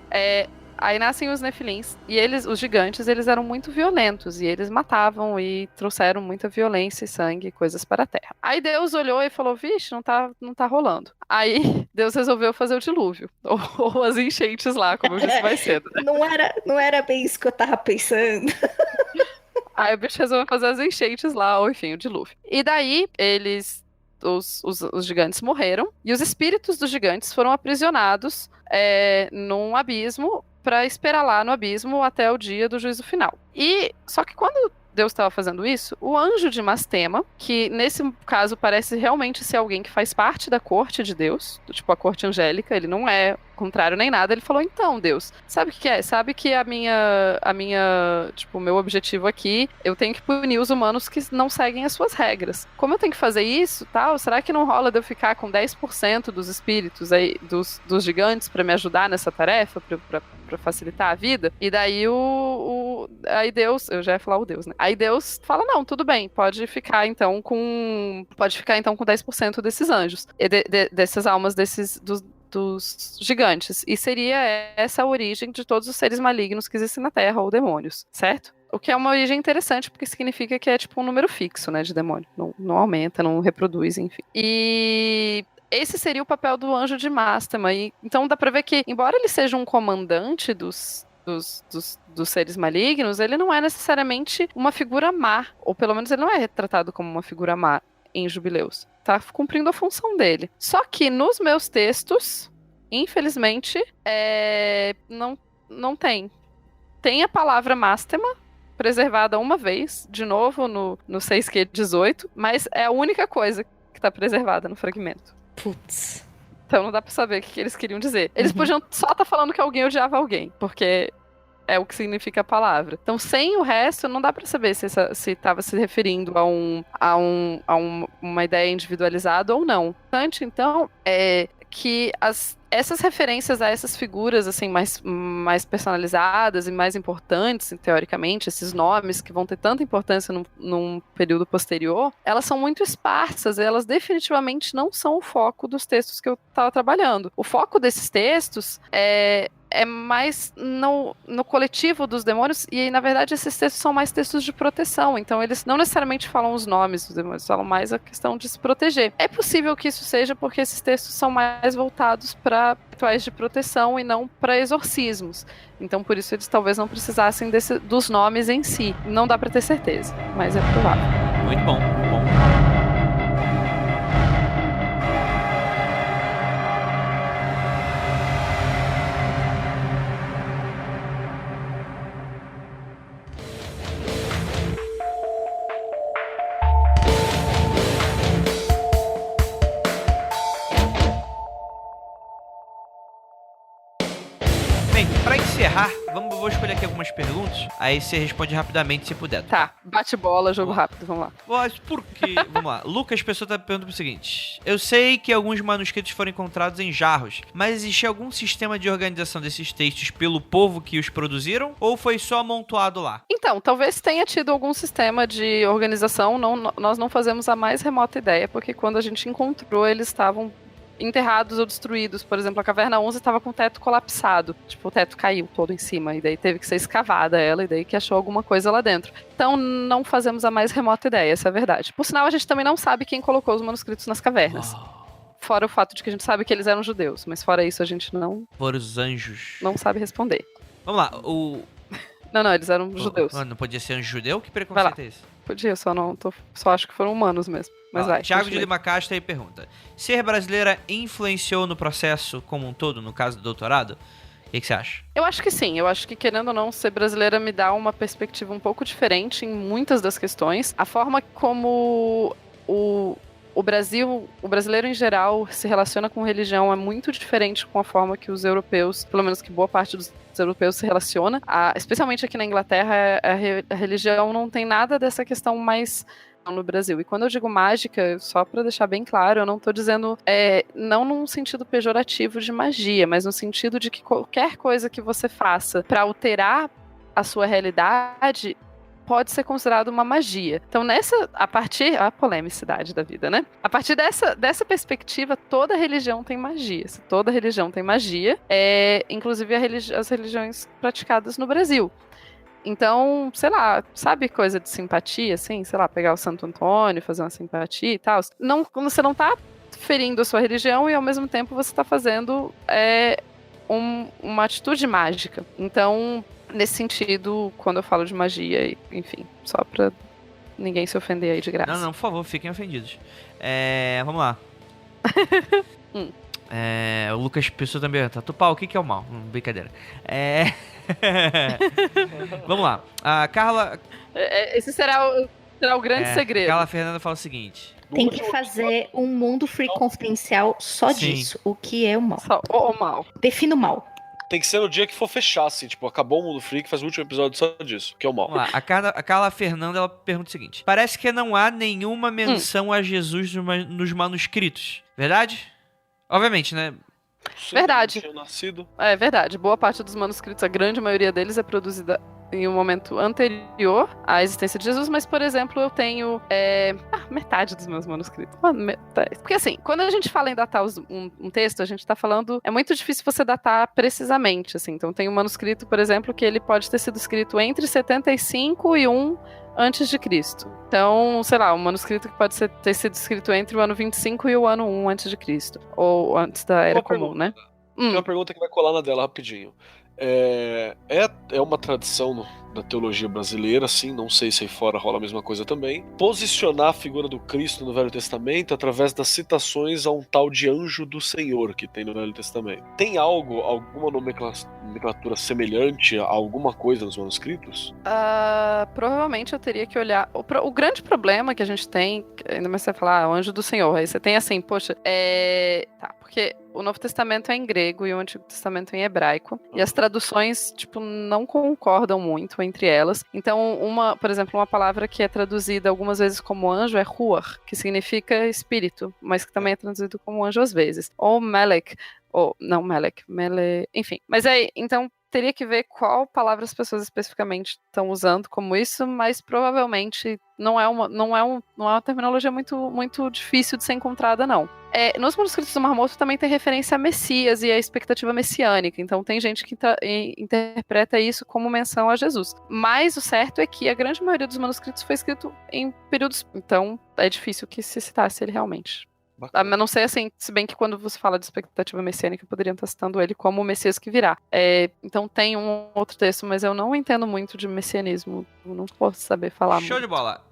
Aí nascem os nefilins, e os gigantes, eles eram muito violentos, e eles matavam e trouxeram muita violência e sangue e coisas para a terra. Aí Deus olhou e falou, vixe, não tá rolando. Aí Deus resolveu fazer o dilúvio, ou as enchentes lá, como eu disse mais cedo. Né? Não era bem isso que eu tava pensando. Aí o bicho resolveu fazer as enchentes lá, ou enfim, o dilúvio. E daí, os gigantes morreram, e os espíritos dos gigantes foram aprisionados num abismo, para esperar lá no abismo até o dia do juízo final. Só que quando Deus estava fazendo isso, o anjo de Mástema, que nesse caso parece realmente ser alguém que faz parte da corte de Deus, tipo a corte angélica, ele não é contrário nem nada, ele falou, então, Deus, sabe o que é? Sabe que tipo, o meu objetivo aqui, eu tenho que punir os humanos que não seguem as suas regras. Como eu tenho que fazer isso, tal, será que não rola de eu ficar com 10% dos espíritos aí, dos gigantes para me ajudar nessa tarefa, para facilitar a vida? E daí aí Deus, eu já ia falar o Deus, né? Aí Deus fala, não, tudo bem, pode ficar então com 10% desses anjos, dessas almas dos gigantes. E seria essa a origem de todos os seres malignos que existem na Terra, ou demônios, certo? O que é uma origem interessante, porque significa que é tipo um número fixo, né, de demônio. Não aumenta, não reproduz, enfim. E esse seria o papel do anjo de Mástema. Então dá pra ver que, embora ele seja um comandante dos seres malignos, ele não é necessariamente uma figura má, ou pelo menos ele não é retratado como uma figura má em Jubileus. Tá cumprindo a função dele. Só que nos meus textos, infelizmente, não tem. Tem a palavra Mástema, preservada uma vez, de novo no 6Q18, mas é a única coisa que tá preservada no fragmento. Putz. Então não dá pra saber o que eles queriam dizer. Eles podiam só estar falando que alguém odiava alguém, porque é o que significa a palavra. Então, sem o resto, não dá pra saber se estava se referindo a uma ideia individualizada ou não. Então, é que essas referências a essas figuras assim mais personalizadas e mais importantes, teoricamente, esses nomes que vão ter tanta importância num período posterior, elas são muito esparsas, elas definitivamente não são o foco dos textos que eu estava trabalhando. O foco desses textos é mais no coletivo dos demônios, e na verdade esses textos são mais textos de proteção, então eles não necessariamente falam os nomes dos demônios, falam mais a questão de se proteger. É possível que isso seja porque esses textos são mais voltados para rituais de proteção e não para exorcismos, então por isso eles talvez não precisassem dos nomes em si. Não dá para ter certeza, mas é provável. Muito bom, muito bom. Bem, pra encerrar, vou escolher aqui algumas perguntas, aí você responde rapidamente se puder. Tá, bate bola, jogo rápido, vamos lá. Mas por quê? Vamos lá. Lucas, pessoa tá perguntando o seguinte. Eu sei que alguns manuscritos foram encontrados em jarros, mas existia algum sistema de organização desses textos pelo povo que os produziram? Ou foi só amontoado lá? Então, talvez tenha tido algum sistema de organização, nós não fazemos a mais remota ideia, porque quando a gente encontrou, eles estavam enterrados ou destruídos. Por exemplo, a caverna 11 estava com o teto colapsado. Tipo, o teto caiu todo em cima, e daí teve que ser escavada ela, e daí que achou alguma coisa lá dentro. Então, não fazemos a mais remota ideia, essa é a verdade. Por sinal, a gente também não sabe quem colocou os manuscritos nas cavernas. Fora o fato de que a gente sabe que eles eram judeus, mas fora isso, a gente não... Foram os anjos. Não sabe responder. Vamos lá, Não, eles eram judeus. Não podia ser anjo judeu? Que preconceito é esse? Podia, só acho que foram humanos mesmo. Mas vai. Thiago de continue. Lima Castro aí pergunta: ser brasileira influenciou no processo como um todo, no caso do doutorado? O que você acha? Eu acho que sim. Eu acho que, querendo ou não, ser brasileira me dá uma perspectiva um pouco diferente em muitas das questões. A forma como o brasileiro em geral se relaciona com religião é muito diferente com a forma que os europeus, pelo menos que boa parte dos europeus se relaciona. Especialmente aqui na Inglaterra, a religião não tem nada dessa questão mais no Brasil. E quando eu digo mágica, só pra deixar bem claro, eu não tô dizendo, não num sentido pejorativo de magia, mas no sentido de que qualquer coisa que você faça pra alterar a sua realidade pode ser considerado uma magia. Então, a polemicidade da vida, né? A partir dessa perspectiva, toda religião tem magia. Se toda religião tem magia, inclusive as religiões praticadas no Brasil. Então, sei lá, sabe coisa de simpatia, assim? Sei lá, pegar o Santo Antônio, fazer uma simpatia e tal. Você não tá ferindo a sua religião e, ao mesmo tempo, você tá fazendo uma atitude mágica. Então, nesse sentido, quando eu falo de magia, enfim, só pra ninguém se ofender aí de graça. Não, por favor, fiquem ofendidos. Vamos lá. O Lucas Pessoa também pergunta: Tupá, o que é o mal? Brincadeira. Vamos lá. A Carla... Esse será o grande segredo. Carla Fernanda fala o seguinte: Tem que fazer um mundo free confidencial só disso. O que é o mal? Só o mal. Defina o mal. Tem que ser no dia que for fechar, assim. Tipo, acabou o Mundo Freak, faz o último episódio só disso, que é o mal. Vamos lá. A Carla Fernanda, ela pergunta o seguinte: parece que não há nenhuma menção a Jesus nos manuscritos. Verdade? Obviamente, né? Verdade. Tinha nascido. É verdade. Boa parte dos manuscritos, a grande maioria deles é produzida em um momento anterior à existência de Jesus, mas, por exemplo, eu tenho metade dos meus manuscritos. Porque assim, quando a gente fala em datar um texto, a gente tá falando... É muito difícil você datar precisamente, assim. Então tem um manuscrito, por exemplo, que ele pode ter sido escrito entre 75 e 1 antes de Cristo. Então, sei lá, um manuscrito que pode ter sido escrito entre o ano 25 e o ano 1 antes de Cristo. Ou antes da Era Comum, né? Tem uma pergunta que vai colar na dela rapidinho. É uma tradição da teologia brasileira, assim, não sei se aí fora rola a mesma coisa também, posicionar a figura do Cristo no Velho Testamento através das citações a um tal de anjo do Senhor que tem no Velho Testamento. Tem alguma nomenclatura semelhante a alguma coisa nos manuscritos? Provavelmente eu teria que olhar... O grande problema que a gente tem, ainda mais você falar, o anjo do Senhor, aí você tem assim, poxa, porque o Novo Testamento é em grego e o Antigo Testamento é em hebraico, e as traduções, tipo, não concordam muito entre elas. Então, por exemplo, uma palavra que é traduzida algumas vezes como anjo é ruach, que significa espírito, mas que também é traduzido como anjo às vezes. Ou melek, enfim. Mas aí, então, teria que ver qual palavra as pessoas especificamente estão usando como isso, mas provavelmente não é uma terminologia muito, muito difícil de ser encontrada, não. Nos manuscritos do Mar Morto também tem referência a Messias e a expectativa messiânica, então tem gente que interpreta isso como menção a Jesus. Mas o certo é que a grande maioria dos manuscritos foi escrito em períodos, então é difícil que se citasse ele realmente. A não ser assim, se bem que quando você fala de expectativa messiânica, poderiam estar citando ele como o Messias que virá. Então tem um outro texto, mas eu não entendo muito de messianismo, eu não posso saber falar muito. Show de bola.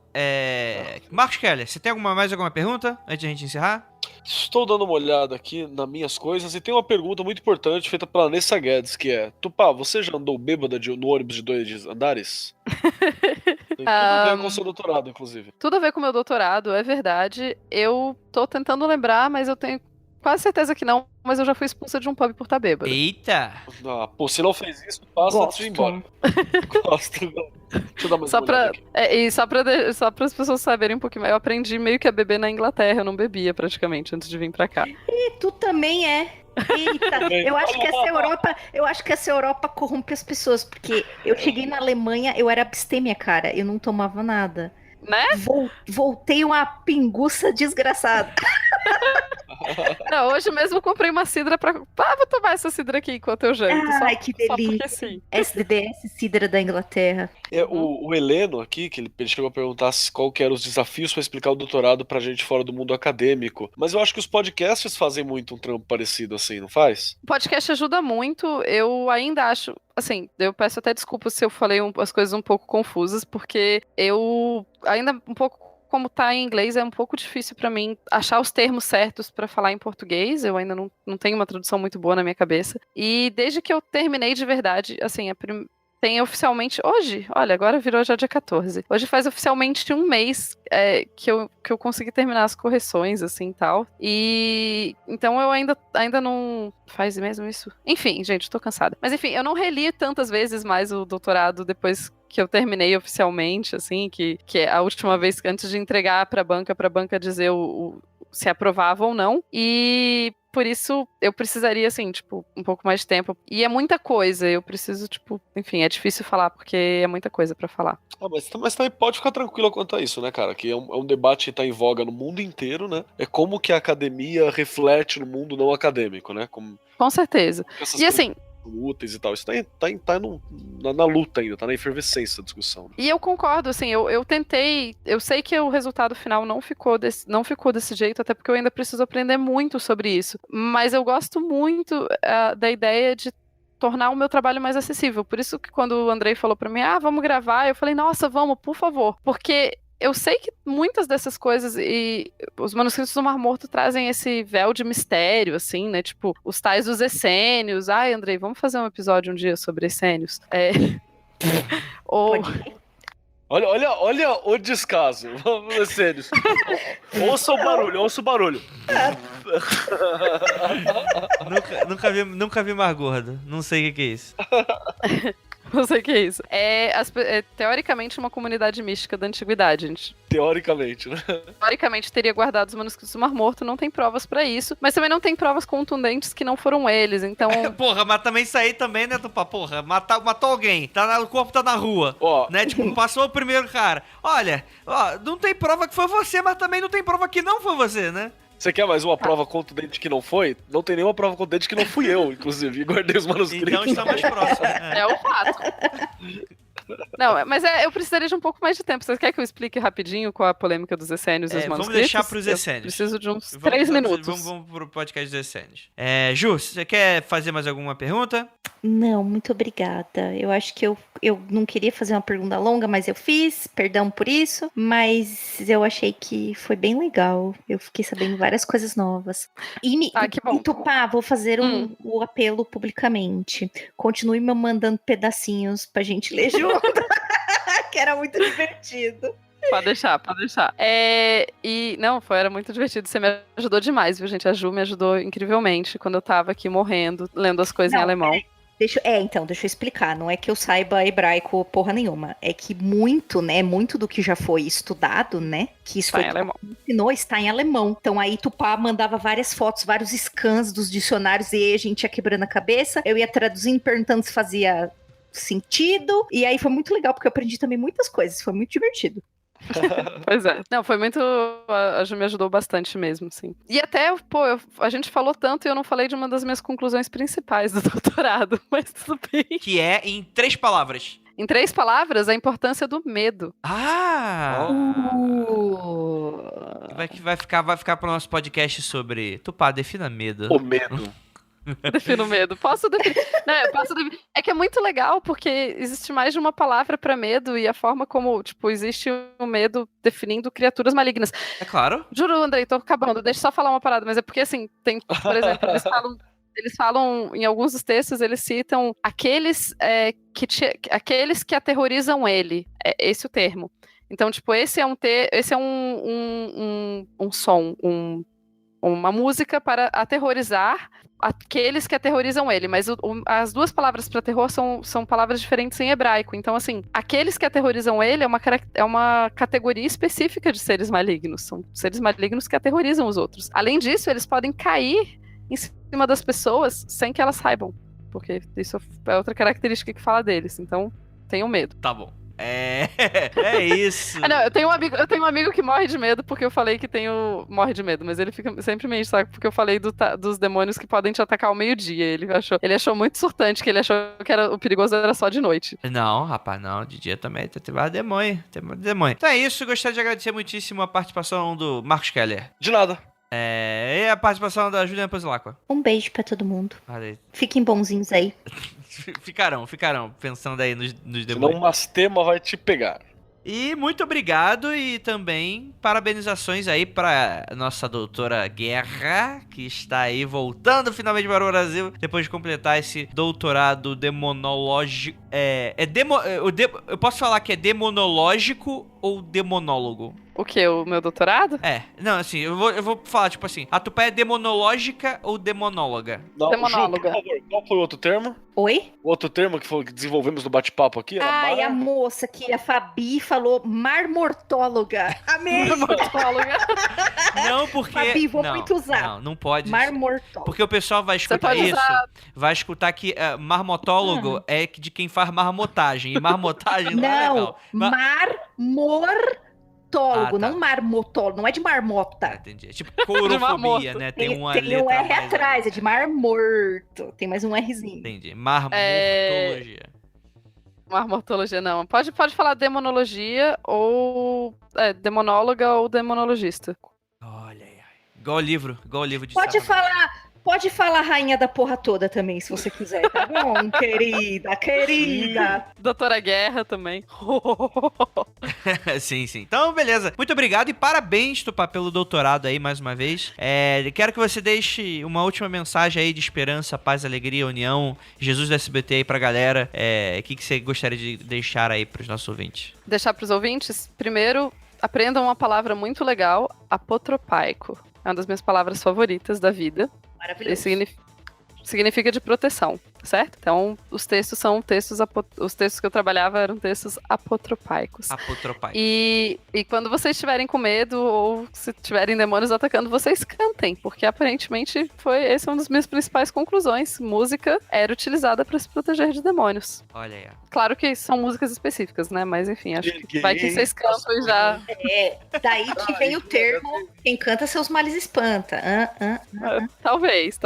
Marcos Keller, você tem mais alguma pergunta antes de a gente encerrar? Estou dando uma olhada aqui nas minhas coisas e tem uma pergunta muito importante feita pela Nessa Guedes, que é: Tupá, você já andou bêbada no ônibus de 2 andares? Tem tudo a ver com o seu doutorado, inclusive. Tudo a ver com o meu doutorado, é verdade. Eu tô tentando lembrar, mas eu tenho quase certeza que não. mas eu já fui expulsa de um pub por estar bêbada. Eita! Ah, pô, se não fez isso, passa antes de ir embora. Gosto. Deixa eu dar mais Só uma olhada pra, aqui. e só pra as pessoas saberem um pouquinho mais, eu aprendi meio que a beber na Inglaterra, eu não bebia praticamente antes de vir pra cá. E tu também é. Eita, eu acho que essa Europa corrompe as pessoas, porque eu cheguei na Alemanha, eu era abstêmia, cara, eu não tomava nada. Né? Voltei uma pinguça desgraçada. Não, hoje mesmo eu comprei uma cidra vou tomar essa cidra aqui enquanto eu janto. Ai, que Só porque delícia. sim. SDDS Cidra da Inglaterra. O Heleno aqui, que ele chegou a perguntar qual que eram os desafios para explicar o doutorado pra gente fora do mundo acadêmico. Mas eu acho que os podcasts fazem muito um trampo parecido assim, não faz? O podcast ajuda muito, eu ainda acho, assim, eu peço até desculpas se eu falei as coisas um pouco confusas, porque eu ainda um pouco, como tá em inglês, é um pouco difícil pra mim achar os termos certos pra falar em português, eu ainda não tenho uma tradução muito boa na minha cabeça, e desde que eu terminei de verdade, assim, tem oficialmente, hoje, olha, agora virou já dia 14. Hoje faz oficialmente um mês que eu consegui terminar as correções, assim, tal. E então eu ainda não... Faz mesmo isso? Enfim, gente, tô cansada. Mas enfim, eu não reli tantas vezes mais o doutorado depois que eu terminei oficialmente, assim, que é a última vez antes de entregar pra banca dizer se aprovava ou não. E por isso eu precisaria, assim, tipo, um pouco mais de tempo. E é muita coisa, eu preciso, tipo, enfim, é difícil falar porque é muita coisa pra falar. Mas também pode ficar tranquilo quanto a isso, né, cara? Que é um debate que tá em voga no mundo inteiro, né? É como que a academia reflete no mundo não acadêmico, né? Como Com certeza. essas E assim, úteis e tal. Isso tá na luta ainda, tá na efervescência da discussão. e eu concordo, assim, eu tentei, eu sei que o resultado final não ficou desse jeito, até porque eu ainda preciso aprender muito sobre isso, mas eu gosto muito da ideia de tornar o meu trabalho mais acessível, por isso que quando o Andrei falou pra mim, vamos gravar, eu falei, nossa, vamos, por favor, porque eu sei que muitas dessas coisas e os manuscritos do Mar Morto trazem esse véu de mistério, assim, né? Tipo, os tais dos essênios. Ai, Andrei, vamos fazer um episódio um dia sobre essênios. Ou... Olha o descaso. Vamos ser sérios. Ouça o barulho. Nunca vi Mar Gordo. Não sei o que é isso. Não sei o que é isso. Teoricamente uma comunidade mística da antiguidade, gente. Teoricamente, né? Teoricamente teria guardado os manuscritos do Mar Morto, não tem provas pra isso, mas também não tem provas contundentes que não foram eles, então... Porra, mas também isso aí também, né, Tupá? Porra, matou alguém, o corpo tá na rua, né, tipo, passou o primeiro cara. Olha, não tem prova que foi você, mas também não tem prova que não foi você, né? Você quer mais uma prova contundente que não foi? Não tem nenhuma prova contundente que não fui eu, inclusive, e guardei os manuscritos. Então está mais próximo. É o fato. Não, mas eu precisaria de um pouco mais de tempo. Você quer que eu explique rapidinho qual a polêmica dos essênios e os manuscritos? Vamos deixar pros essênios. Preciso de uns 3 minutos. Vamos pro podcast dos essênios. Ju, você quer fazer mais alguma pergunta? Não, muito obrigada. Eu acho que eu não queria fazer uma pergunta longa, mas eu fiz, perdão por isso, mas eu achei que foi bem legal. Eu fiquei sabendo várias coisas novas. Que bom. E Tupá, vou fazer o apelo publicamente. Continue me mandando pedacinhos pra gente ler junto, que era muito divertido. Pode deixar. Era muito divertido. Você me ajudou demais, viu, gente? A Ju me ajudou incrivelmente quando eu tava aqui morrendo, lendo as coisas em alemão. Deixa eu explicar. Não é que eu saiba hebraico porra nenhuma. É que muito do que já foi estudado, né? Que isso está foi em alemão. Ensinou, está em alemão. Então aí Tupá mandava várias fotos, vários scans dos dicionários e aí a gente ia quebrando a cabeça. Eu ia traduzindo, perguntando se fazia sentido. E aí foi muito legal, porque eu aprendi também muitas coisas. Foi muito divertido. Pois é. Não, foi muito... A Ju me ajudou bastante mesmo, sim. E até, a gente falou tanto e eu não falei de uma das minhas conclusões principais do doutorado, mas tudo bem. Que é em 3 palavras. Em 3 palavras, a importância do medo. Vai ficar pro nosso podcast sobre... Tupá, defina medo. O medo. Defino medo. Posso definir? Não, eu posso definir. É que é muito legal, porque existe mais de uma palavra pra medo e a forma como, tipo, existe o medo definindo criaturas malignas. É claro. Juro, Andrei, tô acabando. Deixa eu só falar uma parada, mas é porque, assim, tem, por exemplo, eles falam, em alguns dos textos, eles citam aqueles que aterrorizam ele. É esse o termo. Então, tipo, esse é um som, uma música para aterrorizar aqueles que aterrorizam ele, mas as duas palavras para terror são palavras diferentes em hebraico. Então, assim, aqueles que aterrorizam ele é uma categoria específica de seres malignos. São seres malignos que aterrorizam os outros. Além disso, eles podem cair em cima das pessoas sem que elas saibam, porque isso é outra característica que fala deles. Então, tenham medo. Tá bom. É isso. Não, eu tenho um amigo que morre de medo porque eu falei que morre de medo, mas ele fica sempre meio de saco porque eu falei dos demônios que podem te atacar ao meio-dia. Ele achou muito surtante, que ele achou que o perigoso era só de noite. Não, rapaz, não. De dia também tem vários demônios. Então é isso. Gostaria de agradecer muitíssimo a participação do Marcos Keller. De nada. E a participação da Juliana Pozilacqua. Um beijo pra todo mundo. Valeu. Fiquem bonzinhos aí. Ficarão pensando aí nos Senão demônios. o Mastema vai te pegar. E muito obrigado e também parabenizações aí pra nossa doutora Guerra, que está aí voltando finalmente para o Brasil, depois de completar esse doutorado demonológico. Eu posso falar que é demonológico ou demonólogo? O quê? O meu doutorado? Não, assim, eu vou falar, tipo assim, a Tupé é demonológica ou demonóloga? Não, Demonóloga. Ju, por favor, qual foi o outro termo? Oi? O outro termo que desenvolvemos no bate-papo aqui? Ai, a moça que a Fabi falou marmortóloga. Amei! Marmortóloga. Não, porque... Fabi, vou não, muito usar. Não pode. Marmortóloga. Porque o pessoal vai escutar pode isso, usar. vai escutar que marmotólogo é de quem faz marmotagem. E marmotagem não é Não, legal. marmortólogo, Ah, tá. não marmotólogo, não é de marmota. Entendi. É tipo courofobia, marmoto. né? Tem uma tem letra um R a mais atrás, ali. é de marmorto. Tem mais um Rzinho. Entendi. Marmotologia. Marmortologia, não. Pode falar demonologia ou... demonóloga ou demonologista. Olha aí. Igual o livro de Pode Satanás. Pode falar rainha da porra toda também, se você quiser, tá bom, querida? Doutora Guerra também. Sim. Então, beleza. Muito obrigado e parabéns, Tupá, pelo doutorado aí, mais uma vez. Quero que você deixe uma última mensagem aí de esperança, paz, alegria, união, Jesus do SBT aí pra galera. O que você gostaria de deixar aí pros nossos ouvintes? Deixar pros ouvintes, primeiro, aprendam uma palavra muito legal, apotropaico. É uma das minhas palavras favoritas da vida. Maravilhoso. Significa de proteção, certo? Então, os textos que eu trabalhava eram textos apotropaicos. Apotropaico. E quando vocês estiverem com medo ou se tiverem demônios atacando, vocês cantem, porque aparentemente essa é uma das minhas principais conclusões. Música era utilizada para se proteger de demônios. Olha aí, ó. Claro que são músicas específicas, né? Mas enfim, acho que vai que vocês cantam e já... Daí que vem o termo, quem canta seus males espanta. Talvez,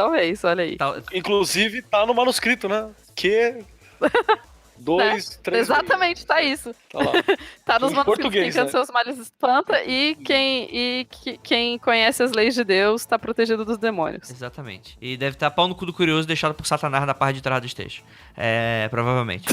olha aí. Inclusive, tá no manuscrito, né? Que... 2, 3... Exatamente, tá isso. Tá lá. Tá nos Em manuscritos, português, quem canta né? seus males espanta e quem conhece as leis de Deus tá protegido dos demônios. Exatamente. E deve estar pau no cu do curioso deixado por Satanás na parte de trás dos textos. Provavelmente.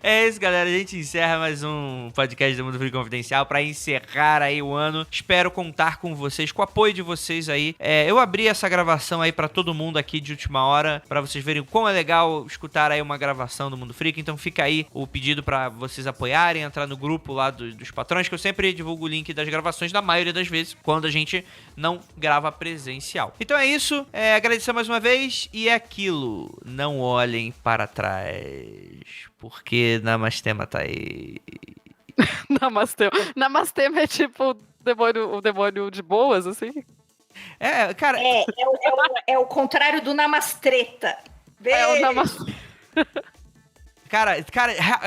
É isso, galera. A gente encerra mais um podcast do Mundo Freak Confidencial pra encerrar aí o ano. Espero contar com vocês, com o apoio de vocês aí. Eu abri essa gravação aí pra todo mundo aqui de última hora, pra vocês verem como é legal escutar aí uma gravação do Mundo Freak. Então fica aí o pedido pra vocês apoiarem, entrar no grupo lá dos patrões, que eu sempre divulgo o link das gravações, na maioria das vezes, quando a gente não grava presencial. Então é isso, agradecer mais uma vez, e é aquilo, não olhem para trás, porque Namastema tá aí. Namastema é tipo o demônio de boas, assim? Cara... É o contrário do namastreta. É o Namastema. Cara,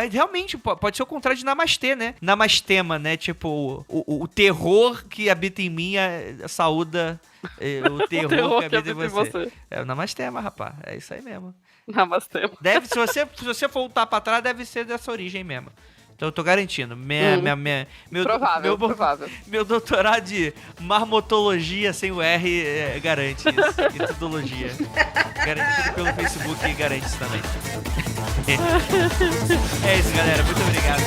realmente pode ser o contrário de Namastê, né? Namastema, né? Tipo, o terror que habita em mim saúda o terror que habita em você. É o Namastema, rapaz. É isso aí mesmo. Namastema. Se você voltar pra trás, deve ser dessa origem mesmo. Então eu tô garantindo. Provável. Meu doutorado de marmotologia sem o R garante isso. E tudologia. Garantido pelo Facebook garante isso também. É isso, galera. Muito obrigado.